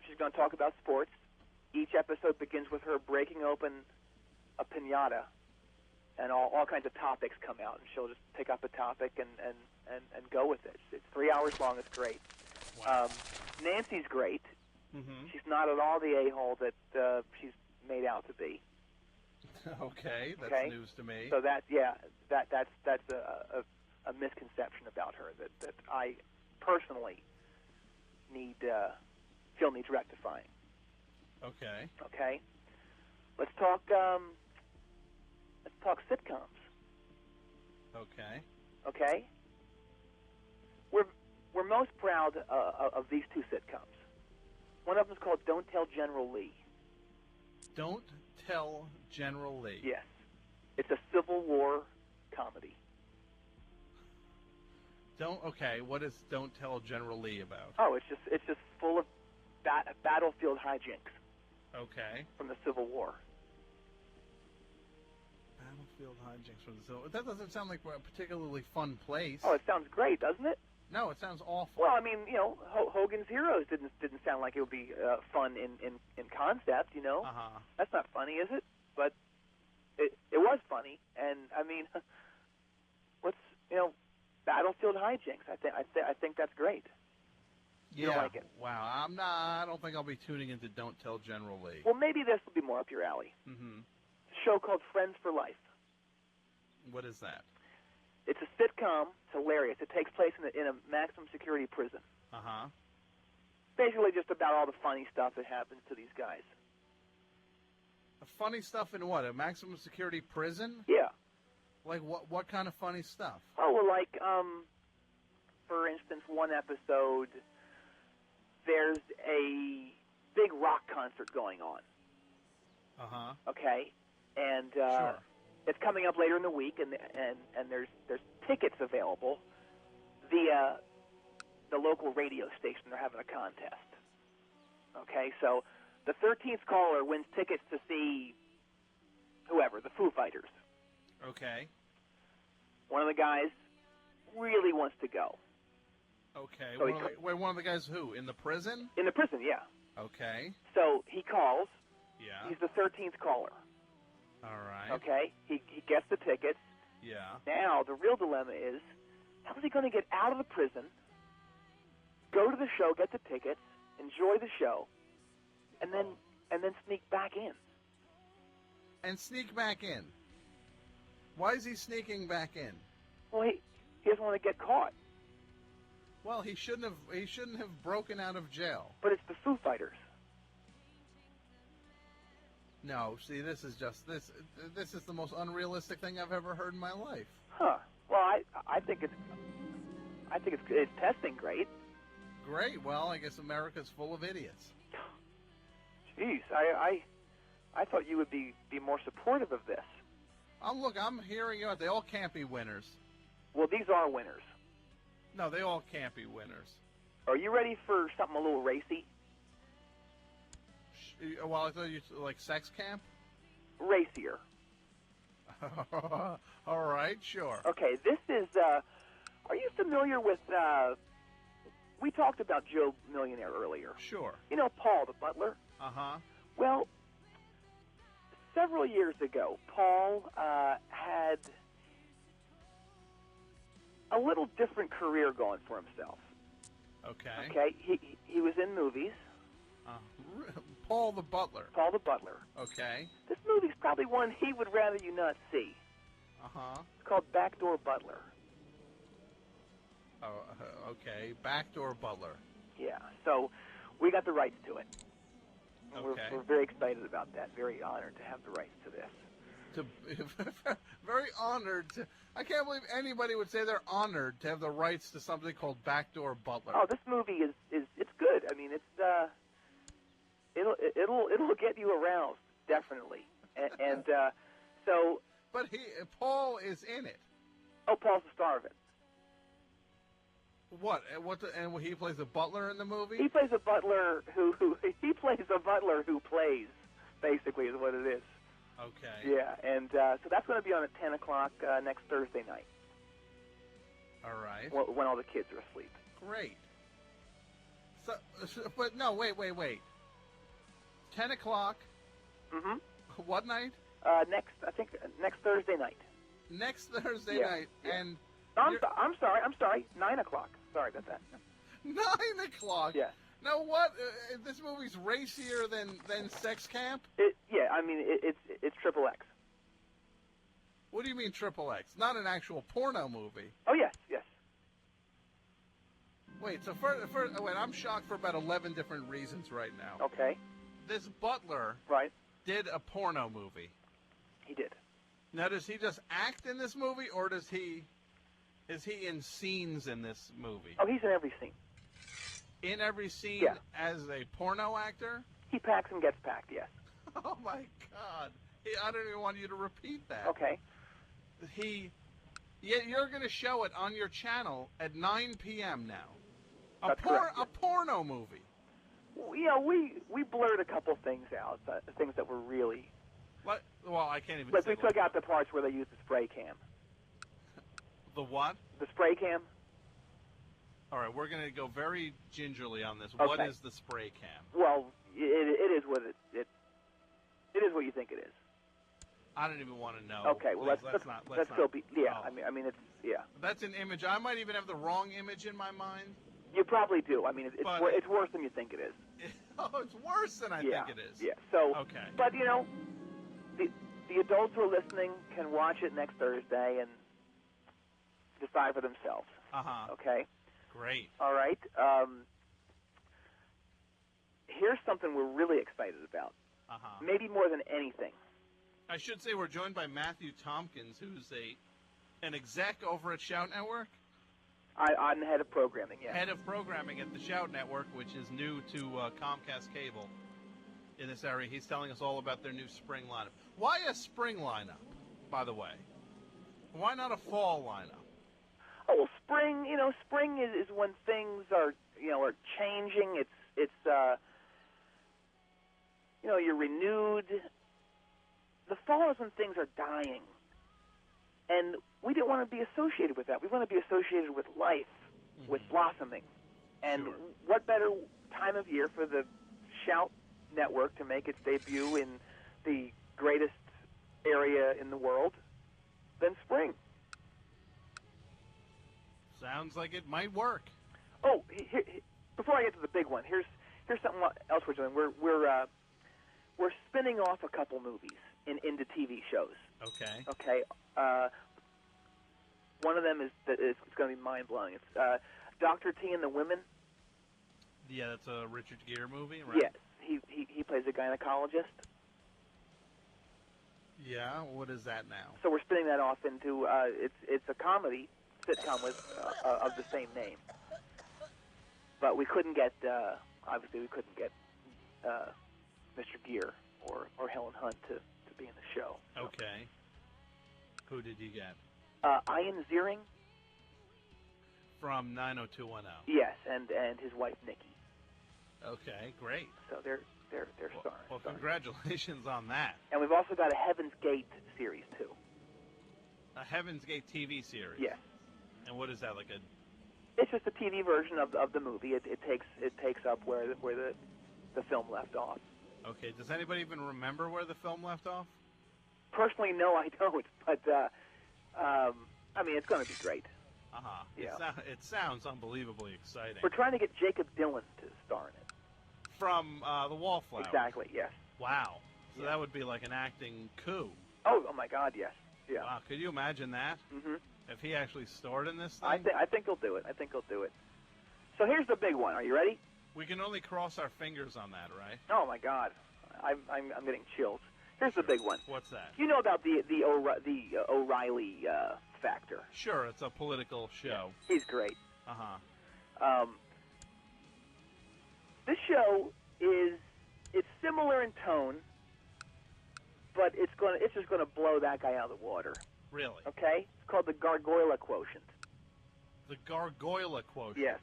she's going to talk about sports. Each episode begins with her breaking open a pinata, and all kinds of topics come out, and she'll just pick up a topic and go with it. It's 3 hours long. It's great. Wow. Nancy's great. Mm-hmm. She's not at all the a-hole that she's made out to be. Okay, that's news to me. So that's a misconception about her that I personally feel needs rectifying. Okay. Okay. Let's talk sitcoms. Okay. Okay. We're most proud of these two sitcoms. One of them is called Don't Tell General Lee. Don't Tell General Lee. Yes. It's a Civil War comedy. Okay, what is Don't Tell General Lee about? Oh, it's just full of battlefield hijinks. Okay. From the Civil War. Battlefield hijinks from the Civil War. That doesn't sound like a particularly fun place. Oh, it sounds great, doesn't it? No, it sounds awful. Well, I mean, Hogan's Heroes didn't sound like it would be fun in concept, Uh-huh. That's not funny, is it? But it was funny, and I mean, battlefield hijinks. I think that's great. You don't like it? Wow, I don't think I'll be tuning into Don't Tell General Lee. Well, maybe this will be more up your alley. Mm-hmm. It's a show called Friends for Life. What is that? It's a sitcom. It's hilarious. It takes place in a maximum security prison. Uh-huh. Basically just about all the funny stuff that happens to these guys. Funny stuff in what? A maximum security prison? Yeah. Like what kind of funny stuff? Oh, well, like, for instance, one episode, there's a big rock concert going on. Uh-huh. Okay? And sure. It's coming up later in the week, and there's tickets available via the local radio station. They're having a contest. Okay, so the 13th caller wins tickets to see whoever, the Foo Fighters. Okay. One of the guys really wants to go. Okay. So one of the guys who? In the prison? In the prison, yeah. Okay. So he calls. Yeah. He's the 13th caller. All right. Okay. He gets the tickets. Yeah. Now, the real dilemma is, how is he going to get out of the prison, go to the show, get the tickets, enjoy the show, and then sneak back in? And sneak back in? Why is he sneaking back in? Well, he doesn't want to get caught. Well, he shouldn't have broken out of jail. But it's the Foo Fighters. No, see, this is the most unrealistic thing I've ever heard in my life. Huh. Well, I think it's testing great. Great. Well, I guess America's full of idiots. Jeez, I thought you would be more supportive of this. Look, I'm hearing you out. They all can't be winners. Well, these are winners. No, they all can't be winners. Are you ready for something a little racy? Well, I thought you like sex camp. Racier. All right, sure. Okay, this is, are you familiar with, we talked about Joe Millionaire earlier. Sure. You know Paul the butler? Uh-huh. Well, several years ago, Paul had a little different career going for himself. Okay. Okay, he was in movies. Paul the butler. Paul the butler. Okay. This movie's probably one he would rather you not see. Uh-huh. It's called Backdoor Butler. Oh, okay. Backdoor butler. Yeah, so we got the rights to it. Okay. We're very excited about that. Very honored to have the rights to this. Very honored to... I can't believe anybody would say they're honored to have the rights to something called Backdoor Butler. Oh, this movie is it's good. I mean, it's it'll get you aroused, definitely. And so. But Paul is in it. Oh, Paul's the star of it. What? And he plays a butler in the movie? He plays a butler who plays, basically, is what it is. Okay. Yeah, and so that's going to be on at 10 o'clock next Thursday night. All right. When all the kids are asleep. Great. So, but no, wait. 10 o'clock? Mm-hmm. What night? Next Thursday night. Next Thursday night, yeah. And... I'm sorry. 9 o'clock. Sorry about that. 9 o'clock? Yeah. Now what? This movie's racier than Sex Camp? Yeah, I mean it's Triple X. What do you mean Triple X? Not an actual porno movie. Oh yes. Wait, so wait, I'm shocked for about 11 different reasons right now. Okay. This butler did a porno movie. He did. Now does he just act in this movie, or is he in scenes in this movie? Oh, he's in every scene. In every scene as a porno actor? He packs and gets packed, yes. Oh, my God. I don't even want you to repeat that. Okay. You're going to show it on your channel at 9 p.m. now. That's correct. A porno movie. Yeah, we blurred a couple things out, things that were really... Well, I can't even But we took out the parts where they used the spray cam. The what? The spray cam. All right, we're going to go very gingerly on this. Okay. What is the spray cam? Well, it is what it is what you think it is. I don't even want to know. Okay, well let's still be. Yeah, oh. I mean it's That's an image. I might even have the wrong image in my mind. You probably do. I mean it's worse than you think it is. Oh, it's worse than I think it is. Yeah. So. Okay. But the adults who are listening can watch it next Thursday and decide for themselves. Uh-huh. Okay? Great. All right. Here's something we're really excited about. Uh-huh. Maybe more than anything. I should say we're joined by Matthew Tompkins, who's an exec over at Shout Network. I'm the head of programming, yeah. Head of programming at the Shout Network, which is new to Comcast Cable in this area. He's telling us all about their new spring lineup. Why a spring lineup, by the way? Why not a fall lineup? Oh, well, spring is when things are changing. It's you're renewed. The fall is when things are dying. And we didn't want to be associated with that. We want to be associated with life, with blossoming. And what better time of year for the Shout Network to make its debut in the greatest area in the world than spring? Sounds like it might work. Oh, before I get to the big one, here's something else we're doing. We're spinning off a couple movies into TV shows. Okay. Okay. One of them is going to be mind blowing. It's Dr. T and the Women. Yeah, that's a Richard Gere movie, right? Yes, he plays a gynecologist. Yeah, what is that now? So we're spinning that off into it's a comedy sitcom with of the same name. But we couldn't get obviously Mr. Gere or Helen Hunt to be in the show. So. Okay. Who did you get? Ian Ziering. From 90210. Yes, and his wife Nikki. Okay, great. So they're starring. Well, congratulations on that. And we've also got a Heaven's Gate series too. A Heaven's Gate TV series. Yes. And what is that, like a? It's just a TV version of the movie. It takes up where the film left off. Okay. Does anybody even remember where the film left off? Personally, no, I don't. But I mean, it's going to be great. Yeah. It sounds unbelievably exciting. We're trying to get Jacob Dylan to star in it. From the Wallflowers. Exactly. Yes. Wow. So that would be like an acting coup. Oh my God, yes. Yeah. Wow. Could you imagine that? Mm-hmm. If he actually starred in this thing? I think he'll do it. So here's the big one. Are you ready? We can only cross our fingers on that, right? Oh my God, I'm getting chills. Here's the big one. What's that? You know about the O'Reilly factor? Sure, it's a political show. Yeah. He's great. Uh-huh. This show it's similar in tone, but it's just gonna blow that guy out of the water. Really? Okay? It's called the Gargoyle Quotient. The Gargoyle Quotient? Yes.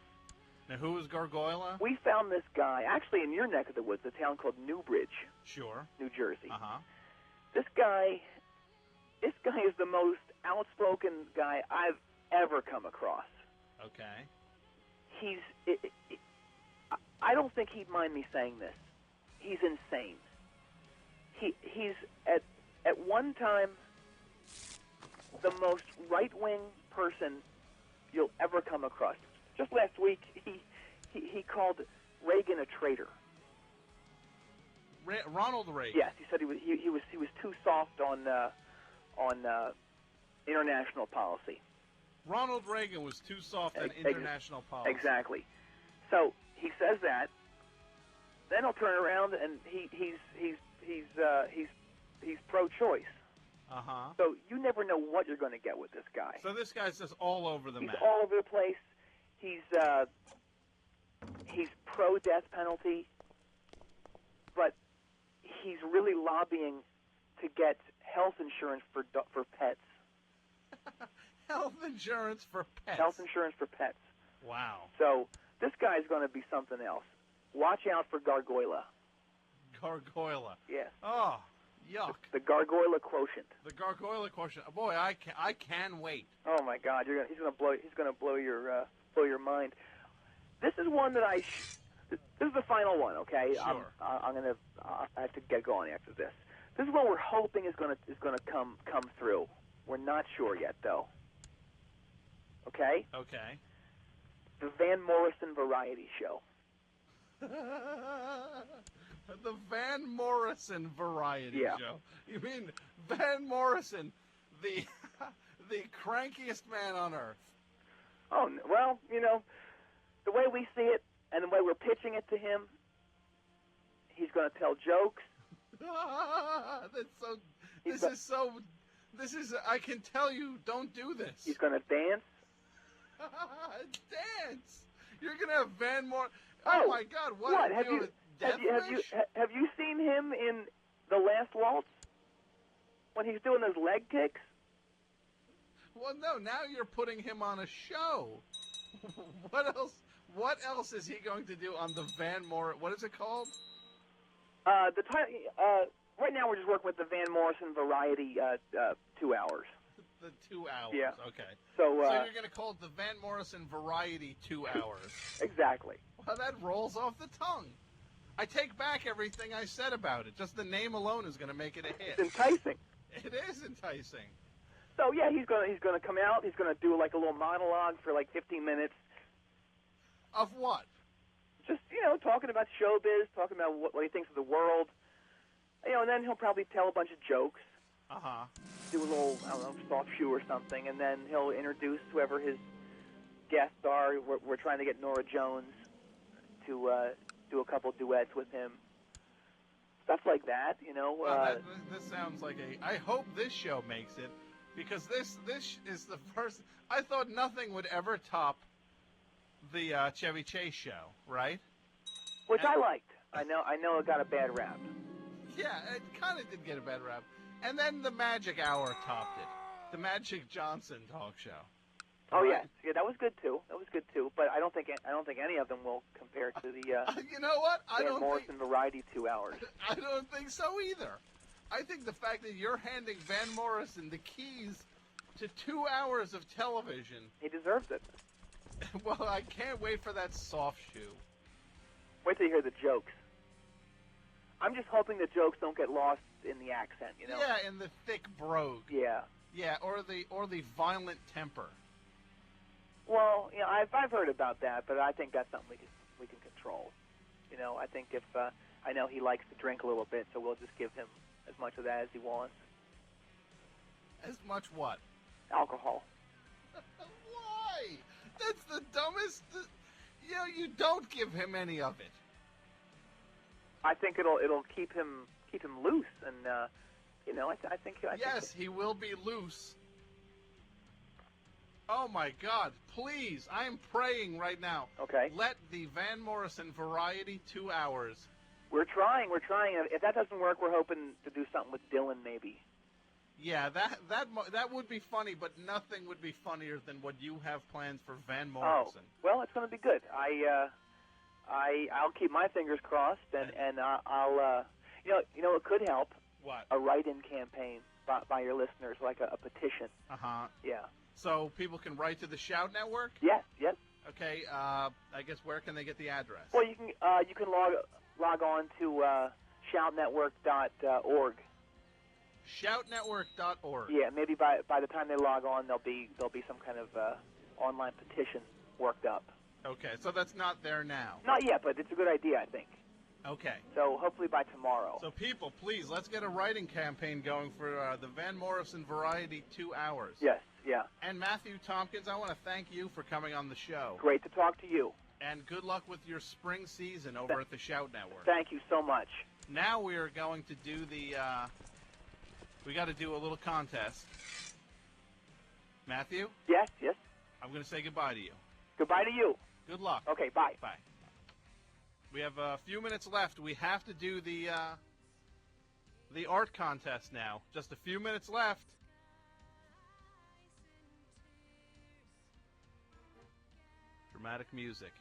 Now, who is Gargoyle? We found this guy, actually in your neck of the woods, a town called Newbridge. Sure. New Jersey. Uh-huh. This guy is the most outspoken guy I've ever come across. Okay. I don't think he'd mind me saying this. He's insane. He's at one time the most right-wing person you'll ever come across. Just last week, he called Reagan a traitor. Ronald Reagan. Yes, he said he was too soft on international policy. Ronald Reagan was too soft on international policy. Exactly. So he says that. Then he'll turn around and he's pro-choice. Uh-huh. So you never know what you're going to get with this guy. So this guy's just all over the map. He's all over the place. He's pro-death penalty, but he's really lobbying to get health insurance for pets. Health insurance for pets? Health insurance for pets. Wow. So this guy's going to be something else. Watch out for Gargoyle. Gargoyle. Yes. Oh, yuck. The Gargoyle Quotient. The Gargoyle Quotient. Boy, I can wait. Oh my God, he's going to blow your mind. This is one that this is the final one, okay? Sure. I have to get going after this. This is one we're hoping is going to come through. We're not sure yet, though. Okay? Okay. The Van Morrison Variety Show. The Van Morrison Variety Show. You mean Van Morrison, the crankiest man on earth? Oh, well, the way we see it and the way we're pitching it to him, he's going to tell jokes. I can tell you, don't do this. He's going to dance. Dance? You're going to have Van Morrison. Oh my God! What? Have you seen him in The Last Waltz when he's doing those leg kicks? Well, no. Now you're putting him on a show. What else? What else is he going to do on the Van Morrison? What is it called? The title. Right now we're just working with the Van Morrison Variety 2 hours. The 2 hours. Yeah. Okay. So you're going to call it the Van Morrison Variety 2 hours. Exactly. Well, that rolls off the tongue. I take back everything I said about it. Just the name alone is going to make it a hit. It's enticing. It is enticing. So yeah, he's going to come out. He's going to do like a little monologue for like 15 minutes. Of what? Just talking about showbiz, talking about what he thinks of the world. And then he'll probably tell a bunch of jokes. Uh-huh. Do a little, soft shoe or something, and then he'll introduce whoever his guests are. We're trying to get Norah Jones to do a couple duets with him. Stuff like that, Well, this sounds like I hope this show makes it, because this is the first. I thought nothing would ever top the Chevy Chase show, right? Which I liked. I know it got a bad rap. Yeah, it kind of did get a bad rap. And then the Magic Hour topped it. The Magic Johnson talk show. Oh yeah, that was good too. But I don't think any of them will compare to the. You know what? Van Morrison Variety 2 hours. I don't think so either. I think the fact that you're handing Van Morrison the keys to 2 hours of television. He deserves it. Well, I can't wait for that soft shoe. Wait till you hear the jokes. I'm just hoping the jokes don't get lost in the accent, you know? Yeah, in the thick brogue. Yeah. Yeah, or the violent temper. Well, you know, I've heard about that, but I think that's something we can control. You know, I think if I know he likes to drink a little bit, so we'll just give him as much of that as he wants. As much what? Alcohol. Why? That's the dumbest. You know, you don't give him any of it. I think it'll keep him loose, and you know, I think. Yes, he will be loose. Oh my God! Please, I am praying right now. Okay. Let the Van Morrison Variety 2 hours. We're trying. If that doesn't work, we're hoping to do something with Dylan, maybe. Yeah, that would be funny, but nothing would be funnier than what you have planned for Van Morrison. Oh, well, it's going to be good. I'll keep my fingers crossed, and I'll you know it could help. What? A write-in campaign by your listeners, like a petition. Yeah. So people can write to the Shout Network? Yes. Okay, I guess where can they get the address? Well, you can log on to shoutnetwork.org. Shoutnetwork.org. Yeah, maybe by the time they log on, there'll be some kind of online petition worked up. Okay, so that's not there now. Not yet, but it's a good idea, I think. Okay. So hopefully by tomorrow. So people, please, let's get a writing campaign going for the Van Morrison Variety 2 hours. Yes, yeah. And Matthew Tompkins, I want to thank you for coming on the show. Great to talk to you. And good luck with your spring season over at the Shout Network. Thank you so much. Now we are going to do the, we got to do a little contest. Matthew? Yes. I'm going to say goodbye to you. Goodbye to you. Good luck. Okay, bye. Bye. We have a few minutes left. We have to do the art contest now. Just a few minutes left. Dramatic music.